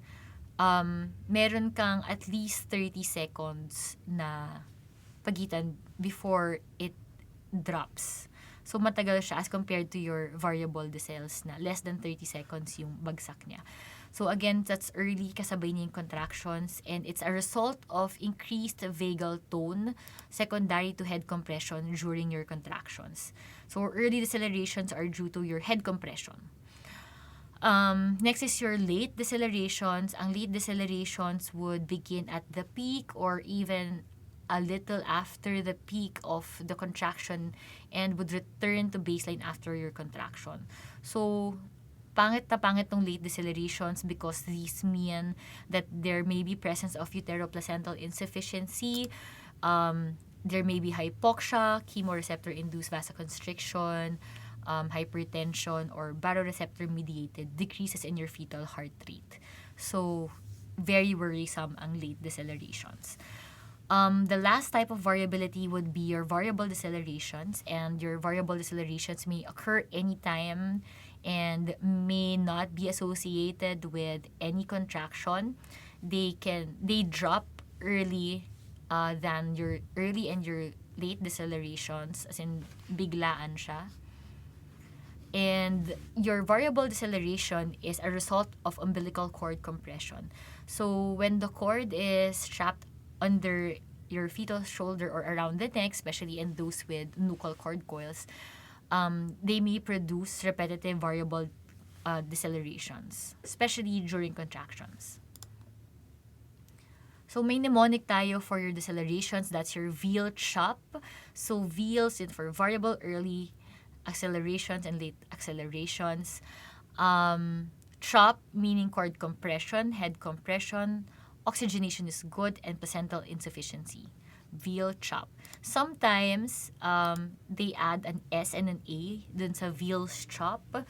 meron kang at least 30 seconds na pagitan before it drops. So, matagal siya as compared to your variable decels na less than 30 seconds yung bagsak niya. So, again, that's early kasabay niya yung contractions, and it's a result of increased vagal tone secondary to head compression during your contractions. So, early decelerations are due to your head compression. Next is your late decelerations. Ang late decelerations would begin at the peak or even a little after the peak of the contraction and would return to baseline after your contraction. So, pangit na pangit tong late decelerations because these mean that there may be presence of uteroplacental insufficiency, there may be hypoxia, chemoreceptor-induced vasoconstriction, hypertension, or baroreceptor-mediated decreases in your fetal heart rate. So, very worrisome ang late decelerations. The last type of variability would be your variable decelerations, and your variable decelerations may occur anytime and may not be associated with any contraction. They drop early than your early and your late decelerations, as in biglaan siya. And your variable deceleration is a result of umbilical cord compression. So when the cord is trapped under your fetal shoulder or around the neck, especially in those with nuchal cord coils, they may produce repetitive variable decelerations, especially during contractions. So may mnemonic tayo for your decelerations. That's your VEAL CHOP. So VEAL stands for variable early accelerations and late accelerations. CHOP meaning cord compression, head compression, oxygenation is good, and placental insufficiency. VEAL CHOP. Sometimes, they add an S and an A dun sa VEAL CHOP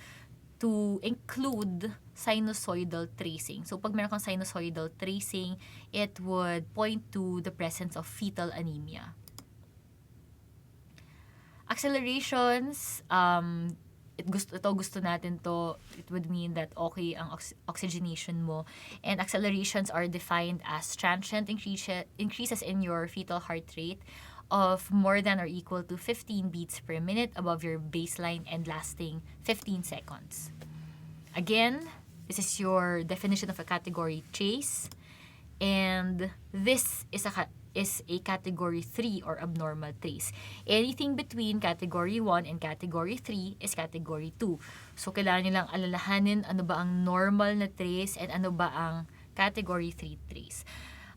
to include sinusoidal tracing. So, pag meron kang sinusoidal tracing, it would point to the presence of fetal anemia. Accelerations, gusto natin to. It would mean that okay ang oxygenation mo. And accelerations are defined as transient increases in your fetal heart rate of more than or equal to 15 beats per minute above your baseline and lasting 15 seconds. Again, this is your definition of a category trace. And this is a category 3 or abnormal trace. Anything between category 1 and category 3 is category 2. So, kailangan nyo lang alalahanin ano ba ang normal na trace and ano ba ang category 3 trace.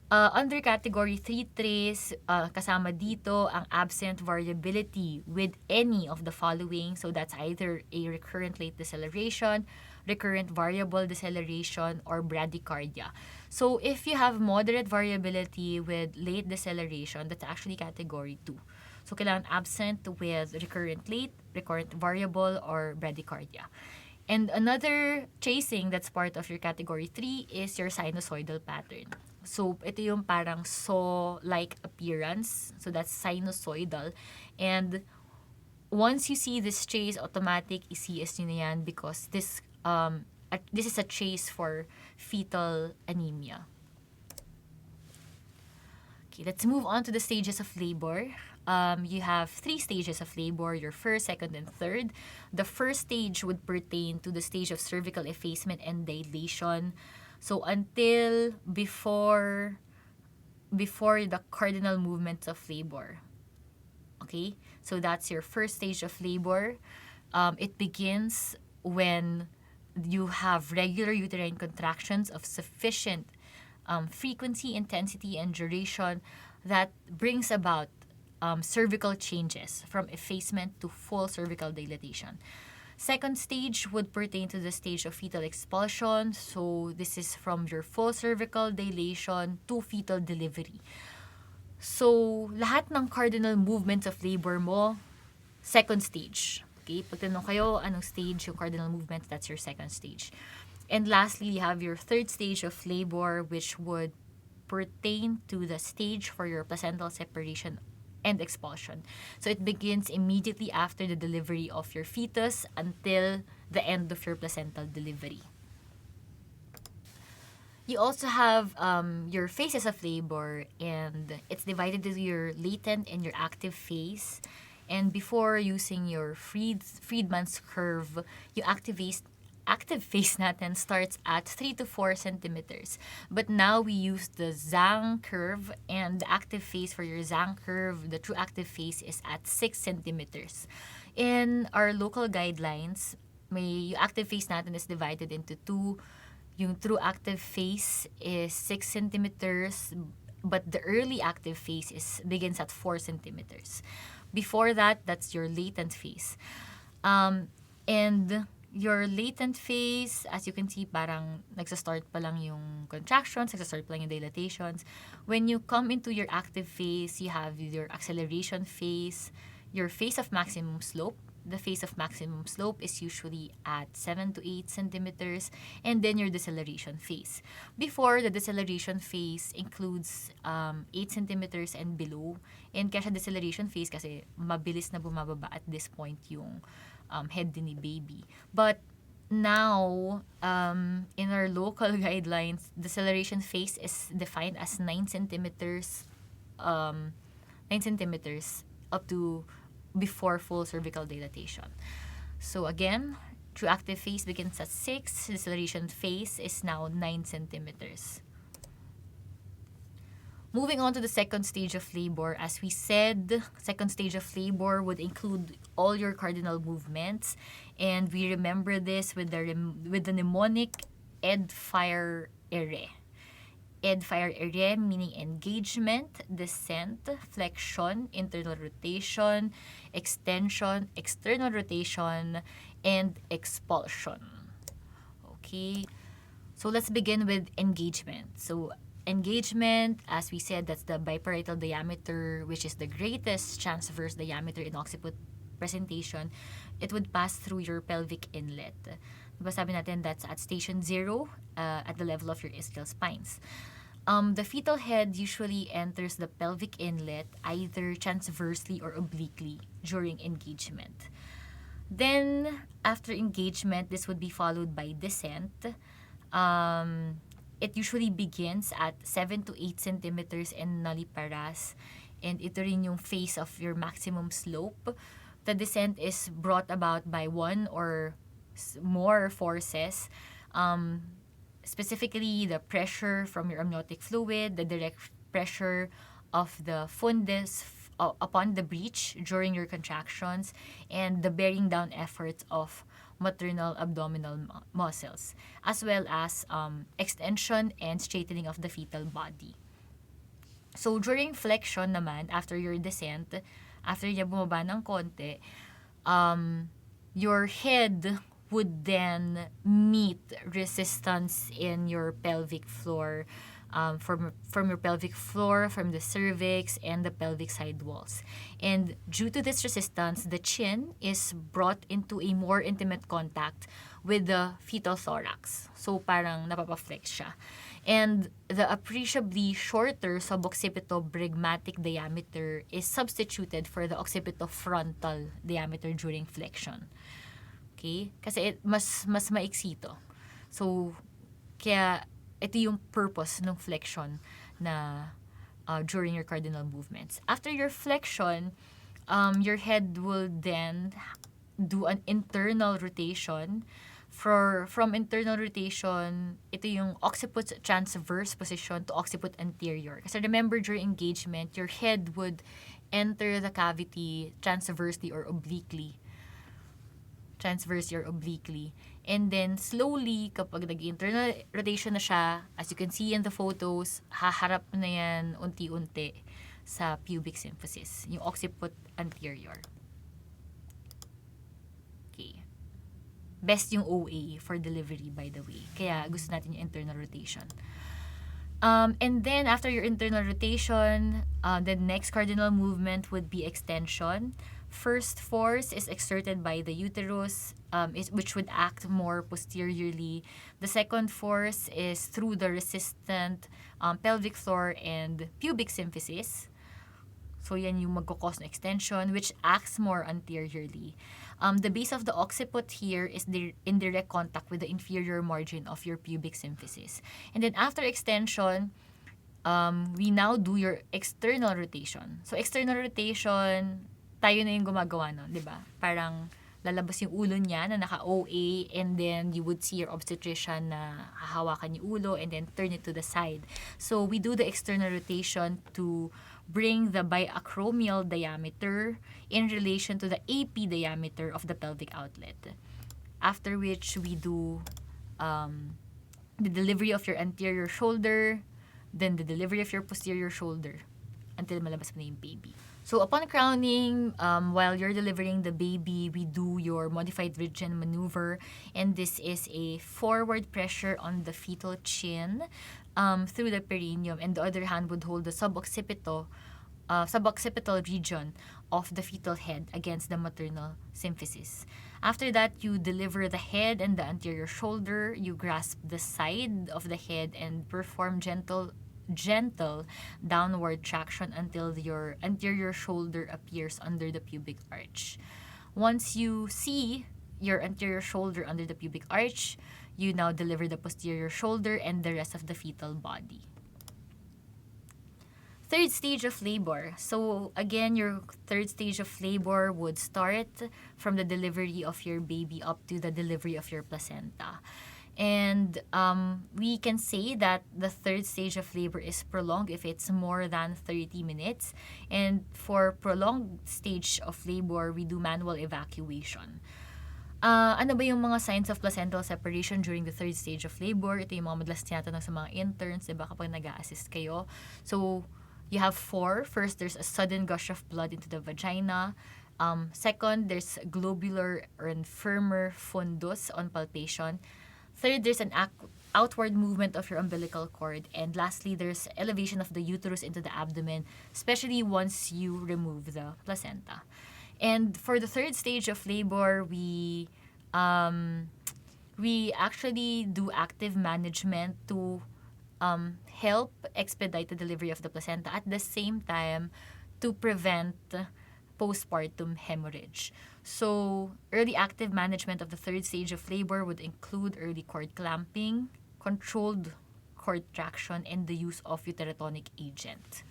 Under category 3 trace, kasama dito ang absent variability with any of the following. So, that's either a recurrent late deceleration, recurrent variable deceleration, or bradycardia. So, if you have moderate variability with late deceleration, that's actually category 2. So, kailangan absent with recurrent late, recurrent variable, or bradycardia. And another tracing that's part of your category 3 is your sinusoidal pattern. So, ito yung parang saw-like appearance. So, that's sinusoidal. And once you see this trace, automatic i-CS nyo na yan because this is a trace for fetal anemia. Okay, let's move on to the stages of labor. You have 3 stages of labor, your first, second, and third. The first stage would pertain to the stage of cervical effacement and dilation. So until before the cardinal movements of labor. Okay? So that's your first stage of labor. It begins when you have regular uterine contractions of sufficient frequency, intensity, and duration that brings about cervical changes from effacement to full cervical dilatation. Second stage would pertain to the stage of fetal expulsion. So this is from your full cervical dilation to fetal delivery. So lahat ng cardinal movements of labor mo, second stage. Okay? Pag tinanong kayo, anong stage yung cardinal movements, that's your second stage. And lastly, you have your third stage of labor, which would pertain to the stage for your placental separation and expulsion. So it begins immediately after the delivery of your fetus until the end of your placental delivery. You also have your phases of labor, and it's divided into your latent and your active phase. And before using your Friedman's curve, yung active phase natin starts at 3 to 4 centimeters. But now we use the Zhang curve, and the active phase for your Zhang curve, the true active phase is at 6 centimeters. In our local guidelines, yung active phase natin is divided into two. Yung true active phase is 6 centimeters, but the early active phase begins at 4 centimeters. Before that, that's your latent phase. And your latent phase, as you can see, parang nagsastart pa lang yung contractions, nagsastart pa lang yung dilatations. When you come into your active phase, you have your acceleration phase, your phase of maximum slope. The phase of maximum slope is usually at 7 to 8 centimeters, and then your deceleration phase. Before, the deceleration phase includes 8 centimeters and below. And kaya siya deceleration phase kasi mabilis na bumababa at this point yung head din ni baby. But now, in our local guidelines, deceleration phase is defined as 9 centimeters, 9 centimeters up to before full cervical dilatation. So again, true active phase begins at 6, deceleration phase is now 9 centimeters. Moving on to the second stage of labor, as we said, second stage of labor would include all your cardinal movements, and we remember this with the mnemonic ED-FIRE ere. ED-FIRE ere meaning engagement, descent, flexion, internal rotation, extension, external rotation, and expulsion. Okay, so let's begin with engagement. So engagement, as we said, that's the biparietal diameter, which is the greatest transverse diameter in occiput presentation. It would pass through your pelvic inlet. Diba sabi natin that's at station 0 at the level of your ischial spines. The fetal head usually enters the pelvic inlet either transversely or obliquely during engagement. Then, after engagement, this would be followed by descent. It usually begins at 7 to 8 centimeters in nulliparous, and ito rin yung phase of your maximum slope. The descent is brought about by one or more forces, specifically the pressure from your amniotic fluid, the direct pressure of the fundus upon the breech during your contractions, and the bearing down efforts of maternal abdominal muscles, as well as extension and straightening of the fetal body. So during flexion naman, after your descent, after niya bumaba ng konti, your head would then meet resistance in your pelvic floor, from your pelvic floor, from the cervix, and the pelvic side walls. And due to this resistance, the chin is brought into a more intimate contact with the fetal thorax. So parang napapaflex siya. And the appreciably shorter suboccipito-bregmatic diameter is substituted for the occipito-frontal diameter during flexion. Okay? Kasi mas maiksi to. So, kaya ito yung purpose ng flexion na during your cardinal movements. After your flexion, your head will then do an internal rotation. From internal rotation, ito yung occiput transverse position to occiput anterior. Kasi remember, during engagement, your head would enter the cavity transversely or obliquely. And then, slowly, kapag nag-internal rotation na siya, as you can see in the photos, haharap na yan unti-unti sa pubic symphysis, yung occiput anterior. Okay. Best yung OA for delivery, by the way. Kaya gusto natin yung internal rotation. And then, after your internal rotation, the next cardinal movement would be extension. First force is exerted by the uterus, which would act more posteriorly. The second force is through the resistant pelvic floor and pubic symphysis. So yan yung magkakos ng extension, which acts more anteriorly. The base of the occiput here is in direct contact with the inferior margin of your pubic symphysis. And then after extension, we now do your external rotation. So external rotation, tayo na yung gumagawa nun, di ba? Parang lalabas yung ulo niya na naka-OA, and then you would see your obstetrician na hahawakan yung ulo and then turn it to the side. So we do the external rotation to bring the biacromial diameter in relation to the AP diameter of the pelvic outlet. After which we do the delivery of your anterior shoulder, then the delivery of your posterior shoulder until malabas mo na yung baby. So upon crowning, while you're delivering the baby, we do your modified Ridgen maneuver, and this is a forward pressure on the fetal chin through the perineum, and the other hand would hold the suboccipital region of the fetal head against the maternal symphysis. After that, you deliver the head and the anterior shoulder. You grasp the side of the head and perform gentle downward traction until your anterior shoulder appears under the pubic arch. Once you see your anterior shoulder under the pubic arch, you now deliver the posterior shoulder and the rest of the fetal body. Third stage of labor. So again, your third stage of labor would start from the delivery of your baby up to the delivery of your placenta. And we can say that the third stage of labor is prolonged if it's more than 30 minutes. And for prolonged stage of labor, we do manual evacuation. Ano ba yung mga signs of placental separation during the third stage of labor? Ito yung mga madalas tinatanong sa mga interns, diba, kapag nag-a-assist kayo. So, you have 4. First, there's a sudden gush of blood into the vagina. Second, there's globular or firmer fundus on palpation. Third, there's an outward movement of your umbilical cord. And lastly, there's elevation of the uterus into the abdomen, especially once you remove the placenta. And for the third stage of labor, we actually do active management to help expedite the delivery of the placenta, at the same time to prevent postpartum hemorrhage. So, early active management of the third stage of labor would include early cord clamping, controlled cord traction, and the use of uterotonic agent.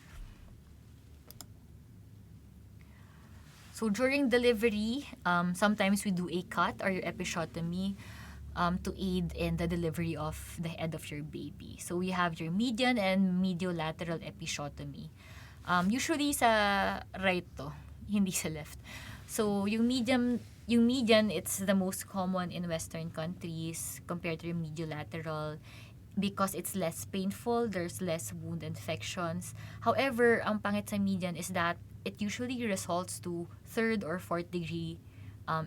So, during delivery, sometimes we do a cut or your episiotomy to aid in the delivery of the head of your baby. So, we have your median and mediolateral episiotomy. Usually sa right to, hindi sa left. So, yung median, it's the most common in Western countries compared to your mediolateral because it's less painful, there's less wound infections. However, ang pangit sa median is that it usually results to third or fourth degree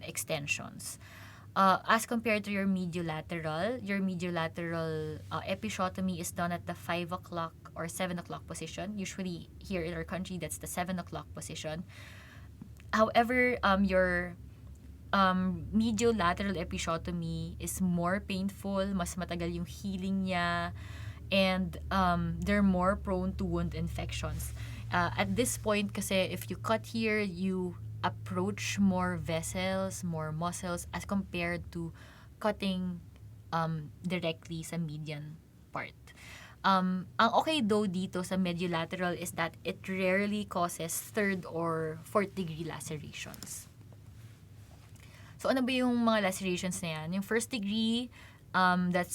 extensions. As compared to your mediolateral episiotomy is done at the 5 o'clock or 7 o'clock position. Usually here in our country, that's the 7 o'clock position. However, your mediolateral episiotomy is more painful, mas matagal yung healing niya, and they're more prone to wound infections. At this point, kasi if you cut here, you approach more vessels, more muscles, as compared to cutting directly sa median part. Ang okay though dito sa mediolateral is that it rarely causes third or fourth degree lacerations. So ano ba yung mga lacerations na yan? Yung first degree, that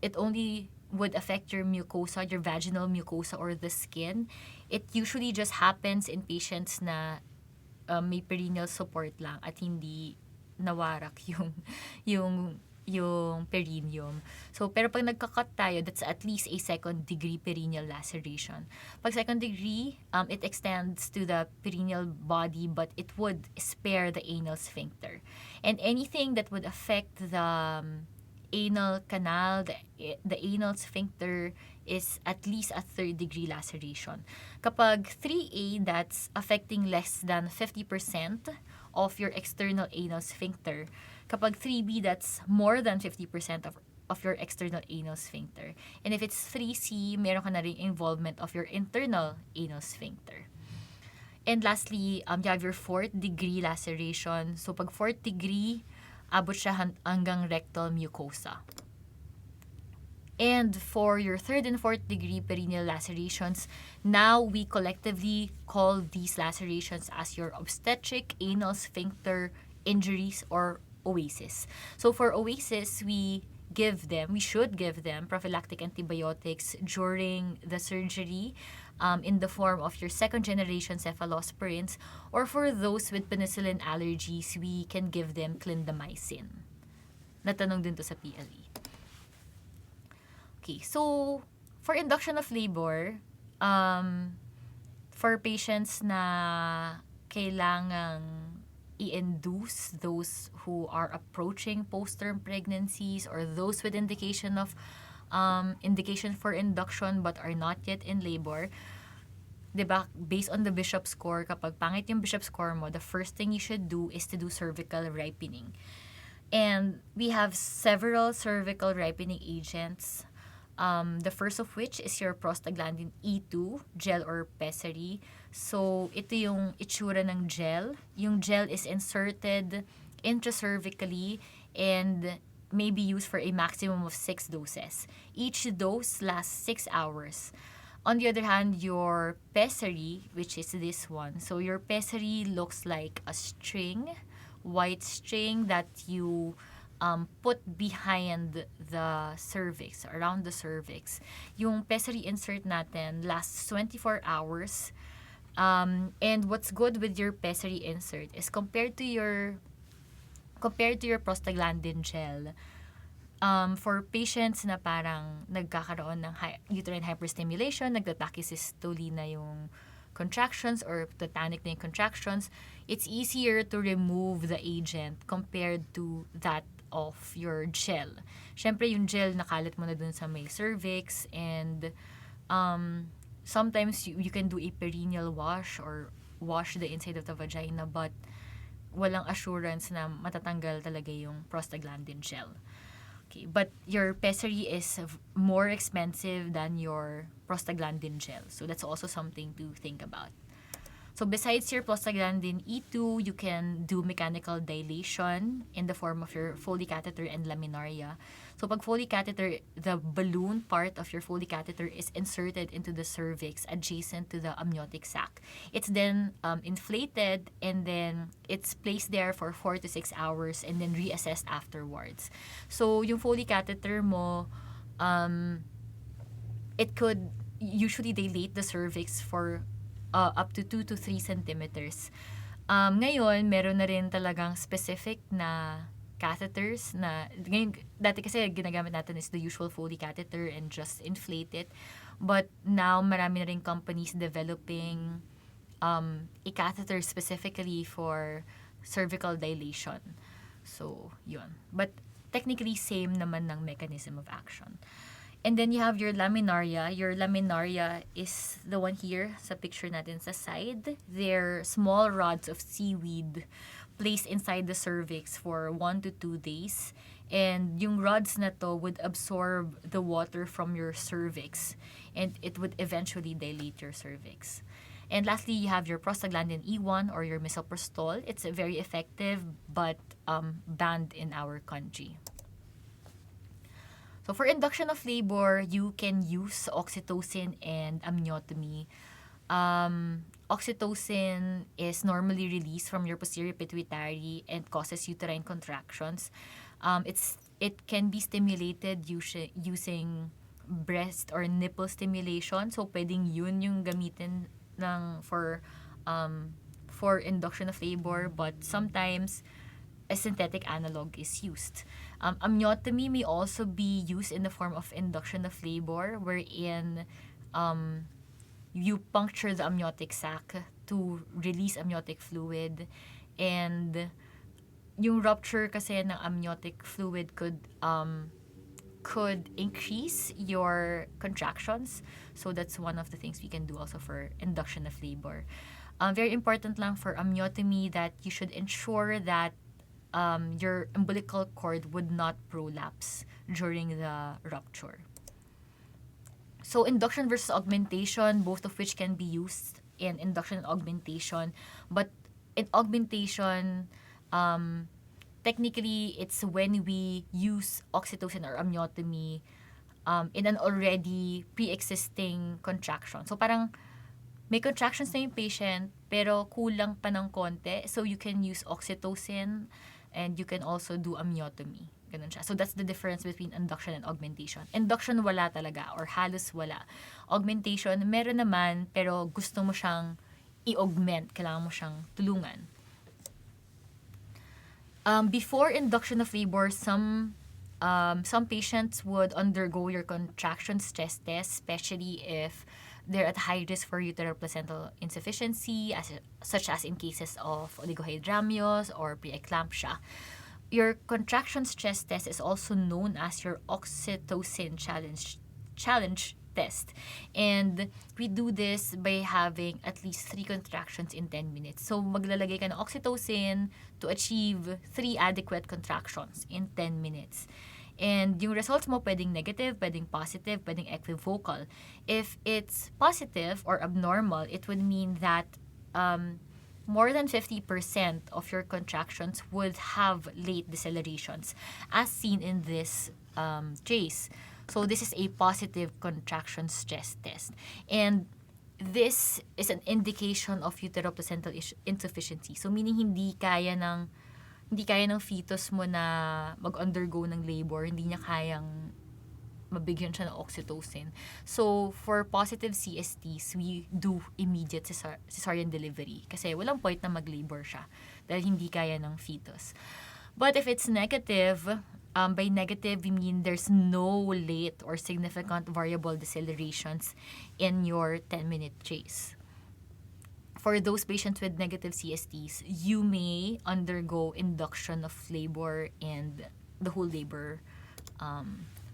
it only would affect your mucosa, your vaginal mucosa or the skin. It usually just happens in patients na may perineal support lang at hindi nawarak yung perineum. So, pero pag nagka-cut tayo, that's at least a second degree perineal laceration. Pag second degree, it extends to the perineal body, but it would spare the anal sphincter. And anything that would affect the anal canal, the anal sphincter, is at least a third degree laceration. Kapag 3A, that's affecting less than 50% of your external anal sphincter. Kapag 3B, that's more than 50% of your external anal sphincter. And if it's 3C, meron ka na rin involvement of your internal anal sphincter. And lastly, you have your fourth degree laceration. So pag fourth degree, abot siya hanggang rectal mucosa. And for your third and fourth degree perineal lacerations, now we collectively call these lacerations as your obstetric anal sphincter injuries or OASIS. So for OASIS, we should give them prophylactic antibiotics during the surgery in the form of your second generation cephalosporins, or for those with penicillin allergies, we can give them clindamycin. Natanong din to sa PLE. Okay, so for induction of labor, for patients na kailangang i-induce those who are approaching post-term pregnancies or those with indication for induction but are not yet in labor, diba, based on the Bishop score, kapag pangit yung Bishop score mo, the first thing you should do is to do cervical ripening. And we have several cervical ripening agents. The first of which is your prostaglandin E2, gel or pessary. So, ito yung itsura ng gel. Yung gel is inserted intracervically and may be used for a maximum of 6 doses. Each dose lasts 6 hours. On the other hand, your pessary, which is this one, so your pessary looks like a string, white string that you put behind the cervix, around the cervix. Yung pessary insert natin lasts 24 hours. And what's good with your pessary insert is compared to your prostaglandin gel, for patients na parang nagkakaroon ng uterine hyperstimulation, nagtatachycystole na yung contractions or tetanic na yung contractions, it's easier to remove the agent compared to that of your gel. Syempre, yung gel nakalat mo na dun sa may cervix, and sometimes you can do a perineal wash or wash the inside of the vagina, but walang assurance na matatanggal talaga yung prostaglandin gel. Okay, but your pessary is more expensive than your prostaglandin gel. So that's also something to think about. So besides your prostaglandin E2, you can do mechanical dilation in the form of your Foley catheter and laminaria. So pag Foley catheter, the balloon part of your Foley catheter is inserted into the cervix adjacent to the amniotic sac. It's then inflated, and then it's placed there for 4 to 6 hours and then reassessed afterwards. So yung Foley catheter mo, it could usually dilate the cervix for up to 2 to 3 centimeters. Ngayon, meron na rin talagang specific na catheters na, ngayon, dati kasi ginagamit natin is the usual Foley catheter and just inflate it. But now, marami na rin companies developing a catheter specifically for cervical dilation. So, yun. But technically, same naman ng mechanism of action. And then you have your laminaria. Your laminaria is the one here sa picture natin sa side. They're small rods of seaweed placed inside the cervix for 1 to 2 days. And yung rods na to would absorb the water from your cervix, and it would eventually dilate your cervix. And lastly, you have your prostaglandin E1 or your misoprostol. It's very effective but banned in our country. So for induction of labor, you can use oxytocin and amniotomy. Oxytocin is normally released from your posterior pituitary and causes uterine contractions. It can be stimulated using breast or nipple stimulation. So pwedeng yun yung gamitin for induction of labor, but sometimes a synthetic analog is used. Amniotomy may also be used in the form of induction of labor, wherein you puncture the amniotic sac to release amniotic fluid, and yung rupture kasi ng amniotic fluid could increase your contractions. So that's one of the things we can do also for induction of labor. Very important lang for amniotomy that you should ensure that your umbilical cord would not prolapse during the rupture. So induction versus augmentation, both of which can be used in induction and augmentation. But in augmentation, technically, it's when we use oxytocin or amniotomy in an already pre-existing contraction. So parang may contractions na yung patient, pero kulang pa ng konti. So you can use oxytocin and you can also do amniotomy. Ganun siya. So that's the difference between induction and augmentation. Induction wala talaga or halos wala. Augmentation, meron naman, pero gusto mo siyang i-augment. Kailangan mo siyang tulungan. Before induction of labor, some patients would undergo your contraction stress test, especially if they're at high risk for uteroplacental insufficiency, such as in cases of oligohydramnios or preeclampsia. Your contraction stress test is also known as your oxytocin challenge test. And we do this by having at least 3 contractions in 10 minutes. So, maglalagay ka ng oxytocin to achieve 3 adequate contractions in 10 minutes. And yung results mo pwedeng negative, pwedeng positive, pwedeng equivocal. If it's positive or abnormal, it would mean that more than 50% of your contractions would have late decelerations, as seen in this trace. So this is a positive contraction stress test. And this is an indication of uteroplacental insufficiency. So meaning hindi kaya ng fetus mo na mag-undergo ng labor, hindi niya kayang mabigyan siya ng oxytocin. So, for positive CSTs, we do immediate cesarean delivery kasi walang point na mag-labor siya dahil hindi kaya ng fetus. But if it's negative, by negative, we mean there's no late or significant variable decelerations in your 10-minute trace. For those patients with negative CSTs, you may undergo induction of labor and the whole labor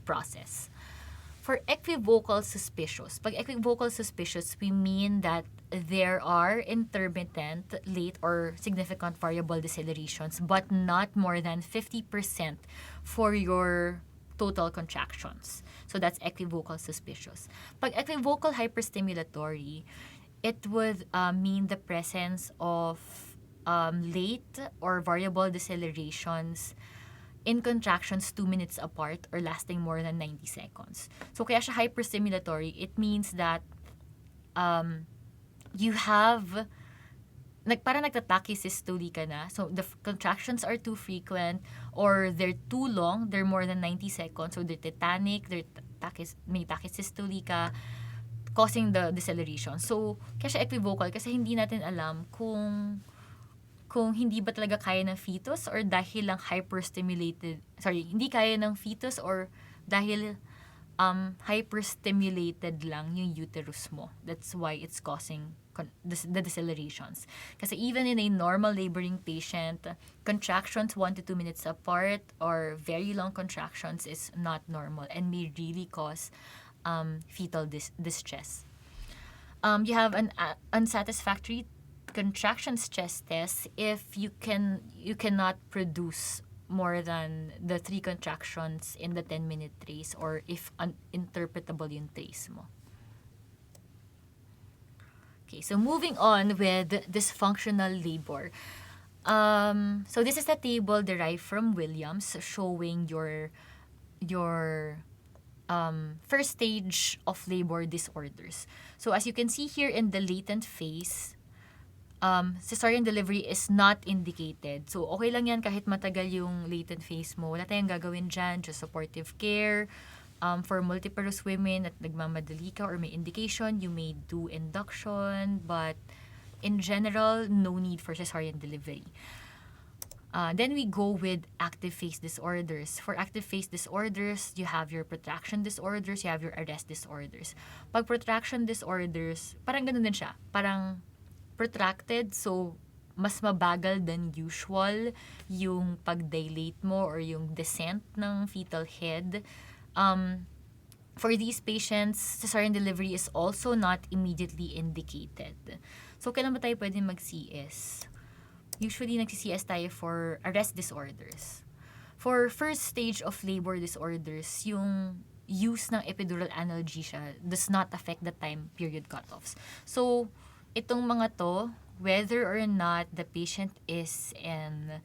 process. For equivocal suspicious, pag equivocal suspicious, we mean that there are intermittent, late, or significant variable decelerations, but not more than 50% for your total contractions. So that's equivocal suspicious. Pag equivocal hyperstimulatory, it would mean the presence of late or variable decelerations in contractions 2 minutes apart or lasting more than 90 seconds. So kaya siya hyperstimulatory, it means that you have parang nagtatachycystole ka na. So the contractions are too frequent or they're too long, they're more than 90 seconds. So they're tetanic, may tachycystole ka, causing the deceleration. So kaya siya equivocal kasi hindi natin alam kung hindi ba talaga kaya ng fetus or dahil lang hindi kaya ng fetus or dahil hyperstimulated lang yung uterus mo. That's why it's causing the decelerations. Kasi even in a normal laboring patient, contractions 1 to 2 minutes apart or very long contractions is not normal and may really cause fetal distress. You have an unsatisfactory contraction stress test if you cannot produce more than the 3 contractions in the 10-minute trace or if uninterpretable yung trace mo. Okay, so moving on with dysfunctional labor. So this is a table derived from Williams showing your first stage of labor disorders. So as you can see here in the latent phase, cesarean delivery is not indicated. So, okay lang yan kahit matagal yung latent phase mo. Wala tayong gagawin dyan, just supportive care. For multiparous women at nagmamadali ka or may indication, you may do induction. But, in general, no need for cesarean delivery. Then we go with active phase disorders. For active phase disorders, you have your protraction disorders, you have your arrest disorders. Pag protraction disorders, parang ganun din siya. Parang protracted, so mas mabagal than usual yung pag-dilate mo or yung descent ng fetal head. For these patients, cesarean delivery is also not immediately indicated. So, kailan ba tayo pwede mag-CS? Usually, nag-CS tayo for arrest disorders. For first stage of labor disorders, yung use ng epidural analgesia does not affect the time period cutoffs. So, itong mga to, whether or not the patient is in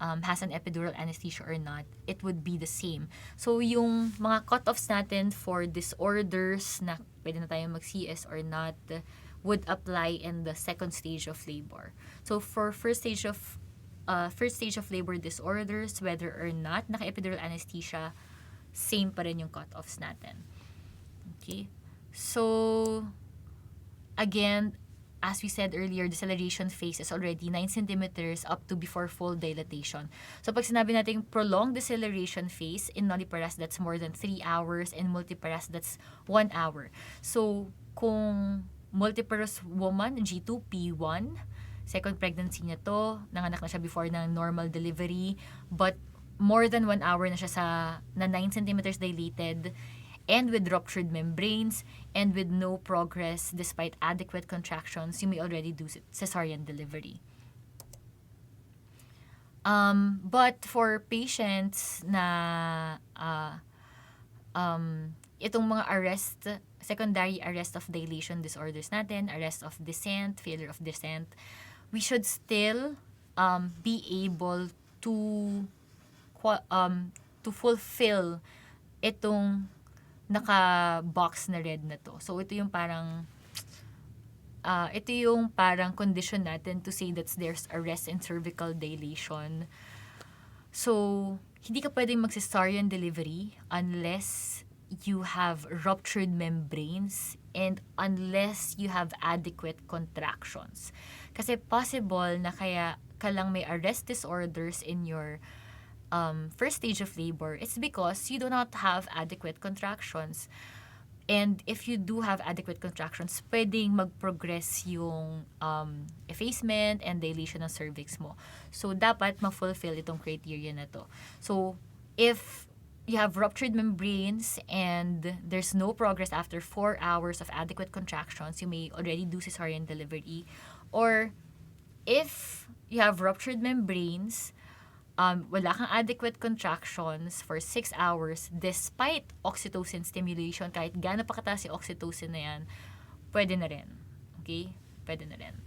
has an epidural anesthesia or not, it would be the same. So, yung mga cutoffs natin for disorders na pwede na tayong mag-CS or not would apply in the second stage of labor. So, for first stage of labor disorders, whether or not naka-epidural anesthesia, same pa rin yung cutoffs natin. Okay? So, again, as we said earlier, deceleration phase is already 9 centimeters up to before full dilatation. So, pag sinabi natin prolonged deceleration phase, in nulliparous, that's more than 3 hours. In multiparous, that's 1 hour. So, kung multiparous woman, G2, P1, second pregnancy niya to, nanganak na siya before ng normal delivery, but more than 1 hour na siya na 9 centimeters dilated, and with ruptured membranes, and with no progress despite adequate contractions, you may already do cesarean delivery. But for patients na itong mga secondary arrest of dilation disorders natin, arrest of descent, failure of descent, we should still be able to fulfill itong naka-box na red na to. So, ito yung parang condition natin to say that there's arrest in cervical dilation. So, hindi ka pwedeng mag-cesarean delivery unless you have ruptured membranes and unless you have adequate contractions. Kasi possible na kaya ka lang may arrest disorders in your first stage of labor, it's because you do not have adequate contractions. And if you do have adequate contractions, pwedeng mag-progress yung effacement and dilation ng cervix mo. So, dapat ma-fulfill itong criteria na to. So, if you have ruptured membranes and there's no progress after 4 hours of adequate contractions, you may already do cesarean delivery. Or, if you have ruptured membranes, wala kang adequate contractions for 6 hours despite oxytocin stimulation, kahit gaano pa kataas si oxytocin na yan, pwede na rin. Okay? Pwede na rin.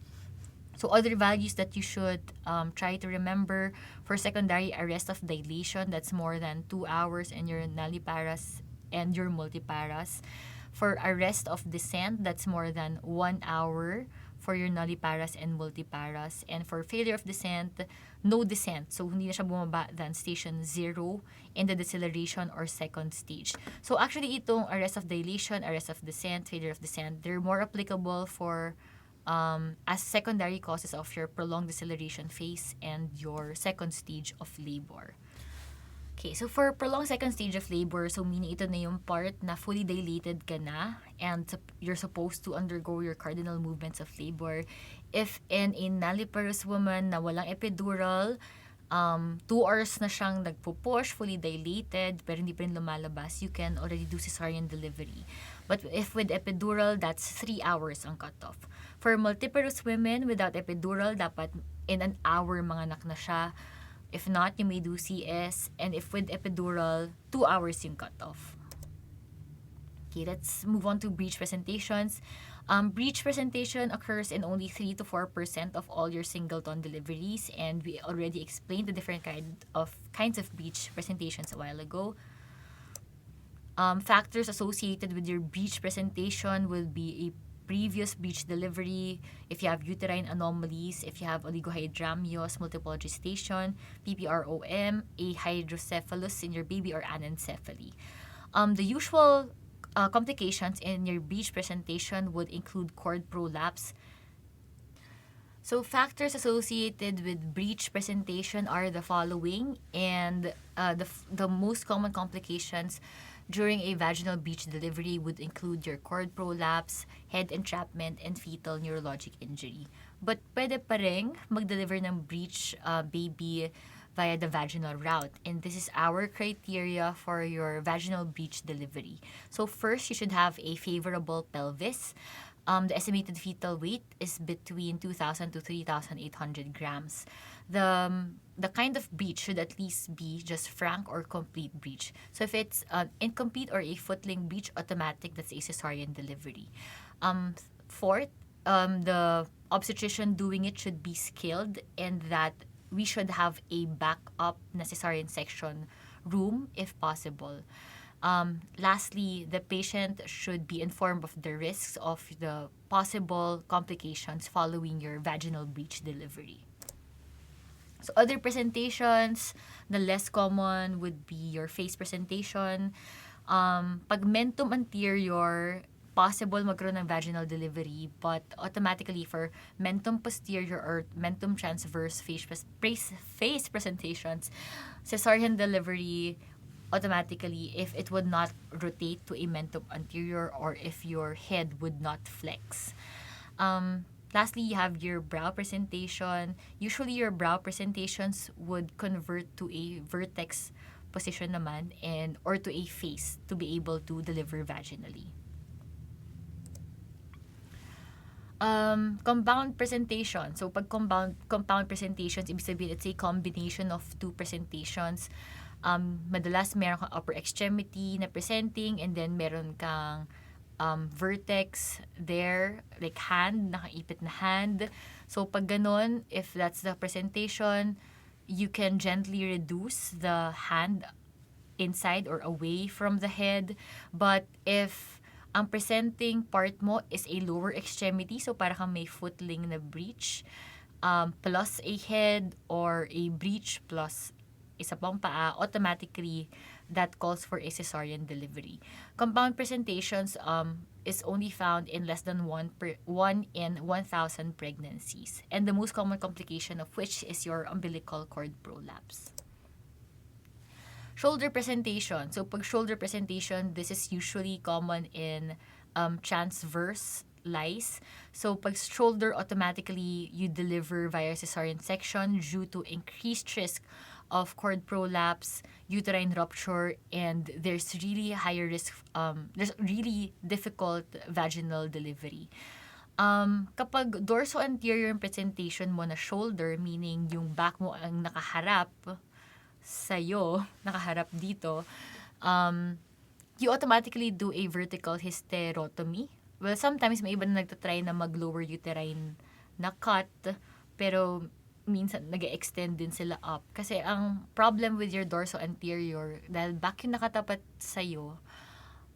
So, other values that you should try to remember for secondary arrest of dilation, that's more than 2 hours in your nulliparous and your multiparous. For arrest of descent, that's more than 1 hour for your nulliparous and multiparous. And for failure of descent, no descent. So, hindi na siya bumaba than station 0 in the deceleration or second stage. So, actually, itong arrest of dilation, arrest of descent, failure of descent, they're more applicable for as secondary causes of your prolonged deceleration phase and your second stage of labor. Okay, so for prolonged second stage of labor, so meaning ito na yung part na fully dilated ka na and you're supposed to undergo your cardinal movements of labor. If in a nulliparous woman na walang epidural, 2 hours na siyang nagpo-push, fully dilated, pero hindi pa rin lumalabas, you can already do cesarean delivery. But if with epidural, that's 3 hours ang cutoff. For multiparous women without epidural, dapat in an hour manganak na siya. If not, you may do CS. And if with epidural, 2 hours yung cutoff. Okay, let's move on to breech presentations. Breech presentation occurs in only 3 to 4% of all your singleton deliveries, and we already explained the different kinds of breech presentations a while ago. Factors associated with your breech presentation will be a previous breech delivery, if you have uterine anomalies, if you have oligohydramnios, multiple gestation, PPROM, a hydrocephalus in your baby, or anencephaly. The usual complications in your breech presentation would include cord prolapse. So factors associated with breech presentation are the following, and the most common complications during a vaginal breech delivery would include your cord prolapse, head entrapment, and fetal neurologic injury. But pwede pa rin mag-deliver ng breech baby via the vaginal route. And this is our criteria for your vaginal breech delivery. So first, you should have a favorable pelvis. The estimated fetal weight is between 2,000 to 3,800 grams. The kind of breech should at least be just frank or complete breech. So if it's incomplete or a footling breech, automatic, that's a cesarean delivery. Fourth, the obstetrician doing it should be skilled, and that we should have a backup na cesarean section room if possible. Lastly, the patient should be informed of the risks of the possible complications following your vaginal breech delivery. So other presentations, the less common would be your face presentation. Pag mentum anterior, possible magkaroon ng vaginal delivery, but automatically for mentum posterior or mentum transverse face presentations, cesarean delivery automatically if it would not rotate to a mentum anterior or if your head would not flex. Lastly, you have your brow presentation. Usually, your brow presentations would convert to a vertex position naman or to a face to be able to deliver vaginally. Compound presentation. So, pag compound presentations, ibig sabihin, it's a combination of two presentations. Madalas meron kang upper extremity na presenting and then meron kang vertex there, like hand, nakaipit na hand. So, pag ganon, if that's the presentation, you can gently reduce the hand inside or away from the head. But if ang presenting part mo is a lower extremity, so para kang may footling na breech, plus a head or a breech plus isa pang paa, automatically that calls for a cesarean delivery. Compound presentations is only found in less than 1 in 1,000 pregnancies, and the most common complication of which is your umbilical cord prolapse. Shoulder presentation. So pag shoulder presentation, this is usually common in transverse lies. So pag shoulder, automatically you deliver via cesarean section due to increased risk of cord prolapse, uterine rupture, and there's really higher risk, there's really difficult vaginal delivery. Kapag dorso-anterior presentation mo na shoulder, meaning yung back mo ang nakaharap sa'yo, nakaharap dito, you automatically do a vertical hysterotomy. Well, sometimes may iba na nagtatry na mag-lower uterine na cut, pero minsan nag-extend din sila up. Kasi ang problem with your dorso-anterior, dahil back yung nakatapat sa'yo,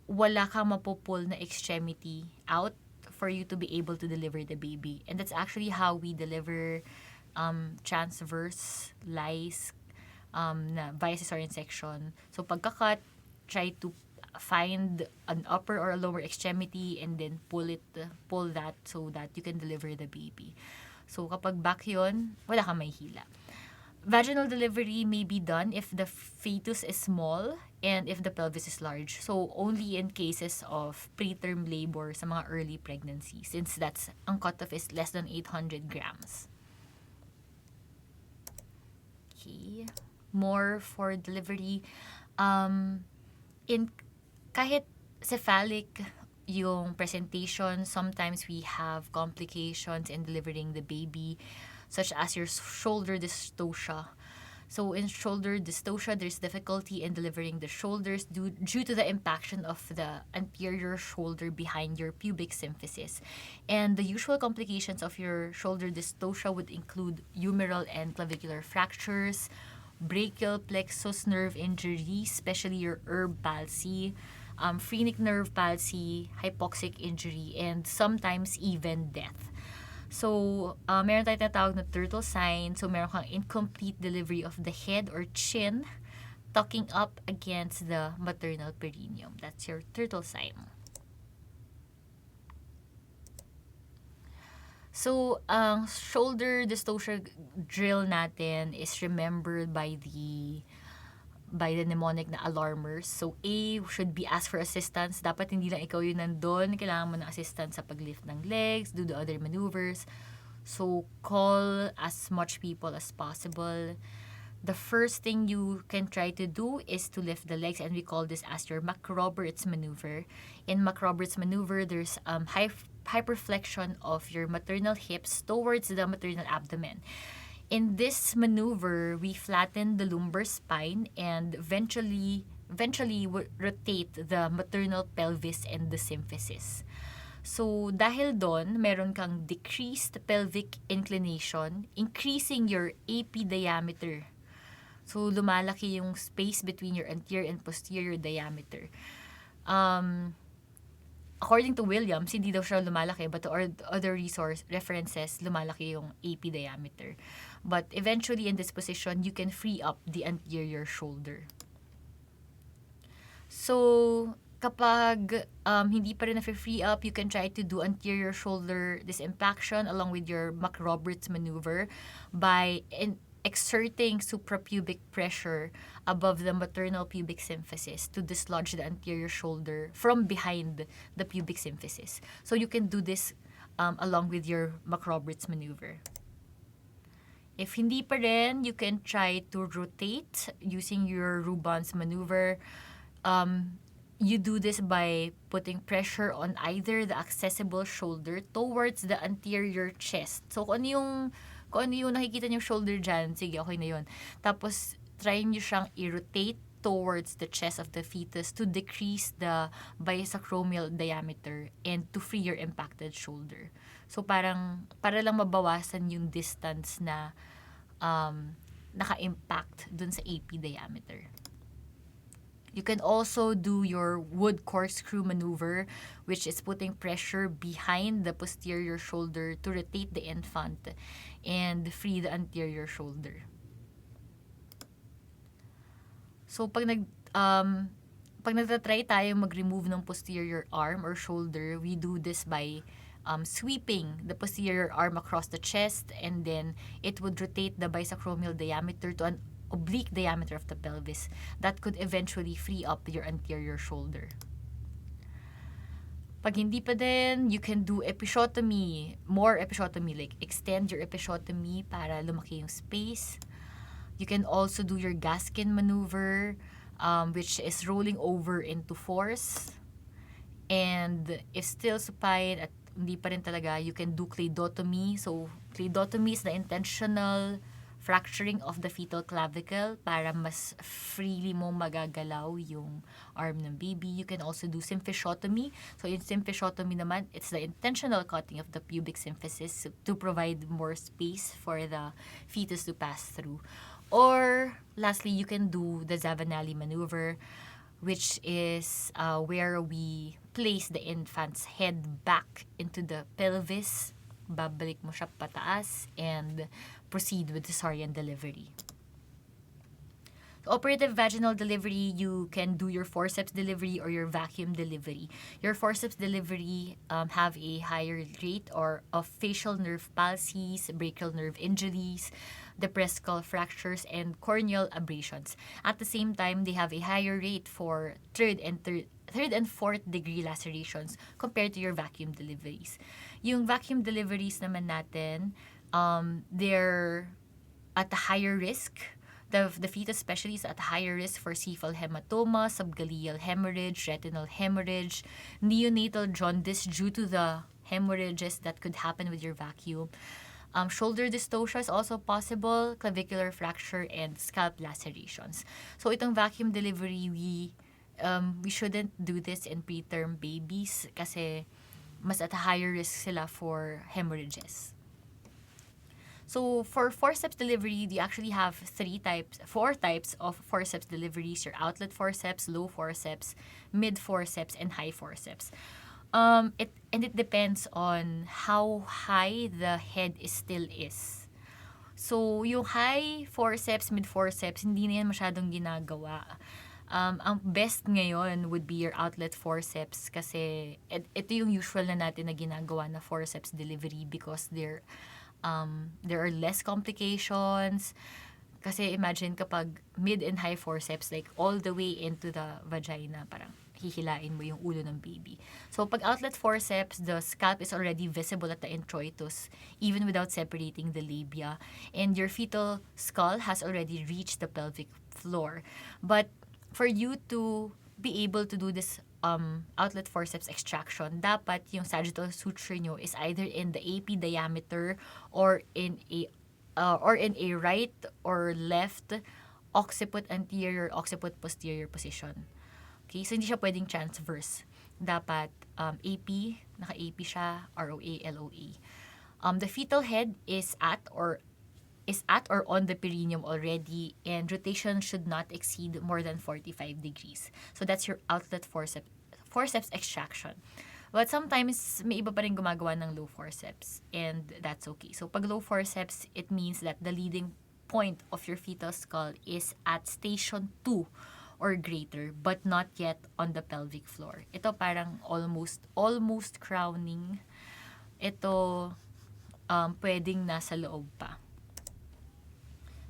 wala kang mapupul na extremity out for you to be able to deliver the baby. And that's actually how we deliver transverse lies na via cesarean section. So pagka-cut, try to find an upper or a lower extremity and then pull that so that you can deliver the baby. So, kapag back yun, wala kang mahihila. Vaginal delivery may be done if the fetus is small and if the pelvis is large. So, only in cases of preterm labor sa mga early pregnancy, since ang cutoff is less than 800 grams. Okay. More for delivery. Kahit cephalic yung presentation, sometimes we have complications in delivering the baby, such as your shoulder dystocia. So in shoulder dystocia, there's difficulty in delivering the shoulders due to the impaction of the anterior shoulder behind your pubic symphysis. And the usual complications of your shoulder dystocia would include humeral and clavicular fractures, brachial plexus nerve injury, especially your herb palsy, phrenic nerve palsy, hypoxic injury, and sometimes even death. So, meron tayong tinatawag na turtle sign. So, meron kang incomplete delivery of the head or chin tucking up against the maternal perineum. That's your turtle sign. So, ang shoulder dystocia drill natin is remembered by the mnemonic na alarmers. So, A should be ask for assistance. Dapat hindi lang ikaw yun nandun. Kailangan mo ng assistance sa paglift ng legs, do the other maneuvers. So, call as much people as possible. The first thing you can try to do is to lift the legs, and we call this as your McRoberts maneuver. In McRoberts maneuver, there's hyperflexion of your maternal hips towards the maternal abdomen. In this maneuver, we flatten the lumbar spine and eventually rotate the maternal pelvis and the symphysis. So, dahil doon, meron kang decreased pelvic inclination, increasing your AP diameter. So, lumalaki yung space between your anterior and posterior diameter. According to Williams, hindi daw siya lumalaki, but to other references, lumalaki yung AP diameter. But eventually, in this position, you can free up the anterior shoulder. So, kapag hindi pa rin na-free up, you can try to do anterior shoulder disimpaction along with your Mac-Roberts maneuver by exerting suprapubic pressure above the maternal pubic symphysis to dislodge the anterior shoulder from behind the pubic symphysis. So you can do this along with your Mac-Roberts maneuver. If hindi pa rin, you can try to rotate using your Rubens maneuver. You do this by putting pressure on either the accessible shoulder towards the anterior chest. So, kung ano yung nakikita niyo shoulder dyan, sige, okay na yun. Tapos, try niyo siyang i-rotate towards the chest of the fetus to decrease the bisacromial diameter and to free your impacted shoulder. So, para lang mabawasan yung distance na naka-impact dun sa AP diameter. You can also do your wood corkscrew maneuver, which is putting pressure behind the posterior shoulder to rotate the infant and free the anterior shoulder. So, pag nagtatry tayo mag-remove ng posterior arm or shoulder, we do this by sweeping the posterior arm across the chest, and then it would rotate the bisacromial diameter to an oblique diameter of the pelvis that could eventually free up your anterior shoulder. Pag hindi pa din, you can do episiotomy, more episiotomy, like extend your episiotomy para lumaki yung space. You can also do your Gaskin maneuver, which is rolling over into force. And if still supine at hindi pa rin talaga, you can do cladotomy. So, cladotomy is the intentional fracturing of the fetal clavicle para mas freely mo magagalaw yung arm ng baby. You can also do symphysiotomy. So, in symphysiotomy naman, it's the intentional cutting of the pubic symphysis to provide more space for the fetus to pass through. Or, lastly, you can do the Zavanelli maneuver, which is where we place the infant's head back into the pelvis, babalik mo siya pataas, and proceed with cesarean delivery. Operative vaginal delivery, you can do your forceps delivery or your vacuum delivery. Your forceps delivery have a higher rate of facial nerve palsies, brachial nerve injuries, depressed skull fractures, and corneal abrasions. At the same time, they have a higher rate for third and fourth degree lacerations compared to your vacuum deliveries. Yung vacuum deliveries naman natin, they're at a higher risk. The fetus especially is at a higher risk for cephal hematoma, subgaleal hemorrhage, retinal hemorrhage, neonatal jaundice due to the hemorrhages that could happen with your vacuum. Shoulder dystocia is also possible, clavicular fracture, and scalp lacerations. So itong vacuum delivery, we shouldn't do this in preterm babies kasi mas at a higher risk sila for hemorrhages. So for forceps delivery, you actually have four types of forceps deliveries: your outlet forceps, low forceps, mid forceps, and high forceps. It depends on how high the head still is. So yung high forceps, mid forceps, hindi na yan masyadong ginagawa. Ang best ngayon would be your outlet forceps kasi ito yung usual na natin na ginagawa na forceps delivery because there are less complications. Kasi imagine kapag mid and high forceps, like all the way into the vagina, parang hihilain mo yung ulo ng baby. So pag outlet forceps, the scalp is already visible at the introitus even without separating the labia, and your fetal skull has already reached the pelvic floor. But for you to be able to do this outlet forceps extraction, dapat yung sagittal suture nyo is either in the AP diameter or in a right or left occiput anterior, occiput posterior position. Okay, so hindi siya pwedeng transverse. dapat AP, naka-AP siya, ROA, LOA. The fetal head is at or on the perineum already, and rotation should not exceed more than 45 degrees. So that's your outlet forceps extraction. But sometimes, may iba pa rin gumagawa ng low forceps, and that's okay. So pag low forceps, it means that the leading point of your fetal skull is at station 2 or greater, but not yet on the pelvic floor. Ito parang almost crowning. Ito pwedeng nasa loob pa.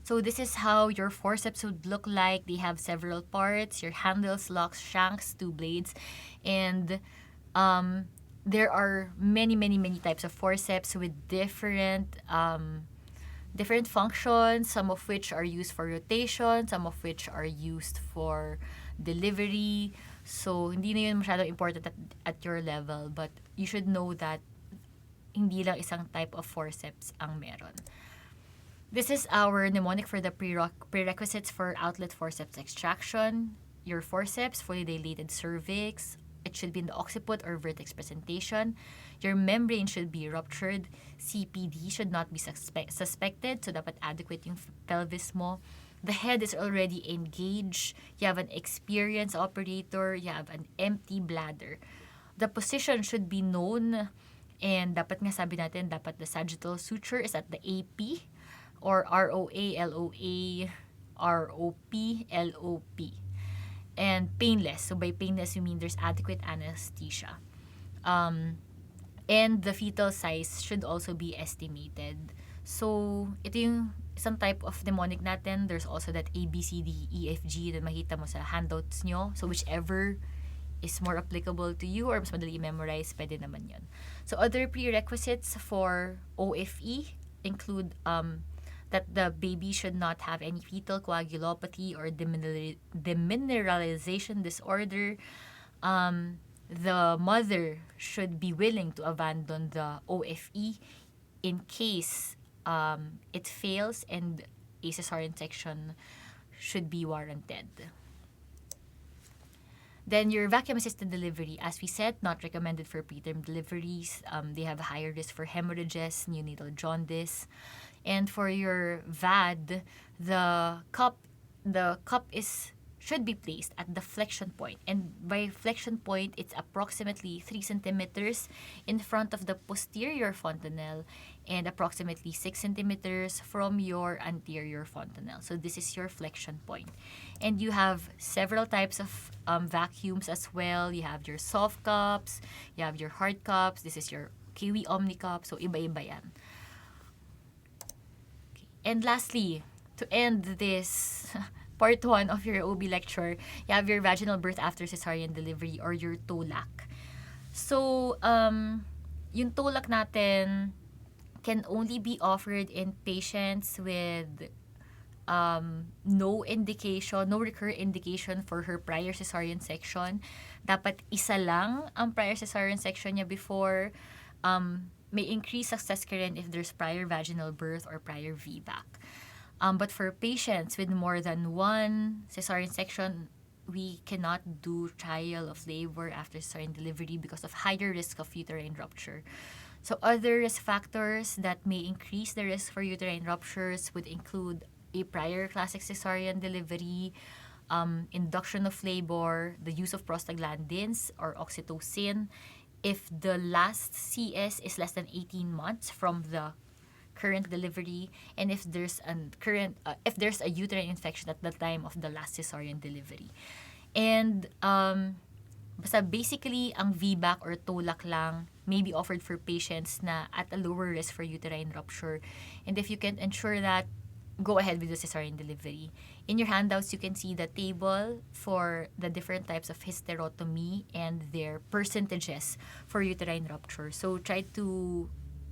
So this is how your forceps would look like. They have several parts, your handles, locks, shanks, 2 blades, and there are many types of forceps with different functions, some of which are used for rotation, some of which are used for delivery. So hindi na yun masyadong important at your level, but you should know that hindi lang isang type of forceps ang meron. This is our mnemonic for the prerequisites for outlet forceps extraction. Your forceps, fully dilated cervix. It should be in the occiput or vertex presentation. Your membrane should be ruptured. CPD should not be suspected, so dapat adequate yung pelvis mo. The head is already engaged. You have an experienced operator. You have an empty bladder. The position should be known, and dapat nga sabi natin, dapat the sagittal suture is at the AP, or ROA, LOA, ROP, LOP. And painless. So by painless, you mean there's adequate anesthesia. And the fetal size should also be estimated. So, ito yung isang type of mnemonic natin. There's also that A, B, C, D, E, F, G na makita mo sa handouts nyo. So, whichever is more applicable to you or mas madali memorize, pwede naman yun. So, other prerequisites for OFE include that the baby should not have any fetal coagulopathy or demineralization disorder. The mother should be willing to abandon the OFE in case it fails, and a cesarean section should be warranted. Then your vacuum-assisted delivery, as we said, not recommended for preterm deliveries. They have a higher risk for hemorrhages, neonatal jaundice. And for your VAD, the cup should be placed at the flexion point. And by flexion point, it's approximately 3 centimeters in front of the posterior fontanelle and approximately 6 centimeters from your anterior fontanelle. So this is your flexion point. And you have several types of vacuums as well. You have your soft cups, you have your hard cups. This is your Kiwi Omni cup. So iba-iba yan. Okay. And lastly, to end this part 1 of your OB lecture, you have your vaginal birth after cesarean delivery or your TOLAC. So, yung TOLAC natin can only be offered in patients with no recurrent indication for her prior cesarean section. Dapat isa lang ang prior cesarean section niya before. May increased success ka rin if there's prior vaginal birth or prior VBAC. But for patients with more than one cesarean section, we cannot do trial of labor after cesarean delivery because of higher risk of uterine rupture. So other risk factors that may increase the risk for uterine ruptures would include a prior classic cesarean delivery, induction of labor, the use of prostaglandins or oxytocin, if the last CS is less than 18 months from the current delivery, and if there's a uterine infection at the time of the last cesarean delivery. And basta basically ang VBAC or TOLAC lang may be offered for patients na at a lower risk for uterine rupture. And if you can ensure that, go ahead with the cesarean delivery. In your handouts, you can see the table for the different types of hysterotomy and their percentages for uterine rupture. So try to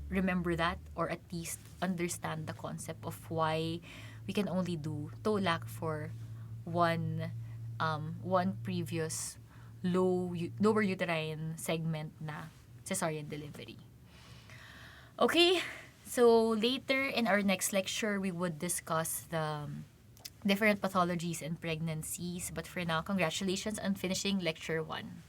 remember that, or at least understand the concept of why we can only do TOLAC for one previous lower uterine segment na cesarean delivery. Okay, so later in our next lecture, we would discuss the different pathologies in pregnancies. But for now, congratulations on finishing lecture 1.